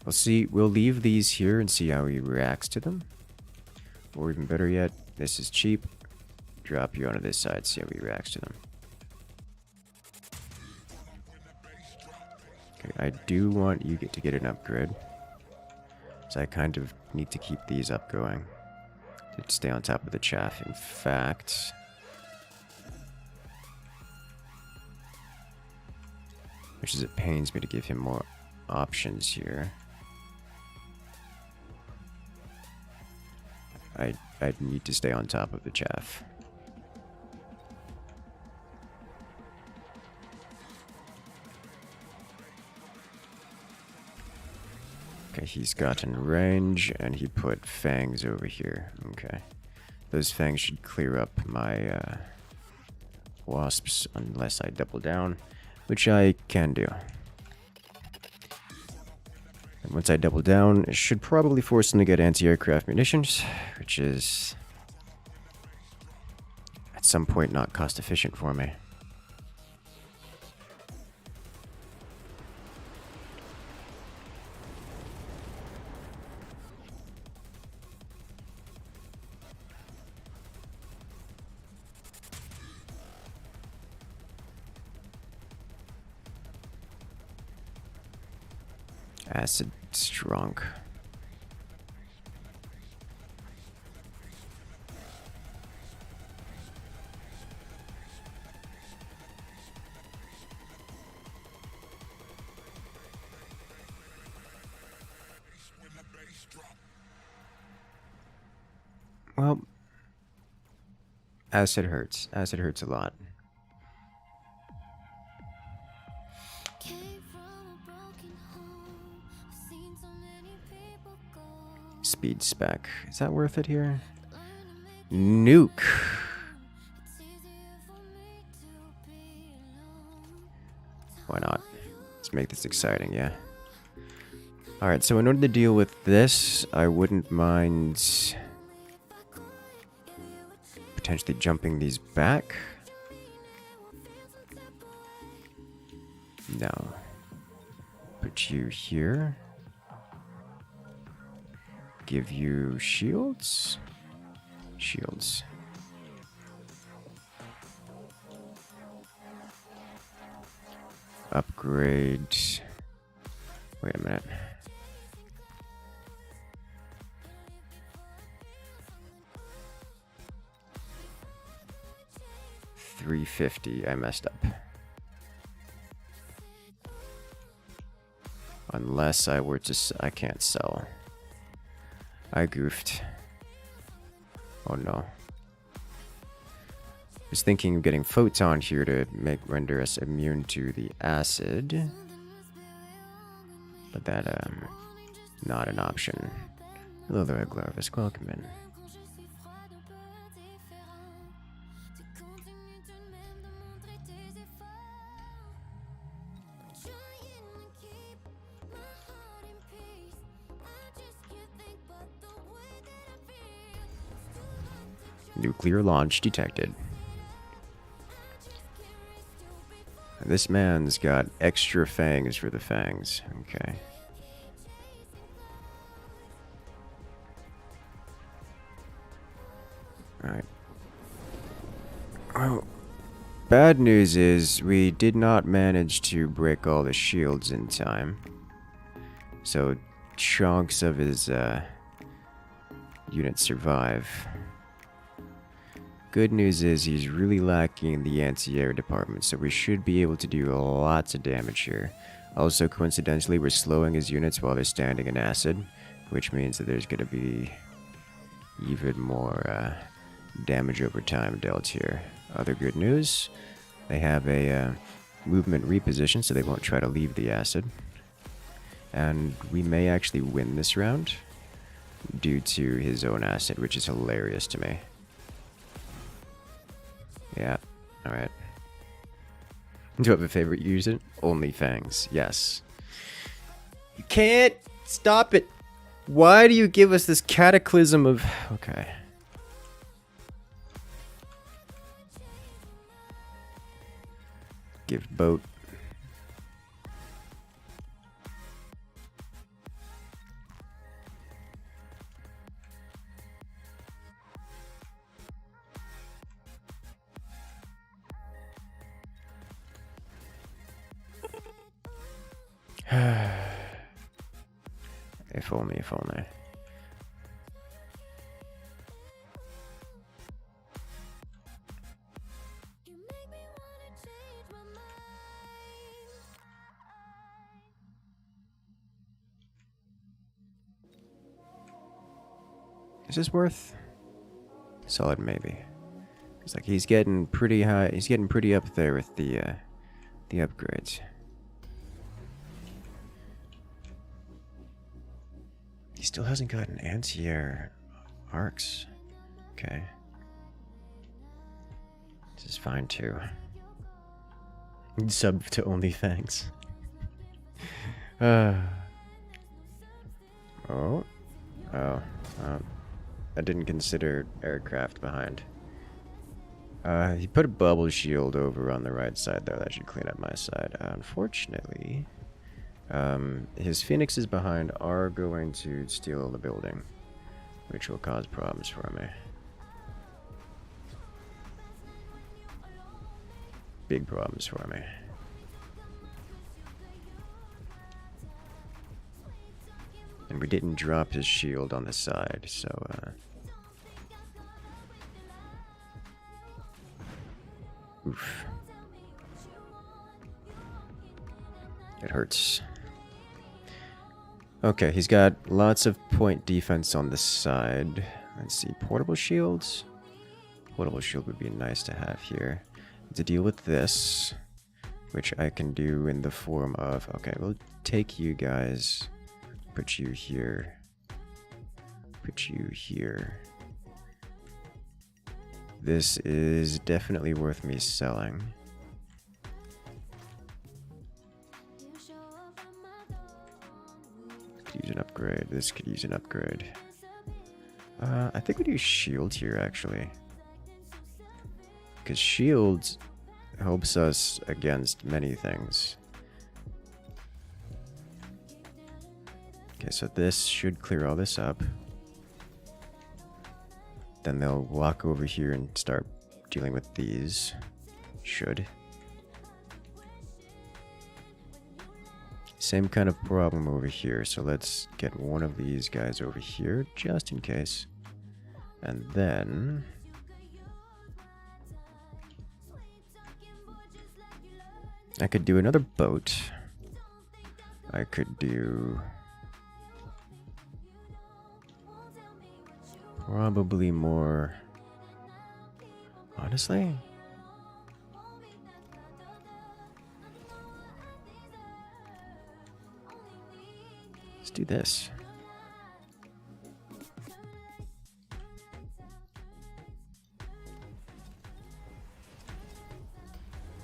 We'll see. We'll leave these here and see how he reacts to them. Or even better yet, this is cheap. Drop you onto this side, see how he reacts to them. Okay, I do want you to get an upgrade. So I kind of need to keep these up going. To stay on top of the chaff. In fact... Which is, it pains me to give him more options here. I'd need to stay on top of the chaff. Okay, he's gotten range, and he put fangs over here. Okay. Those fangs should clear up my wasps unless I double down, which I can do. And once I double down, it should probably force him to get anti-aircraft munitions, which is at some point not cost efficient for me. Acid strong. Well, acid hurts. Acid hurts a lot. Speed spec. Is that worth it here? Nuke. Why not? Let's make this exciting, yeah. Alright, so in order to deal with this, I wouldn't mind potentially jumping these back. No. Put you here. Give you shields. Shields. Upgrade. Wait a minute. $350. I messed up. Unless I were to... I can't sell. I goofed. Oh no. I was thinking of getting photon here to render us immune to the acid. But that, not an option. Hello there, Glarvis. Welcome in. Nuclear launch detected. This man's got extra fangs for the fangs. Okay. Alright. Well, bad news is we did not manage to break all the shields in time. So chunks of his units survive. Good news is he's really lacking in the anti-air department, so we should be able to do lots of damage here. Also, coincidentally, we're slowing his units while they're standing in acid, which means that there's going to be even more damage over time dealt here. Other good news, they have a movement reposition, so they won't try to leave the acid. And we may actually win this round due to his own acid, which is hilarious to me. Yeah, alright. Do you have a favorite user? Only Fangs, yes. You can't stop it! Why do you give us this cataclysm of... Okay. Give boat. If only, if only. Is this worth? Solid maybe. It's like he's getting pretty high. He's getting pretty up there with the upgrades. He still hasn't gotten anti-air arcs. Okay. This is fine too. Sub to only Fangs. Oh. I didn't consider aircraft behind. He put a bubble shield over on the right side there. That should clean up my side. Unfortunately, his phoenixes behind are going to steal the building, which will cause problems for me. Big problems for me. And we didn't drop his shield on the side, so oof. It hurts. Okay, he's got lots of point defense on the side. Let's see, portable shields? Portable shield would be nice to have here. To deal with this, which I can do in the form of... Okay, we'll take you guys, put you here, put you here. This is definitely worth me selling. Could use an upgrade. This could use an upgrade. I think we do shield here, actually. Because shield helps us against many things. Okay, so this should clear all this up. Then they'll walk over here and start dealing with these. Should. Same kind of problem over here, so let's get one of these guys over here, just in case. And then... I could do another boat. I could do... probably more... honestly? Let's do this.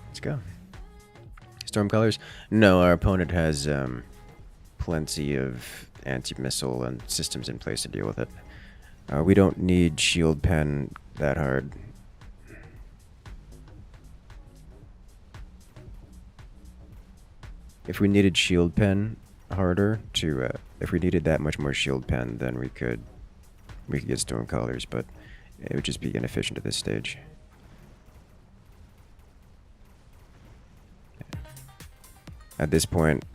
Let's go. Storm colors? No, our opponent has plenty of anti-missile and systems in place to deal with it. We don't need shield pen that hard. If we needed shield pen harder to, if we needed that much more shield pen, then we could get storm colors, but it would just be inefficient at this stage. At this point,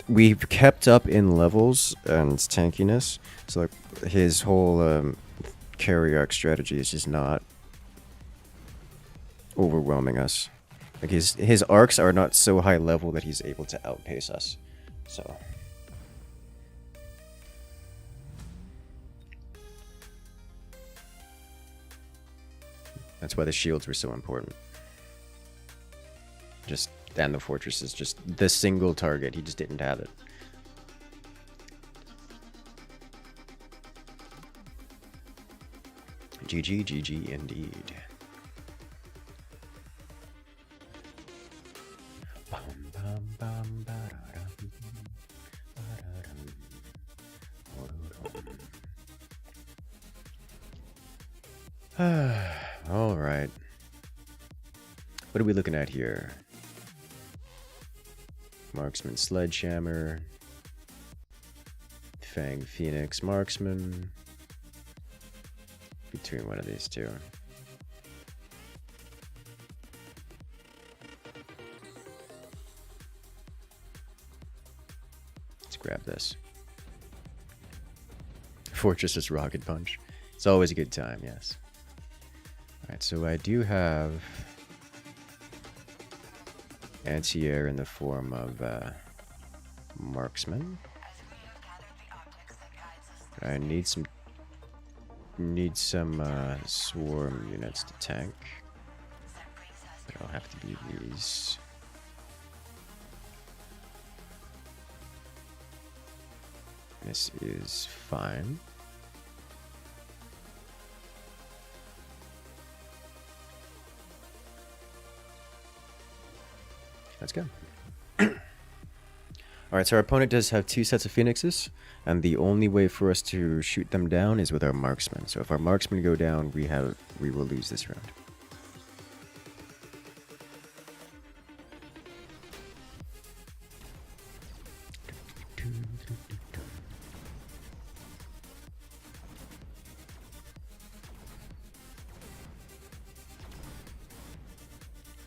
we've kept up in levels and tankiness, so like his whole carry arc strategy is just not overwhelming us. Like his arcs are not so high level that he's able to outpace us. So that's why the shields were so important. And the fortress is just the single target. He just didn't have it. GG, GG indeed. All right. What are we looking at here? Marksman Sledgehammer, Fang Phoenix Marksman, between one of these two. Let's grab this. Fortress's Rocket Punch. It's always a good time, yes. Alright, so I do have anti-air in the form of marksman. I need some swarm units to tank. It'll have to be these. This is fine. Let's go. Alright, so our opponent does have two sets of phoenixes, and the only way for us to shoot them down is with our marksmen. So if our marksmen go down, we will lose this round.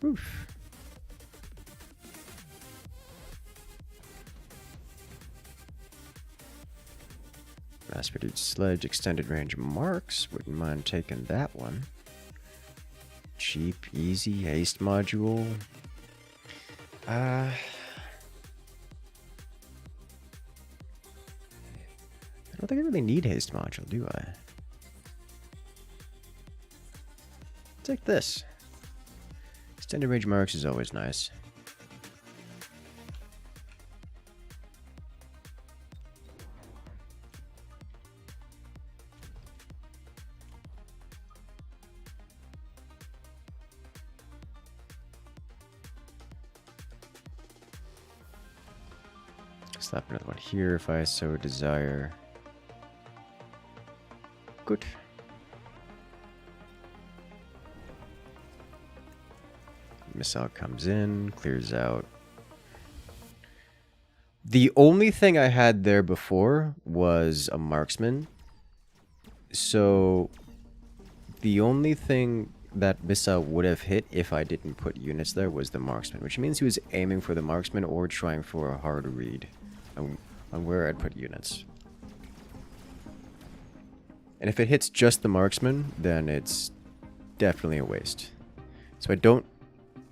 Oof. Mass-produced sledge, extended range marks. Wouldn't mind taking that one. Cheap, easy, haste module. I don't think I really need haste module, do I? Take this. Extended range marks is always nice. Slap another one here if I so desire. Good. Missile comes in, clears out. The only thing I had there before was a marksman. So the only thing that missile would have hit if I didn't put units there was the marksman, which means he was aiming for the marksman or trying for a hard read on where I'd put units. And if it hits just the marksman, then it's definitely a waste. So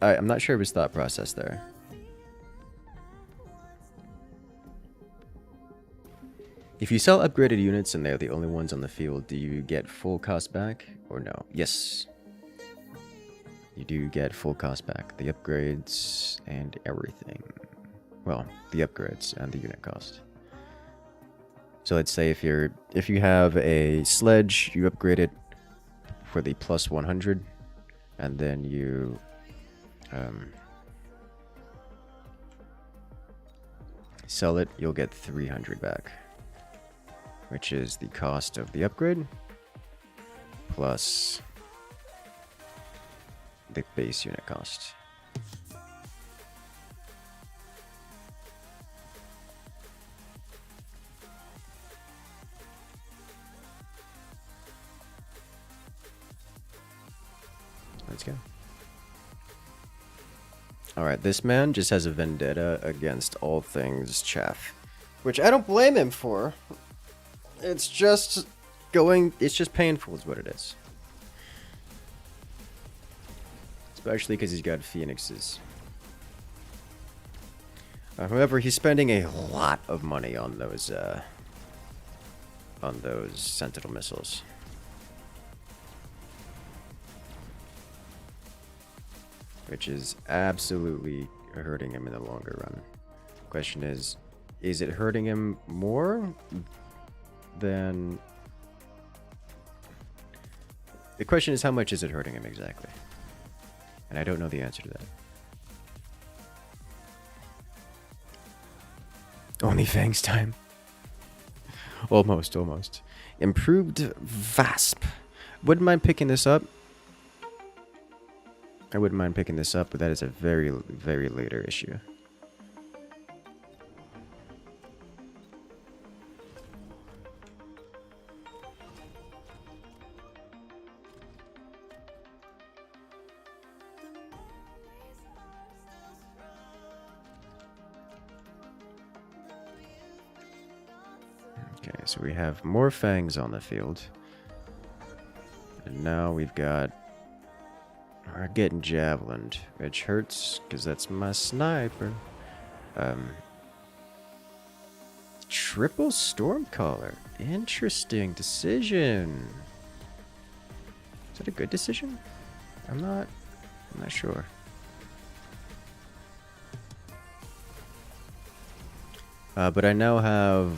I'm not sure of his thought process there. If you sell upgraded units and they're the only ones on the field, do you get full cost back or no? Yes. You do get full cost back. The upgrades and everything. Well, the upgrades and the unit cost. So let's say if you have a sledge, you upgrade it for the plus 100, and then you sell it, you'll get 300 back, which is the cost of the upgrade plus the base unit cost. Let's go. Alright, this man just has a vendetta against all things chaff, which I don't blame him for. It's just painful is what it is. Especially because he's got phoenixes. However, he's spending a lot of money on those sentinel missiles. Which is absolutely hurting him in the longer run. Question is it hurting him more than... The question is, how much is it hurting him exactly? And I don't know the answer to that. Only Fangs time. Almost. Improved VASP. Wouldn't mind picking this up. I wouldn't mind picking this up, but that is a very, very later issue. Okay, so we have more Fangs on the field. And now we've got... We're getting javelined, which hurts, because that's my sniper. Triple Stormcaller. Interesting decision. Is that a good decision? I'm not sure. But I now have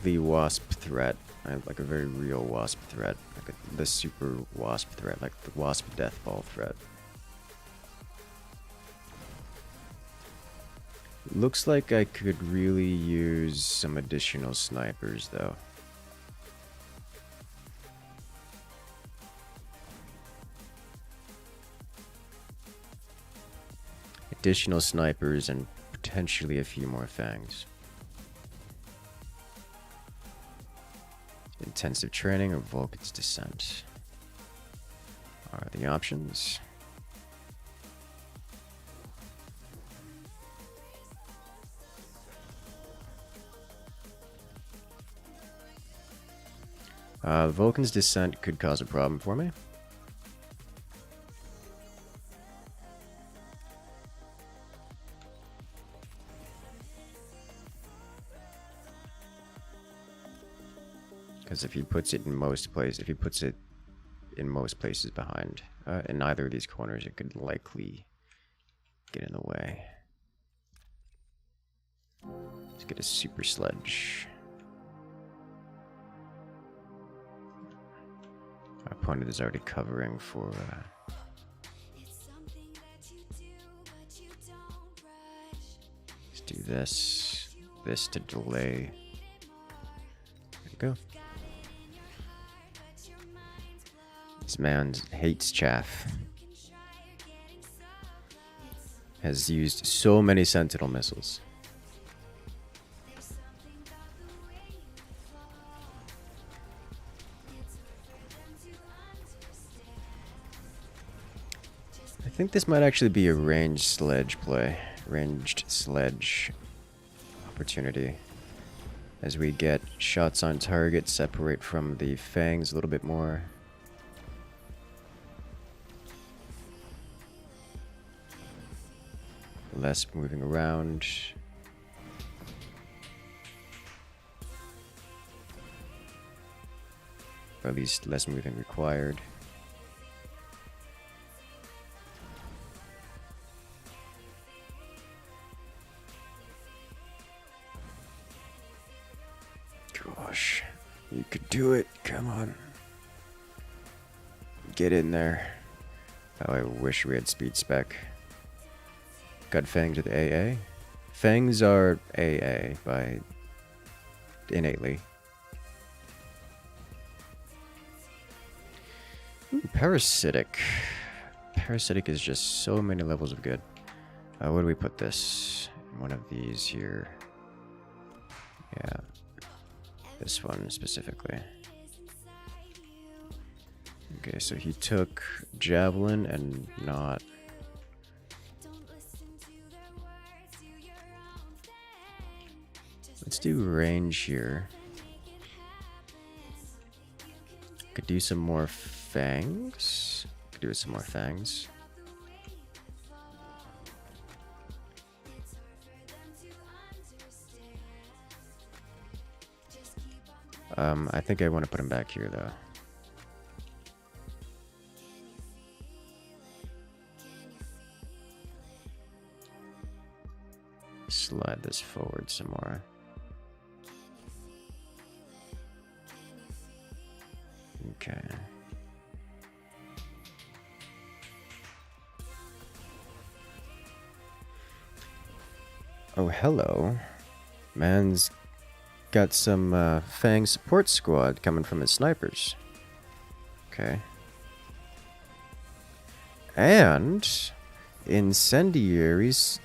the Wasp threat. I have like a very real Wasp threat. Like the super Wasp threat, like the Wasp Death Ball threat. Looks like I could really use some additional snipers though. Additional snipers and potentially a few more Fangs. Intensive training or Vulcan's Descent are the options. Vulcan's Descent could cause a problem for me. Because if he puts it in most places, behind, in either of these corners, it could likely get in the way. Let's get a super sledge. Our opponent is already covering for. Let's do this. This to delay. There we go. This man hates chaff. Has used so many sentinel missiles. think this might actually be a ranged sledge play. Ranged sledge opportunity. As we get shots on target, separate from the fangs a little bit more. Less moving around. Or at least less moving required. Gosh, you could do it. Come on. Get in there. Oh, I wish we had speed spec. Got fangs with AA. Fangs are AA by innately. Ooh, parasitic. Parasitic is just so many levels of good. Where do we put this? One of these here. Yeah. This one specifically. Okay, so he took javelin and not. Let's do range here. Could do some more fangs. Could do some more fangs. I think I want to put him back here though. Slide this forward some more. Okay. Oh, hello. Man's got some Fang support squad coming from his snipers. Okay. And incendiaries.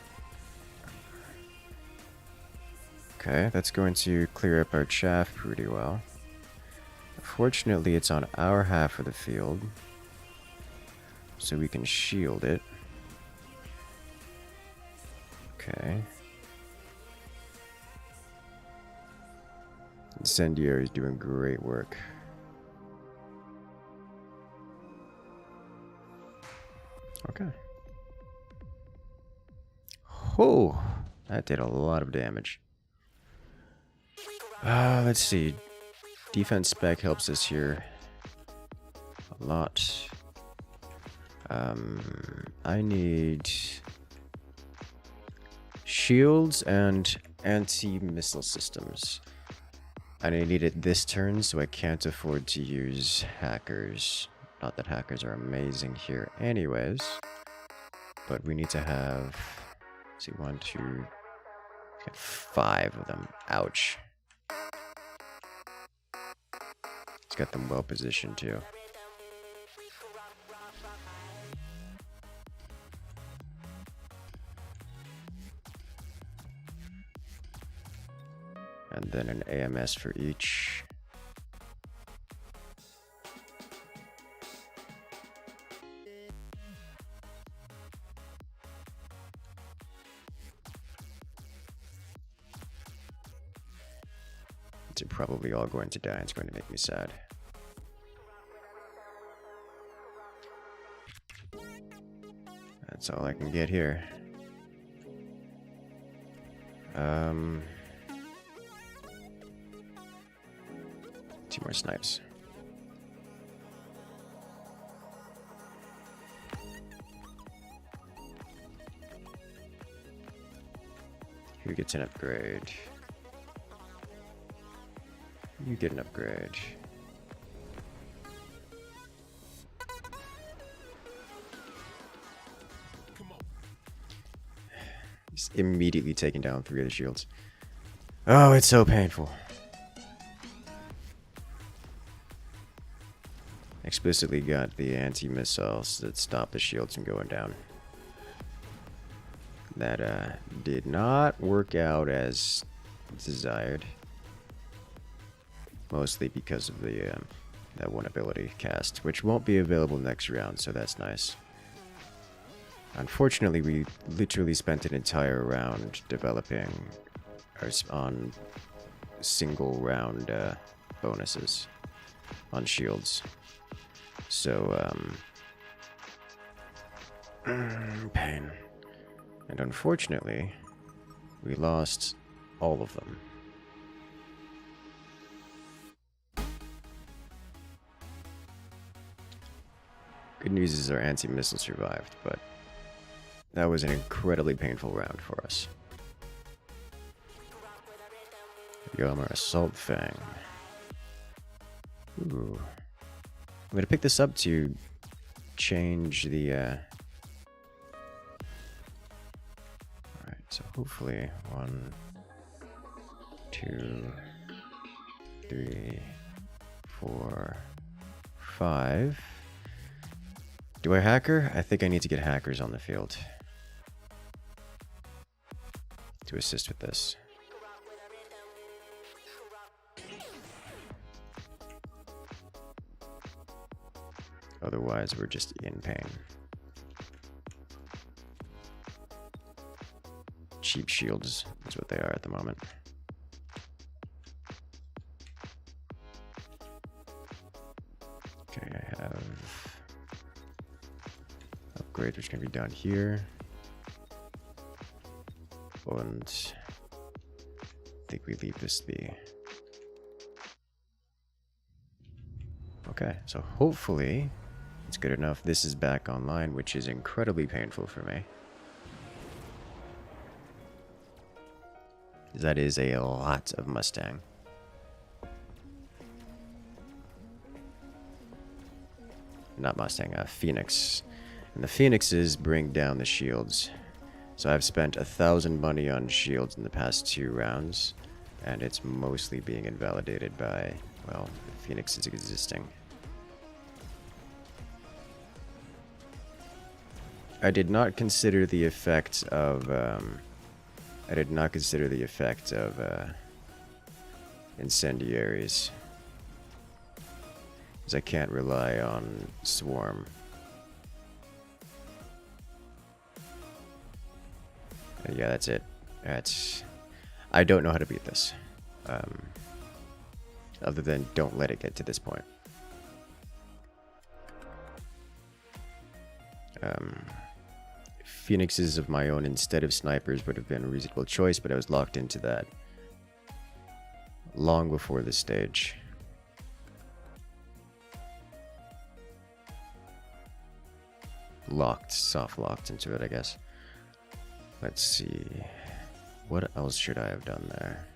Okay, that's going to clear up our chaff pretty well. Fortunately, it's on our half of the field, so we can shield it. Okay. Incendiary is doing great work. Okay. Oh, that did a lot of damage. Let's see. Defense spec helps us here a lot. I need shields and anti-missile systems. And I need it this turn, so I can't afford to use hackers. Not that hackers are amazing here anyways. But we need to have, let's see, 1, 2, 5 of them. Ouch. It's got them well positioned too. And then an AMS for each. They're probably all going to die. It's going to make me sad. That's all I can get here. 2 more snipes. Who gets an upgrade? You get an upgrade. Just immediately taking down 3 of the shields. Oh, it's so painful. Explicitly got the anti-missiles that stop the shields from going down. That did not work out as desired. Mostly because of the that one ability cast, which won't be available next round, so that's nice. Unfortunately, we literally spent an entire round developing on single round bonuses on shields. So, pain. And unfortunately, we lost all of them. Good news is our anti-missile survived, but that was an incredibly painful round for us. Yama Assault Fang. Ooh. I'm gonna pick this up to change the, Alright, so hopefully 1, 2, 3, 4, 5. Do I hacker? I think I need to get hackers on the field to assist with this. Otherwise, we're just in pain. Cheap shields is what they are at the moment. Okay, I have upgrade, which can be done here. And I think we leave this be. Okay, so hopefully it's good enough. This is back online, which is incredibly painful for me. That is a lot of Mustang. Not Mustang, Phoenix. And the Phoenixes bring down the shields. So I've spent 1,000 money on shields in the past 2 rounds, and it's mostly being invalidated by, well, the Phoenixes existing. I did not consider the effect of, incendiaries, because I can't rely on swarm. Yeah, that's it. I don't know how to beat this. Other than don't let it get to this point. Phoenixes of my own instead of snipers would have been a reasonable choice, but I was locked into that long before this stage. Soft locked into it, I guess. Let's see. What else should I have done there?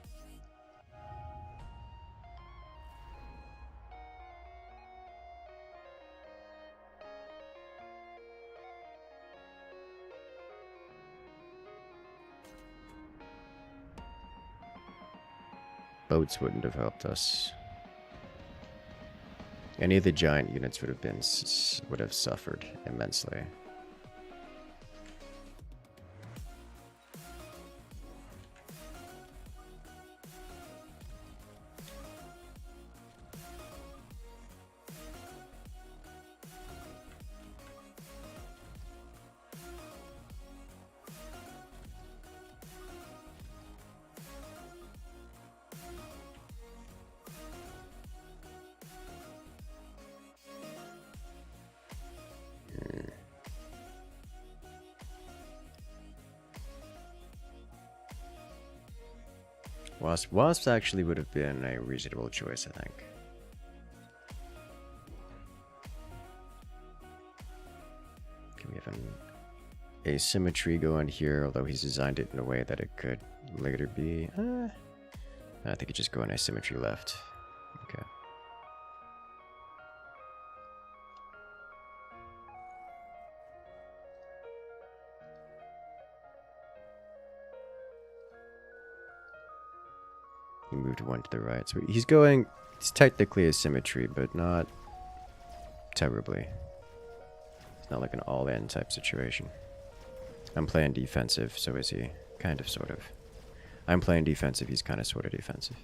Boats wouldn't have helped us. Any of the giant units would have suffered immensely. Wasps actually would have been a reasonable choice, I think. Okay, we have an asymmetry going here, although he's designed it in a way that it could later be... I think it just go in asymmetry left. Okay. He moved one to the right. So he's going... It's technically asymmetry, but not terribly. It's not like an all-in type situation. I'm playing defensive, so is he. Kind of, sort of. I'm playing defensive, he's kind of, sort of defensive.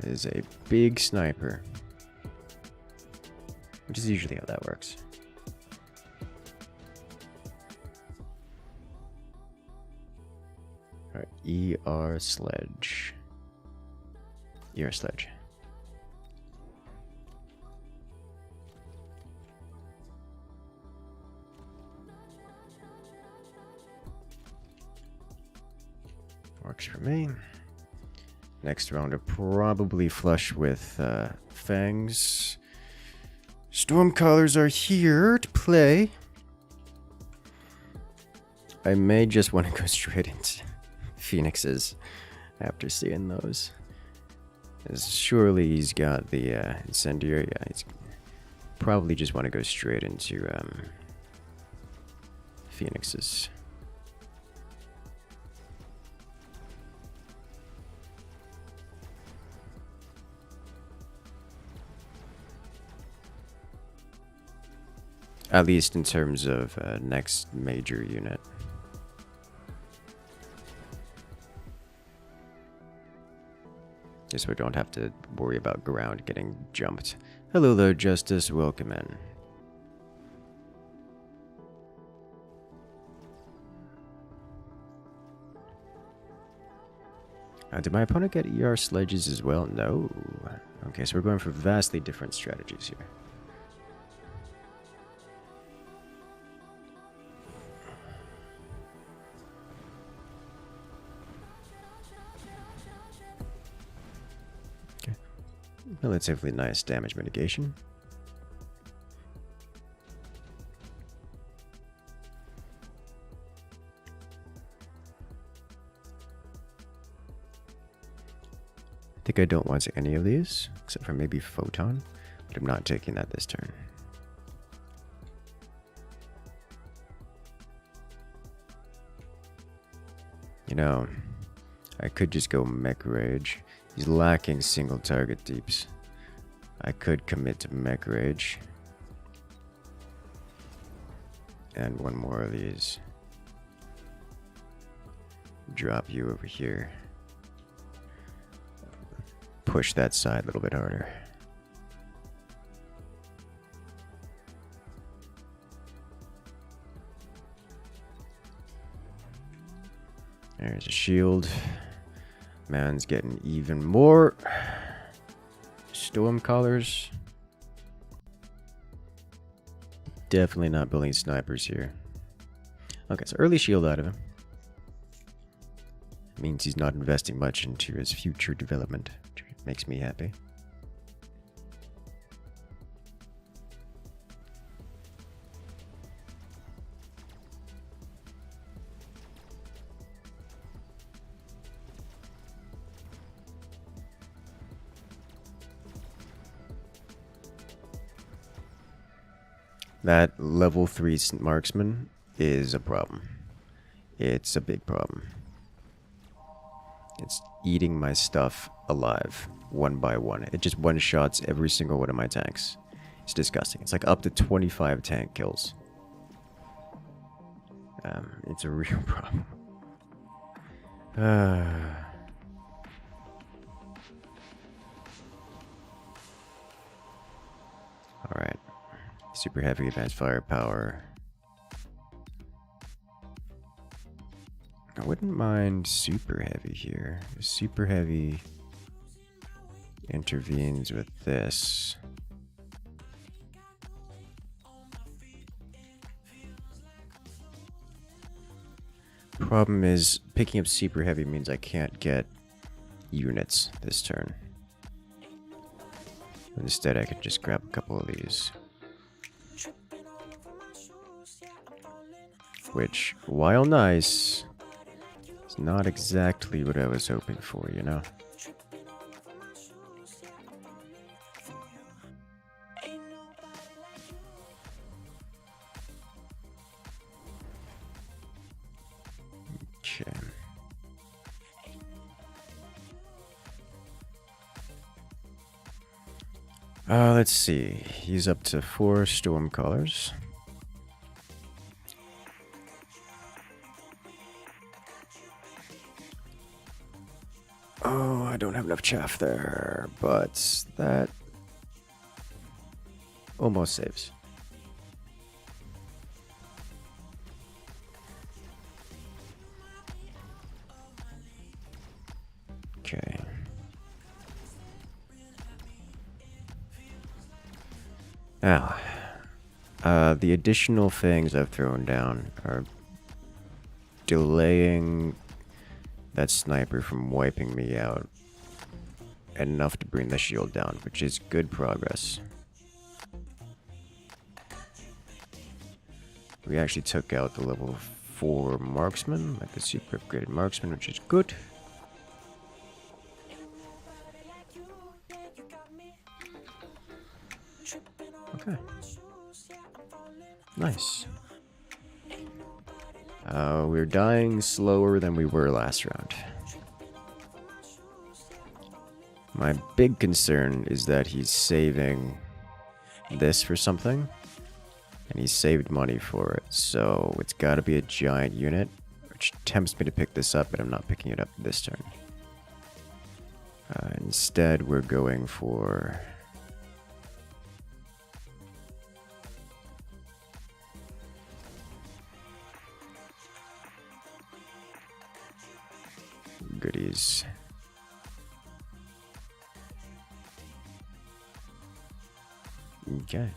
is a big sniper. Which is usually how that works. Alright, ER sledge. ER sledge. Works for me. Next round are probably flush with fangs. Stormcallers are here to play. I may just want to go straight into Phoenixes after seeing those. As surely he's got the incendiary. Yeah, he's probably just want to go straight into Phoenixes. At least in terms of next major unit. Just so we don't have to worry about ground getting jumped. Hello there, Justice. Welcome in. Did my opponent get ER sledges as well? No. Okay, so we're going for vastly different strategies here. Relatively nice damage mitigation. I think I don't want any of these, except for maybe Photon, but I'm not taking that this turn. You know, I could just go Mech Rage. He's lacking single target deeps. I could commit to Mech Rage. And one more of these. Drop you over here. Push that side a little bit harder. There's a shield. Man's getting even more Stormcallers. Definitely not building snipers here. Okay, so early shield out of him. Means he's not investing much into his future development, which makes me happy. That level 3 marksman is a problem. It's a big problem. It's eating my stuff alive, one by one. It just one-shots every single one of my tanks. It's disgusting. It's like up to 25 tank kills. It's a real problem. Alright. Super heavy advanced firepower. I wouldn't mind super heavy here. Super heavy intervenes with this. Problem is, picking up super heavy means I can't get units this turn. Instead, I could just grab a couple of these. Which, while nice, is not exactly what I was hoping for, you know? Okay. Let's see. He's up to 4 Stormcallers. Oh, I don't have have enough chaff there, but that almost saves. Okay. Now, the additional things I've thrown down are delaying that sniper from wiping me out enough to bring the shield down, which is good progress. We actually took out the level 4 marksman, like the super upgraded marksman, which is good. Okay. Nice. We're dying slower than we were last round. My big concern is that he's saving this for something, and he saved money for it, so it's gotta be a giant unit, which tempts me to pick this up, but I'm not picking it up this turn. Instead, we're going for... goodies. Okay.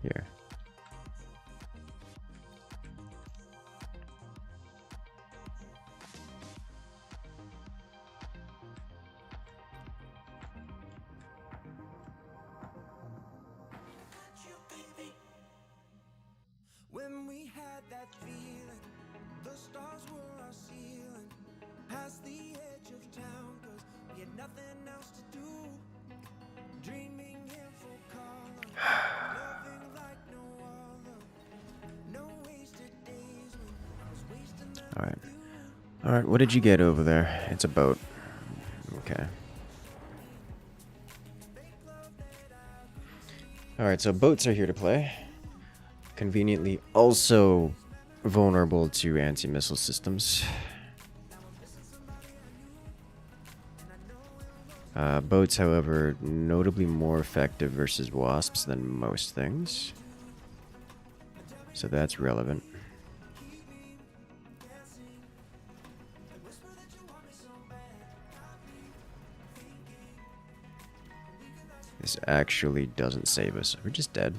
Here. When we had that feeling, the stars were our ceiling, past the edge of town, 'cause we had nothing else to do, dreaming in full color, loving like no other, no wasted days when I was wasting them. Alright. Alright, what did you get over there? It's a boat. Okay. Alright, so boats are here to play. Conveniently also vulnerable to anti-missile systems. Boats, however, notably more effective versus wasps than most things. So that's relevant. This actually doesn't save us. We're just dead.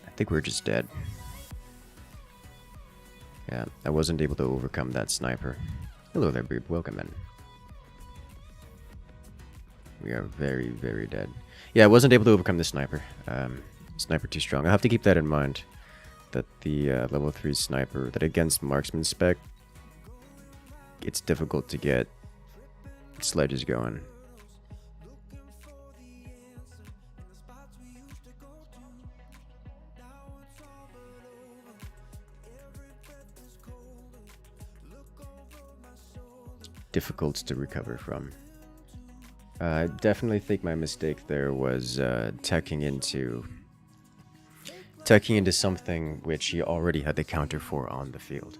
I think we're just dead. Yeah, I wasn't able to overcome that sniper. Hello there, Beard. Welcome in. We are very, very dead. Yeah, I wasn't able to overcome the sniper. Sniper too strong. I'll have to keep that in mind. That the level 3 sniper, that against marksman spec, it's difficult to get sledges going. Difficult to recover from. I definitely think my mistake there was teching into something which he already had the counter for on the field.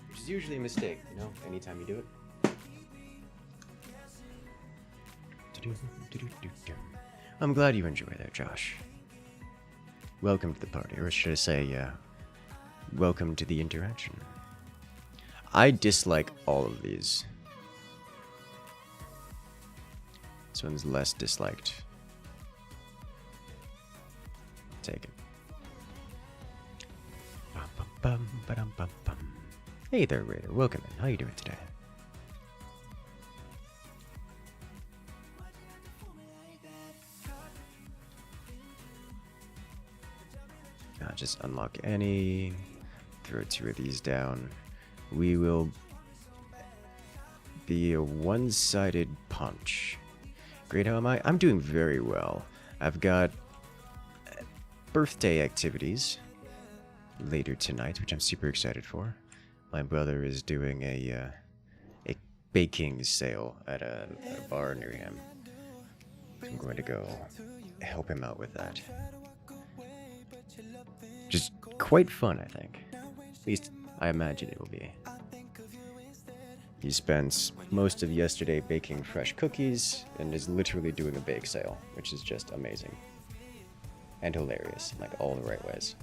Which is usually a mistake, you know, anytime you do it. I'm glad you enjoy that, Josh. Welcome to the party, or should I say, welcome to the interaction. I dislike all of these. This one's less disliked. Take it. Hey there, Raider. Welcome in. How you doing today? Just unlock any, throw 2 of these down. We will be a one-sided punch. Great, how am I? I'm doing very well. I've got birthday activities later tonight, which I'm super excited for. My brother is doing a baking sale at a bar near him. So I'm going to go help him out with that. Just quite fun, I think. At least I imagine it will be. He spent most of yesterday baking fresh cookies and is literally doing a bake sale, which is just amazing. And hilarious, in, like, all the right ways.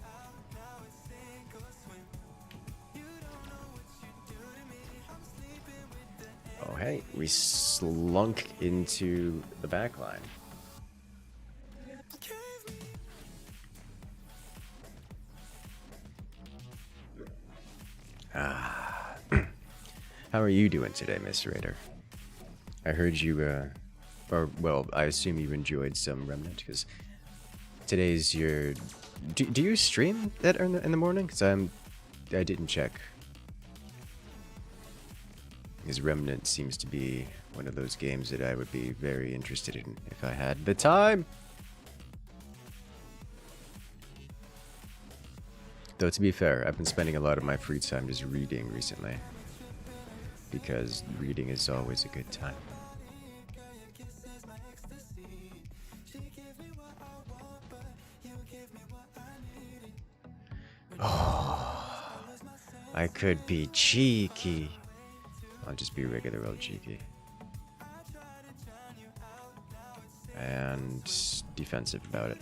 Oh hey, we slunk into the back line. Ah. How are you doing today, Miss Raider? I heard you, or, well, I assume you enjoyed some Remnant, because today's your... Do you stream that in the morning? Because I didn't check. Because Remnant seems to be one of those games that I would be very interested in if I had the time. Though, to be fair, I've been spending a lot of my free time just reading recently. Because reading is always a good time. Oh, I could be cheeky. I'll just be regular old cheeky. And defensive about it.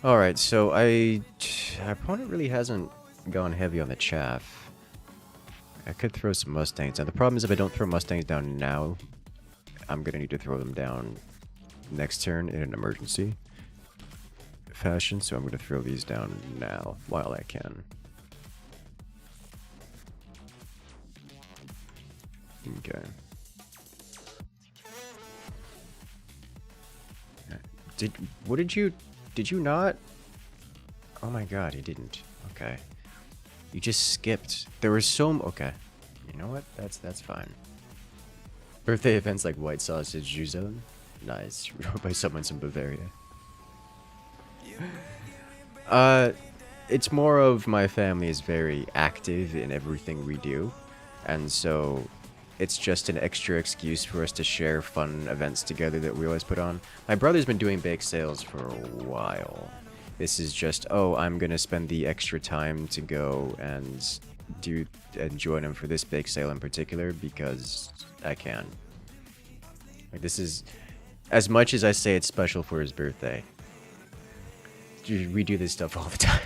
Alright, so our opponent really hasn't gone heavy on the chaff. I could throw some Mustangs down. The problem is if I don't throw Mustangs down now, I'm going to need to throw them down next turn in an emergency fashion. So I'm going to throw these down now while I can. Okay. Did you not? Oh my god, he didn't. Okay. You just skipped. There were okay. You know what? That's fine. Birthday events like White Sausage Zone. Nice. Wrote by someone from Bavaria. It's more of my family is very active in everything we do. And so it's just an extra excuse for us to share fun events together that we always put on. My brother's been doing bake sales for a while. This is just, oh, I'm gonna spend the extra time to go and join him for this bake sale in particular because I can. Like, this is, as much as I say it's special for his birthday, we do this stuff all the time.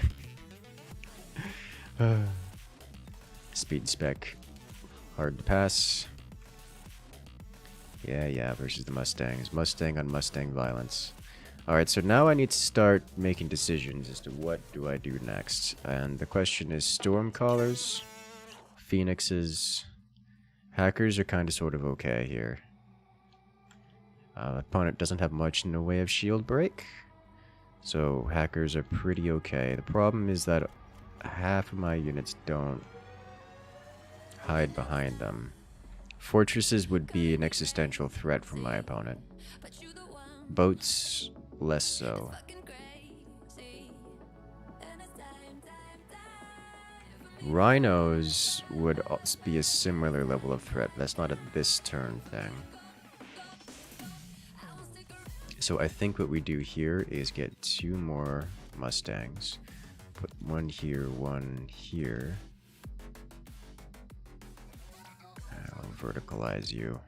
Speed spec. Hard to pass. Yeah, versus the Mustangs. Mustang on Mustang violence. Alright, so now I need to start making decisions as to what do I do next. And the question is Stormcallers, Phoenixes, Hackers are kind of sort of okay here. Opponent doesn't have much in the way of shield break. So Hackers are pretty okay. The problem is that half of my units don't hide behind them. Fortresses would be an existential threat from my opponent. Boats, less so. Rhinos would be a similar level of threat. That's not a this turn thing. So I think what we do here is get 2 more Mustangs. Put one here, one here. I'll verticalize you.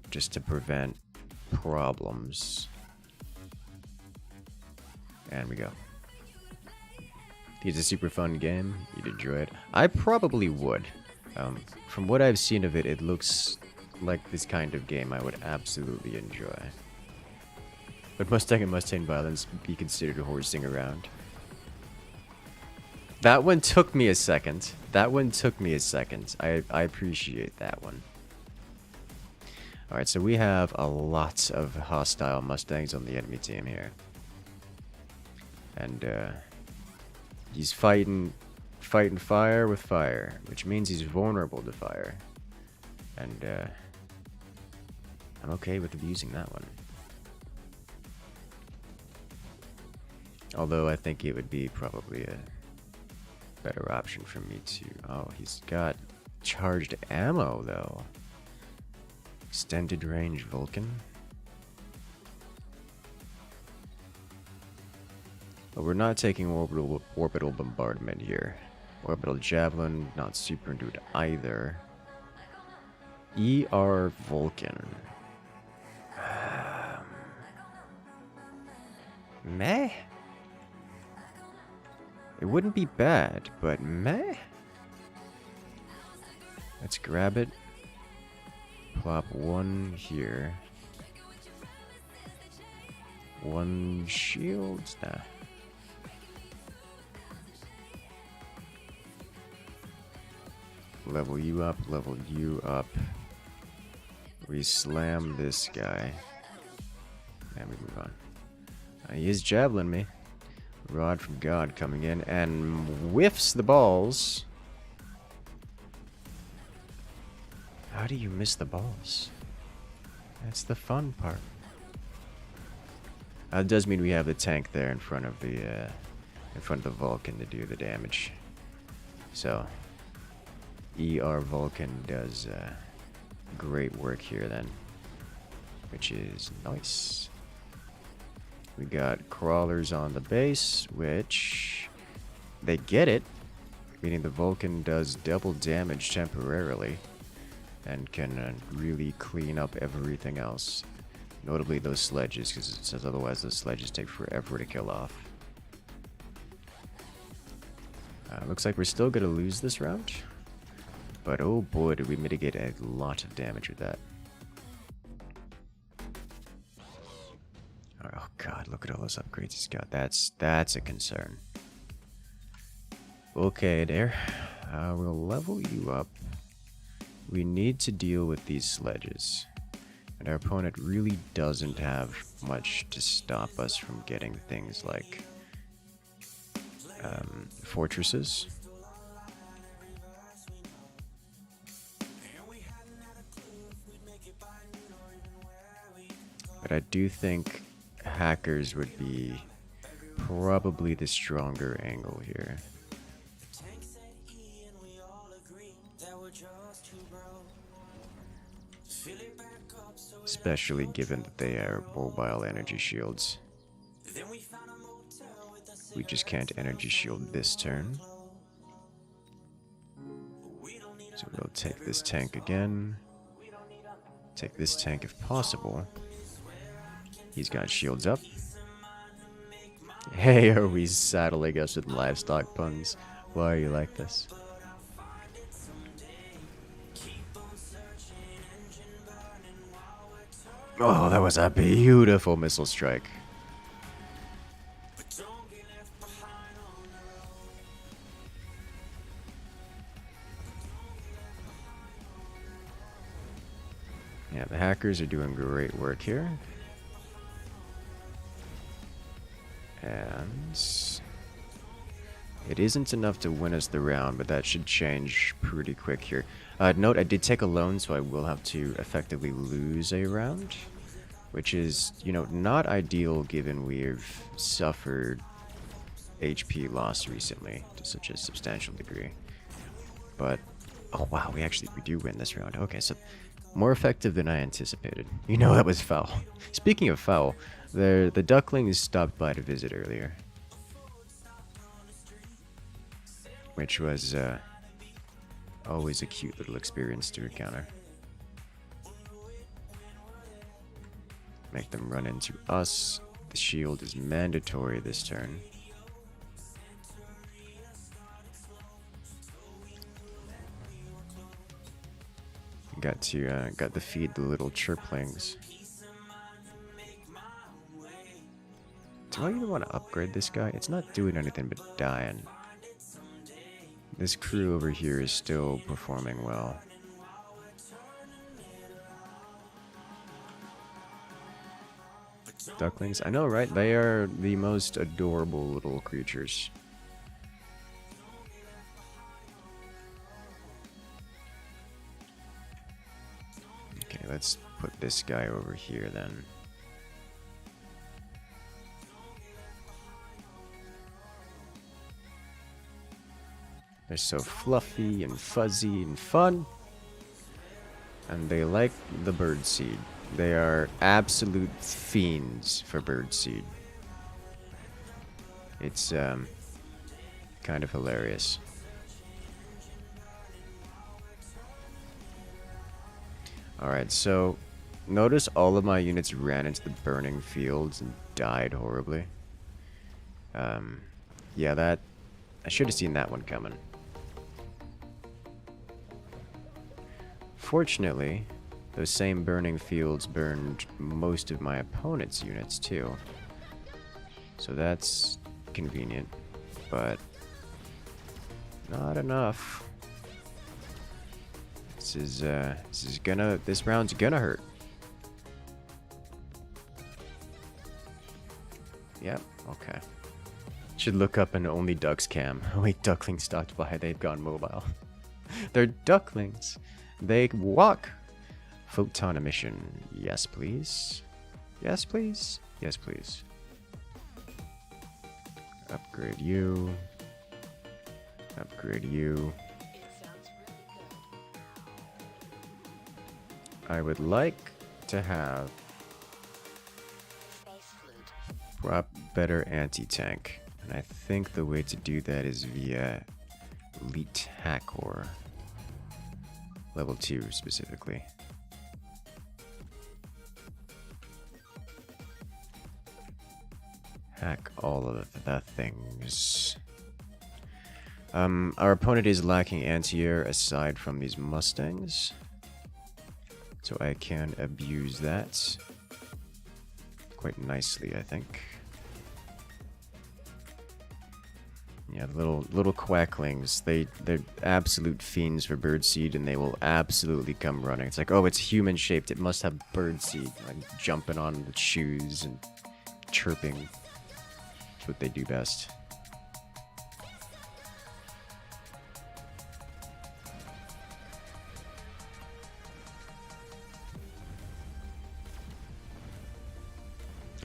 Just to prevent problems. And we go. It's a super fun game. You'd enjoy it. I probably would. From what I've seen of it, it looks like this kind of game I would absolutely enjoy. But Mustang and Mustang violence be considered horsing around. That one took me a second. I appreciate that one. Alright, so we have a lot of hostile Mustangs on the enemy team here. And, he's fighting fire with fire, which means he's vulnerable to fire. And, I'm okay with abusing that one. Although I think it would be probably a better option for me to... Oh, he's got charged ammo, though. Extended range Vulcan. But we're not taking orbital bombardment here. Orbital javelin, not super dude either. ER Vulcan. Meh? It wouldn't be bad, but meh? Let's grab it. Plop one here. One shield? Nah. Level you up, level you up. We slam this guy. And we move on. He is javelin me. Rod from God coming in and whiffs the balls. How do you miss the balls? That's the fun part. It does mean we have the tank there in front of the Vulcan to do the damage. So ER Vulcan does great work here then, which is nice. We got crawlers on the base, which they get it, meaning the Vulcan does double damage temporarily and can really clean up everything else. Notably those sledges, because it says otherwise those sledges take forever to kill off. Looks like we're still going to lose this round. But oh boy, did we mitigate a lot of damage with that. Oh god, look at all those upgrades he's got. That's a concern. Okay, there. We'll level you up. We need to deal with these sledges. And our opponent really doesn't have much to stop us from getting things like fortresses. But I do think hackers would be probably the stronger angle here. Especially given that they are mobile energy shields. We just can't energy shield this turn. So we'll take this tank again. Take this tank if possible. He's got shields up. Hey, are we saddling us with livestock puns? Why are you like this? Oh, that was a beautiful missile strike. Yeah, the hackers are doing great work here. And it isn't enough to win us the round, but that should change pretty quick here. Note, I did take a loan, so I will have to effectively lose a round, which is, you know, not ideal given we've suffered HP loss recently to such a substantial degree. But, oh wow, we do win this round. Okay, so more effective than I anticipated. You know that was foul. Speaking of foul, the ducklings stopped by to visit earlier, which was always a cute little experience to encounter. Make them run into us. The shield is mandatory this turn. Got to feed the little chirplings. Do I even want to upgrade this guy? It's not doing anything but dying. This crew over here is still performing well. Ducklings? I know, right? They are the most adorable little creatures. Okay, let's put this guy over here then. They're so fluffy and fuzzy and fun. And they like the birdseed. They are absolute fiends for birdseed. It's kind of hilarious. Alright, so notice all of my units ran into the burning fields and died horribly. Yeah, that... I should have seen that one coming. Fortunately, those same burning fields burned most of my opponent's units too. So that's convenient, but not enough. This round's gonna hurt. Yep, okay. Should look up an only ducks cam. Oh wait, ducklings stopped by, they've gone mobile. They're ducklings. They walk. Photon emission. Yes, please. Yes, please. Yes, please. Upgrade you. Upgrade you. I would like to have better anti-tank. And I think the way to do that is via elite hackor. Level 2 specifically. Hack all of the things. Our opponent is lacking anti-air aside from these Mustangs. So I can abuse that quite nicely, I think. Yeah, little quacklings. They're absolute fiends for birdseed, and they will absolutely come running. It's like, oh, it's human shaped. It must have birdseed. Like jumping on the shoes and chirping. That's what they do best.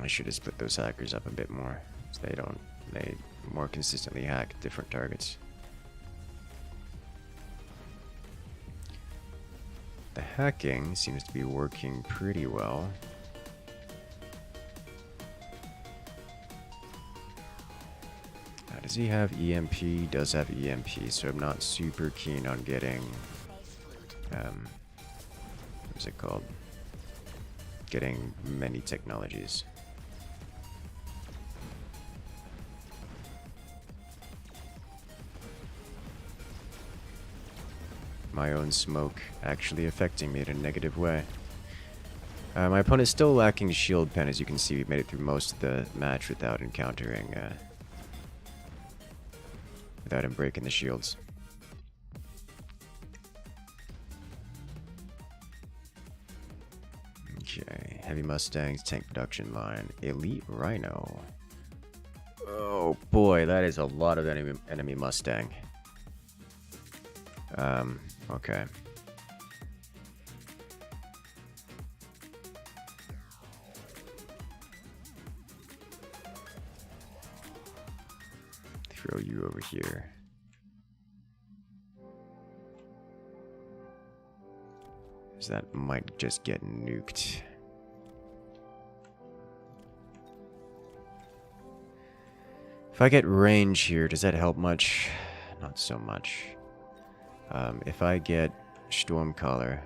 I should have split those hackers up a bit more, so they more consistently hack different targets. The hacking seems to be working pretty well. Does he have EMP? He does have EMP, so I'm not super keen on getting what's it called? Getting many technologies. My own smoke actually affecting me in a negative way. My opponent's still lacking shield pen. As you can see, we made it through most of the match without encountering, without him breaking the shields. Okay, heavy Mustangs, tank production line, elite Rhino. Oh boy, that is a lot of enemy Mustang. Okay. Throw you over here. Because that might just get nuked. If I get range here, does that help much? Not so much. If I get Stormcaller,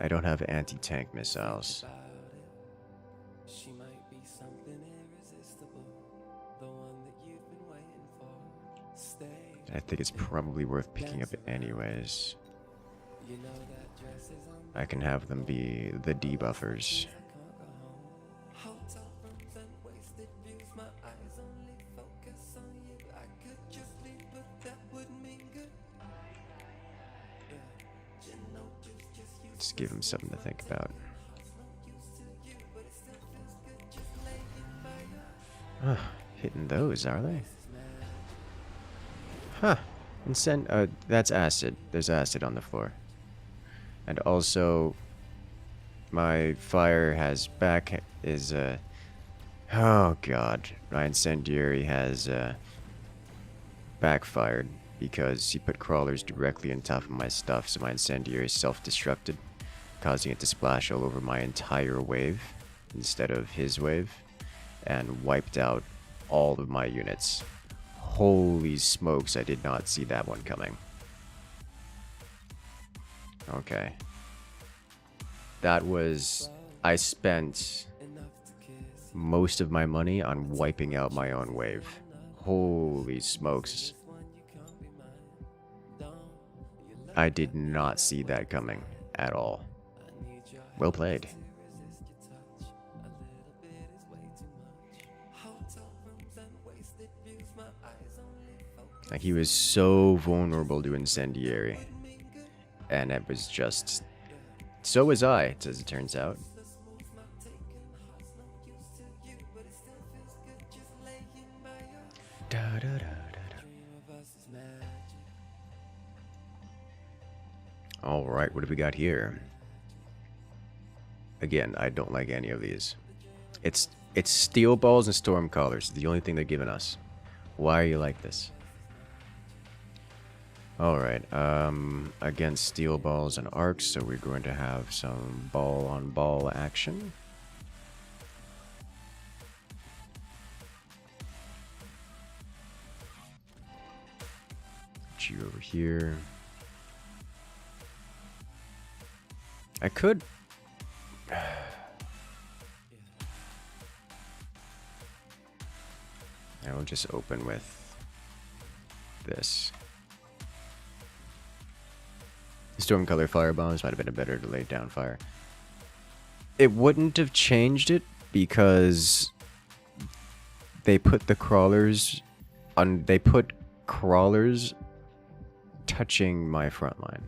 I don't have anti-tank missiles. I think it's probably worth picking up anyways. I can have them be the debuffers. Just give him something to think about. Hitting those, are they? Huh. And that's acid. There's acid on the floor. And also, my fire has oh god. My incendiary has backfired because he put crawlers directly on top of my stuff, so my incendiary self-destructed, causing it to splash all over my entire wave instead of his wave, and wiped out all of my units. Holy smokes, I did not see that one coming. Okay. That was... I spent most of my money on wiping out my own wave. Holy smokes. I did not see that coming at all. Well played. Like, he was so vulnerable to incendiary. And it was just... So was I, as it turns out. Da, da, da, da, da. Alright, what do we got here? Again, I don't like any of these. It's steel balls and storm collars, the only thing they're giving us. Why are you like this? Alright, against steel balls and arcs, so we're going to have some ball-on-ball action. Put you over here. I could... I will just open with this. Stormcolor firebombs might have been a better laid down fire. It wouldn't have changed it because they put the crawlers on. They put crawlers touching my front line.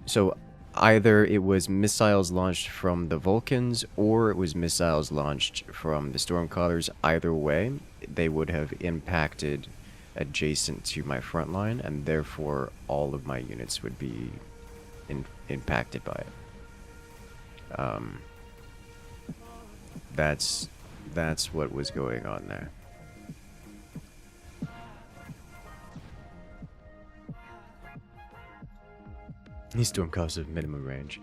So either it was missiles launched from the Vulcans or it was missiles launched from the Stormcallers. Either way, they would have impacted adjacent to my front line, and therefore all of my units would be impacted by it. That's what was going on there. These Stormcallers have minimum range.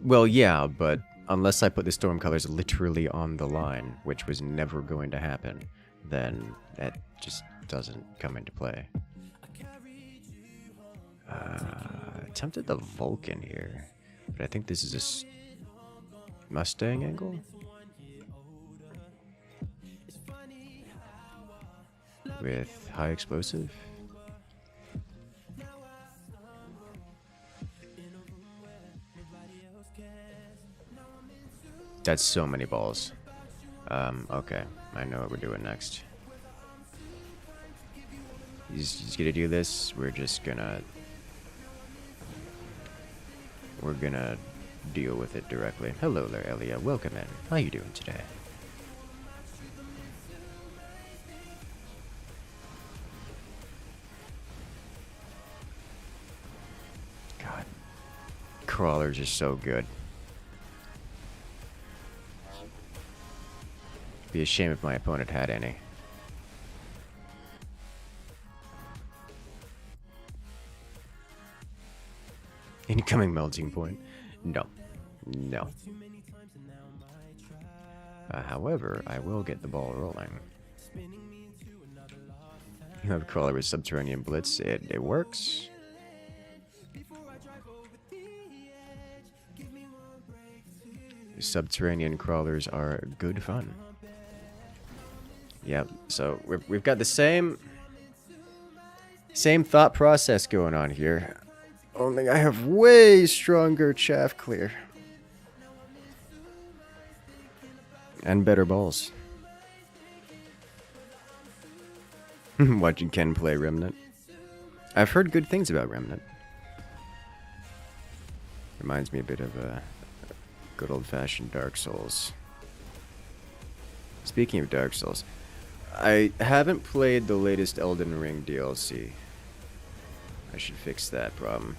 Well, yeah, but unless I put the Stormcallers literally on the line, which was never going to happen, then that just doesn't come into play. Attempted the Vulcan here, but I think this is a Mustang angle? With high explosive? That's so many balls. Okay, I know what we're doing next. He's gonna do this. We're gonna deal with it directly. Hello there, Elia. Welcome in. How you doing today? God, crawlers are so good. Be a shame if my opponent had any. Incoming melting point. No. No. However, I will get the ball rolling. You have a crawler with subterranean blitz. It works. Subterranean crawlers are good fun. Yep, so we've got the same thought process going on here. Only I have way stronger chaff clear. And better balls. Watching Ken play Remnant. I've heard good things about Remnant. Reminds me a bit of good old-fashioned Dark Souls. Speaking of Dark Souls, I haven't played the latest Elden Ring DLC. I should fix that problem.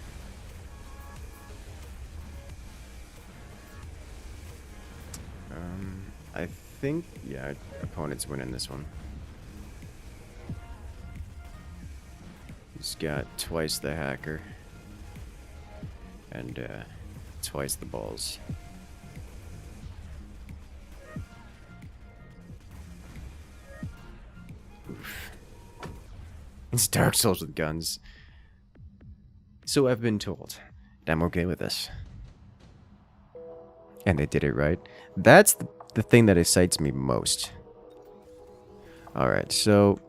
I think, yeah, opponent's winning this one. He's got twice the hacker. And twice the balls. Oof. It's Dark Souls with guns. So I've been told. And I'm okay with this. And they did it right. That's the thing that excites me most. Alright, so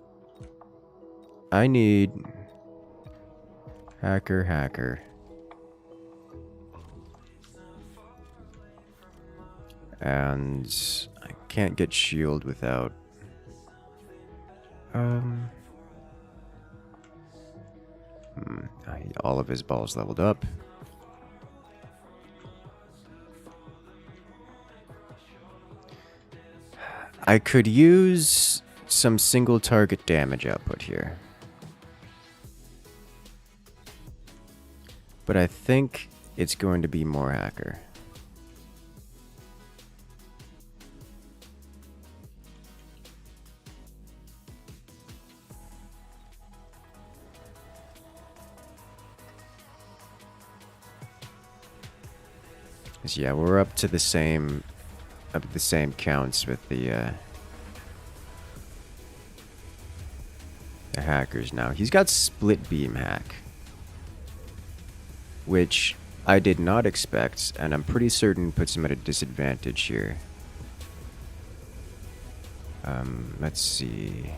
I need hacker. And I can't get shield without all of his balls leveled up. I could use some single target damage output here. But I think it's going to be more hacker. So yeah, we're up to the same counts with the hackers now. He's got split beam hack, which I did not expect, and I'm pretty certain puts him at a disadvantage here. Let's see.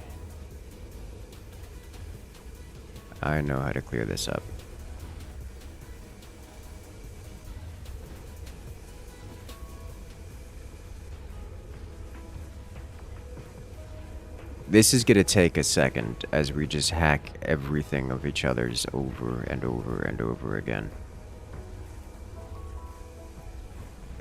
I know how to clear this up. This is gonna take a second as we just hack everything of each other's over and over and over again.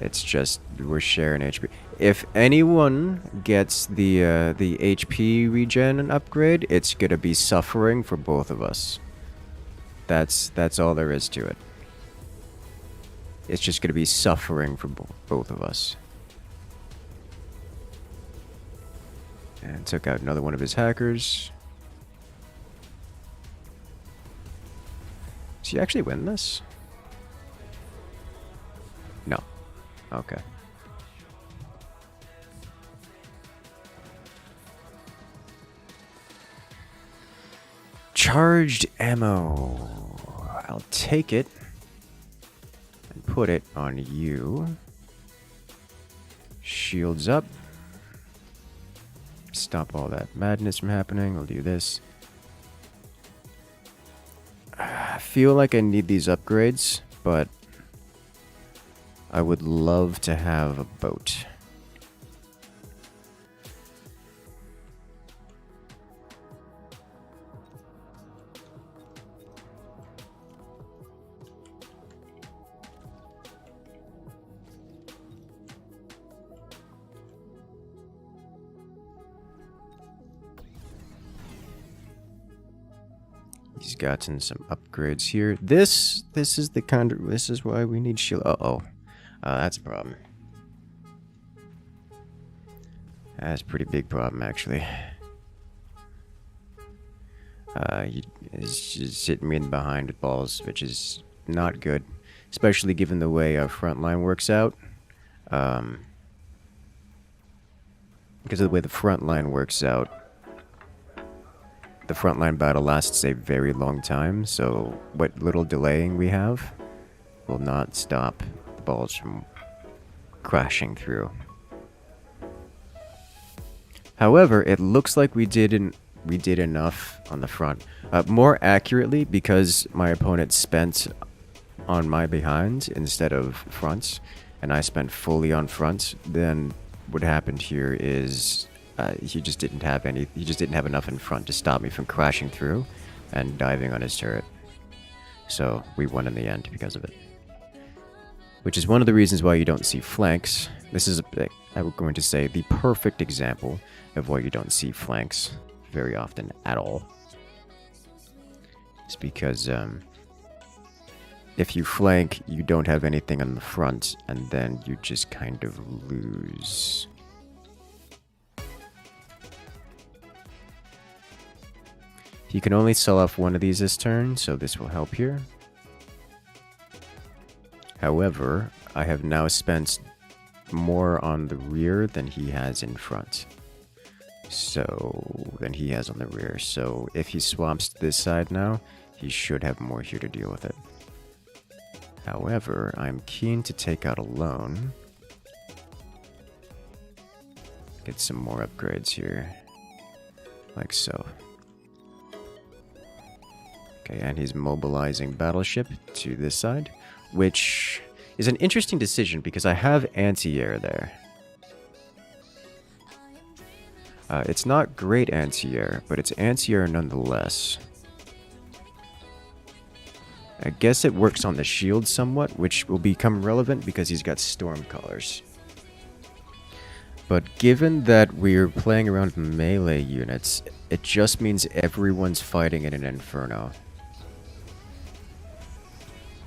It's just we're sharing HP. If anyone gets the HP regen upgrade, it's gonna be suffering for both of us. That's all there is to it. It's just gonna be suffering for both of us. And took out another one of his hackers. Does he actually win this? No. Okay. Charged ammo. I'll take it and put it on you. Shields up. Stop all that madness from happening. We'll do this. I feel like I need these upgrades, but I would love to have a boat. He's gotten some upgrades here. This is the kind of, this is why we need shield. That's a problem. That's a pretty big problem, actually. He's just hitting me in behind with balls, which is not good, especially given the way our front line works out. Because of the way the front line works out, the frontline battle lasts a very long time, so what little delaying we have will not stop the balls from crashing through. However, it looks like we did enough on the front. More accurately, because my opponent spent on my behind instead of fronts, and I spent fully on fronts, then what happened here is he just didn't have enough in front to stop me from crashing through and diving on his turret. So we won in the end because of it. Which is one of the reasons why you don't see flanks. This is, I'm going to say, the perfect example of why you don't see flanks very often at all. It's because if you flank, you don't have anything on the front, and then you just kind of lose. He can only sell off one of these this turn, so this will help here. However, I have now spent more on the rear than he has in front. Than he has on the rear. So if he swaps this side now, he should have more here to deal with it. However, I'm keen to take out a loan. Get some more upgrades here. Like so. Okay, and he's mobilizing battleship to this side, which is an interesting decision because I have anti-air there. It's not great anti-air, but it's anti-air nonetheless. I guess it works on the shield somewhat, which will become relevant because he's got storm colors. But given that we're playing around melee units, it just means everyone's fighting in an inferno.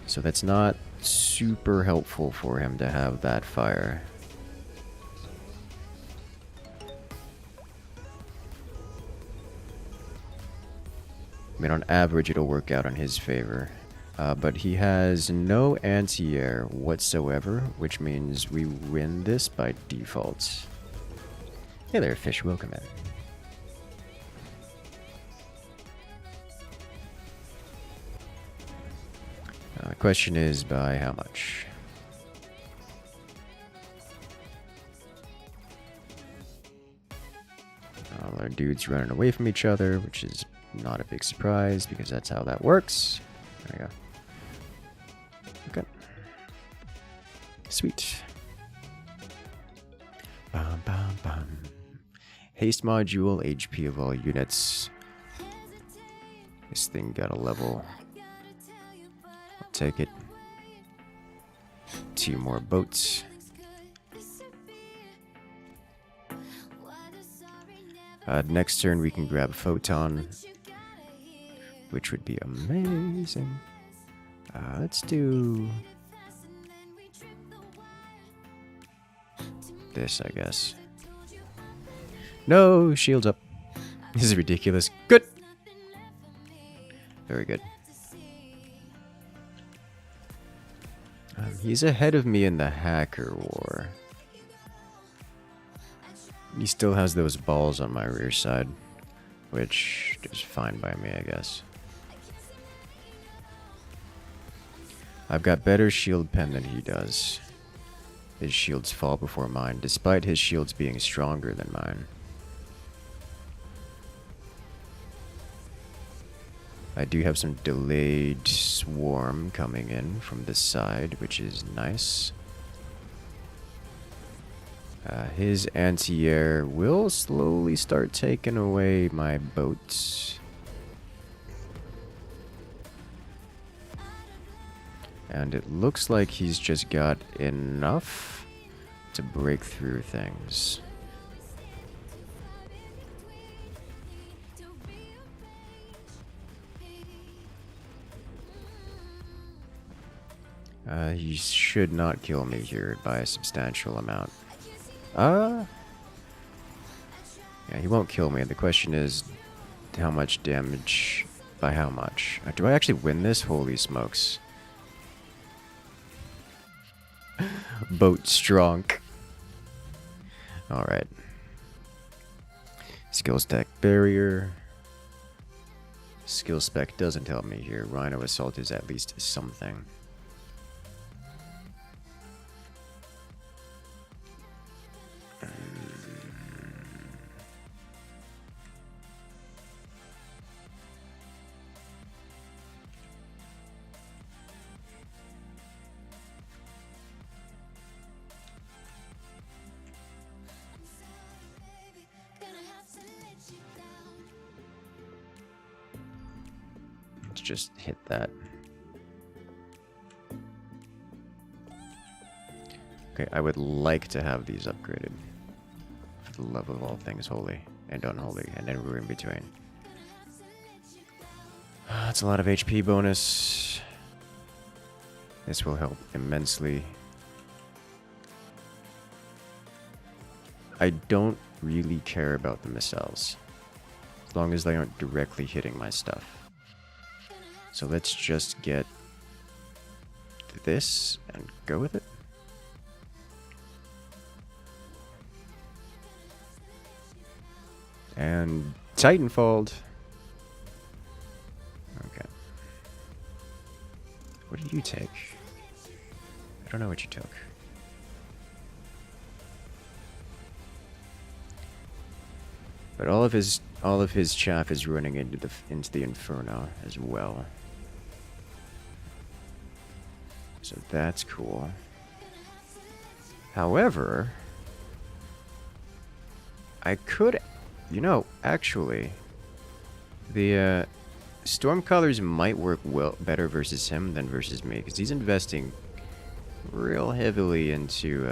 So that's not super helpful for him to have that fire. I mean, on average, it'll work out in his favor. But he has no anti-air whatsoever, which means we win this by default. Hey there, fish. Welcome in. The question is by how much? All our dudes running away from each other, which is not a big surprise because that's how that works. There we go. Okay. Sweet. Bum, bum, bum. Haste module, HP of all units. This thing got a level. I'll take it. 2 more boats. Next turn we can grab Photon, which would be amazing. Let's do this, I guess. No, shields up. This is ridiculous. Good. Very good. He's ahead of me in the hacker war. He still has those balls on my rear side, which is fine by me, I guess. I've got better shield pen than he does. His shields fall before mine, despite his shields being stronger than mine. I do have some delayed swarm coming in from this side, which is nice. His anti-air will slowly start taking away my boats. And it looks like he's just got enough to break through things. He should not kill me here by a substantial amount. Yeah, he won't kill me. The question is, how much damage? By how much? Do I actually win this? Holy smokes. Boat strong. Alright. Skill stack barrier. Skill spec doesn't help me here. Rhino assault is at least something. Just hit that. Okay, I would like to have these upgraded. For the love of all things holy and unholy, and everywhere in between. That's a lot of HP bonus. This will help immensely. I don't really care about the missiles. long as they aren't directly hitting my stuff. So let's just get this and go with it. And Titanfall. Okay. What did you take? I don't know what you took. But all of his chaff is running into the Inferno as well. So that's cool. However, I could, you know, actually, the Stormcallers might work better versus him than versus me, because he's investing real heavily into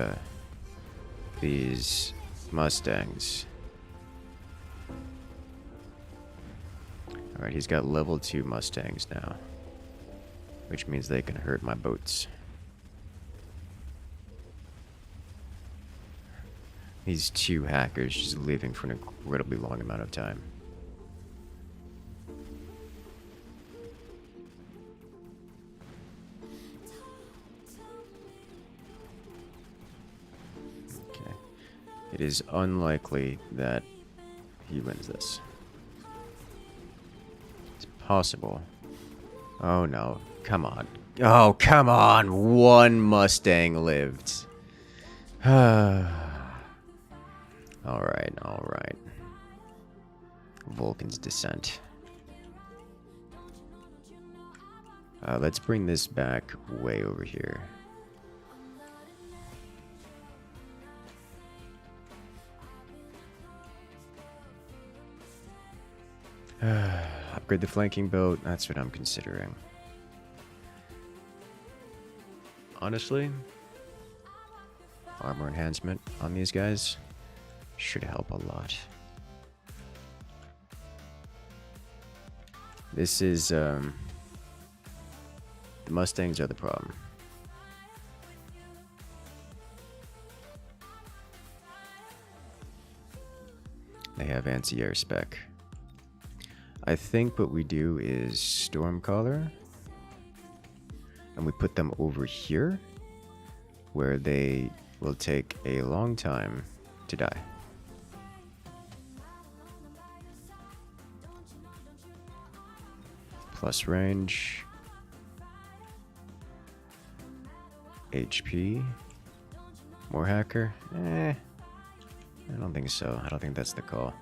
these Mustangs. Alright, he's got level 2 Mustangs now, which means they can hurt my boats. These 2 hackers just living for an incredibly long amount of time. Okay. It is unlikely that he wins this. It's possible. Oh no. Come on. Oh, come on! One Mustang lived. Alright, alright. Vulcan's Descent. Let's bring this back way over here. Upgrade the flanking boat. That's what I'm considering. Honestly, armor enhancement on these guys should help a lot. This is, the Mustangs are the problem. They have anti-air spec. I think what we do is Stormcaller, and we put them over here, where they will take a long time to die. Plus range, HP, more hacker. I don't think so. I don't think that's the call.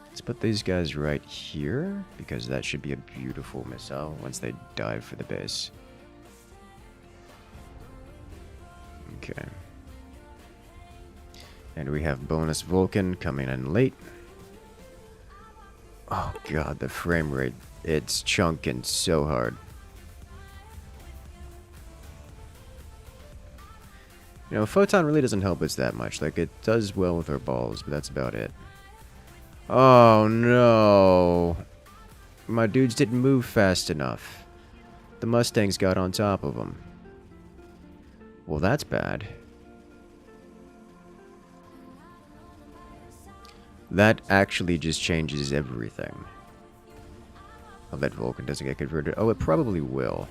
Let's put these guys right here, because that should be a beautiful missile once they dive for the base. Okay. And we have bonus Vulcan coming in late. Oh god, the frame rate. It's chunking so hard. You know, Photon really doesn't help us that much. Like, it does well with our balls, but that's about it. Oh no. My dudes didn't move fast enough. The Mustangs got on top of them. Well, that's bad. That actually just changes everything. Oh, that Vulcan doesn't get converted. Oh, it probably will.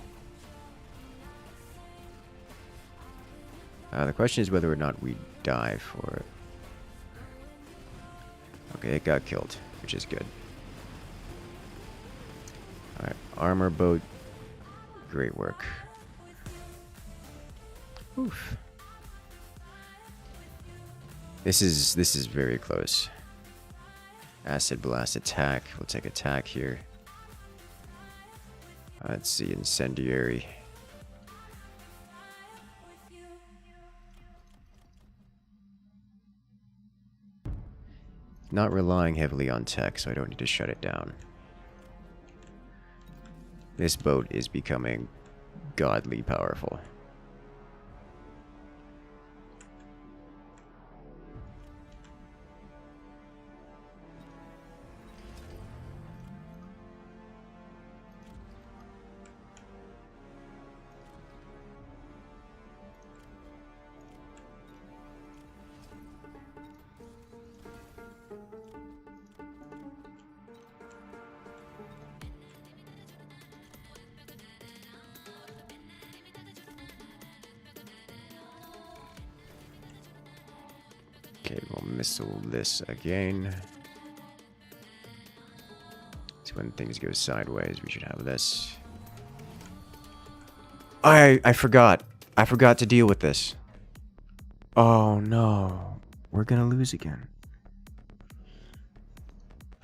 The question is whether or not we die for it. Okay, it got killed, which is good. Alright, armor boat. Great work. Oof. This is very close. Acid blast attack. We'll take attack here. Let's see, incendiary. Not relying heavily on tech, so I don't need to shut it down. This boat is becoming godly powerful. missile this again. So when things go sideways, we should have this. I forgot. I forgot to deal with this. Oh no. We're gonna lose again.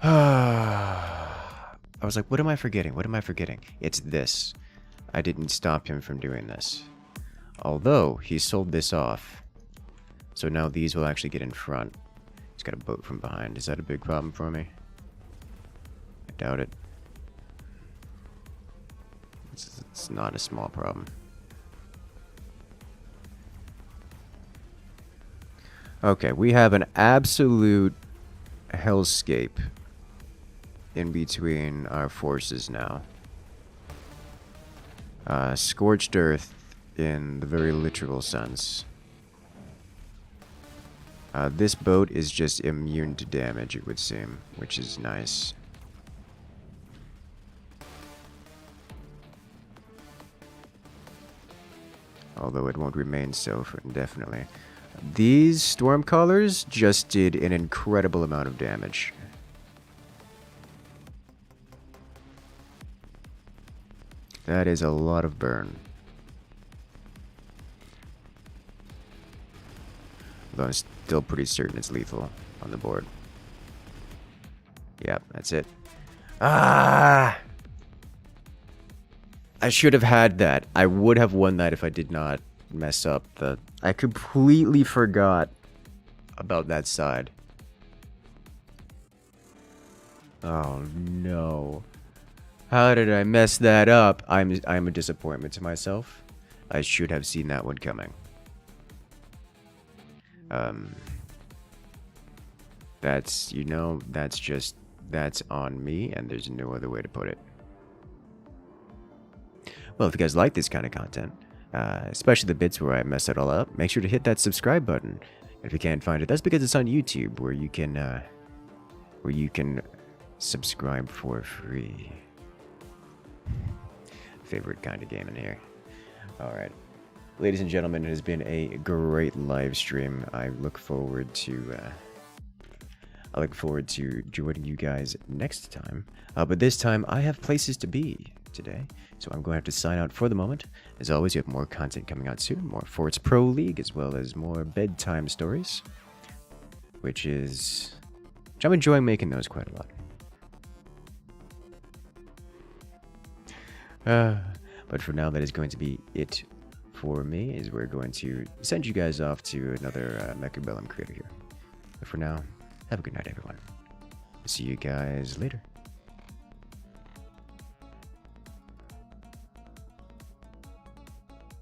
I was like, what am I forgetting? What am I forgetting? It's this. I didn't stop him from doing this. Although, he sold this off. So now these will actually get in front. He's got a boat from behind. Is that a big problem for me? I doubt it. It's not a small problem. Okay, we have an absolute hellscape in between our forces now. Scorched earth in the very literal sense. This boat is just immune to damage, it would seem, which is nice. Although it won't remain so for indefinitely. These Stormcallers just did an incredible amount of damage. That is a lot of burn. Although I'm still pretty certain it's lethal on the board. Yep, that's it. Ah! I should have had that. I would have won that if I did not mess up the... I completely forgot about that side. Oh no. How did I mess that up? I'm a disappointment to myself. I should have seen that one coming. That's, you know, that's on me, and there's no other way to put it. Well, if you guys like this kind of content, especially the bits where I mess it all up, make sure to hit that subscribe button. If you can't find it, that's because it's on YouTube, where you can subscribe for free. Favorite kind of game in here. Alright. Ladies and gentlemen, it has been a great live stream. I look forward to joining you guys next time. But this time, I have places to be today, so I'm going to have to sign out for the moment. As always, you have more content coming out soon, more Forts Pro League, as well as more bedtime stories, which I'm enjoying making those quite a lot. But for now, that is going to be it for me, as we're going to send you guys off to another Mechabellum creator here. But for now, have a good night, everyone. See you guys later.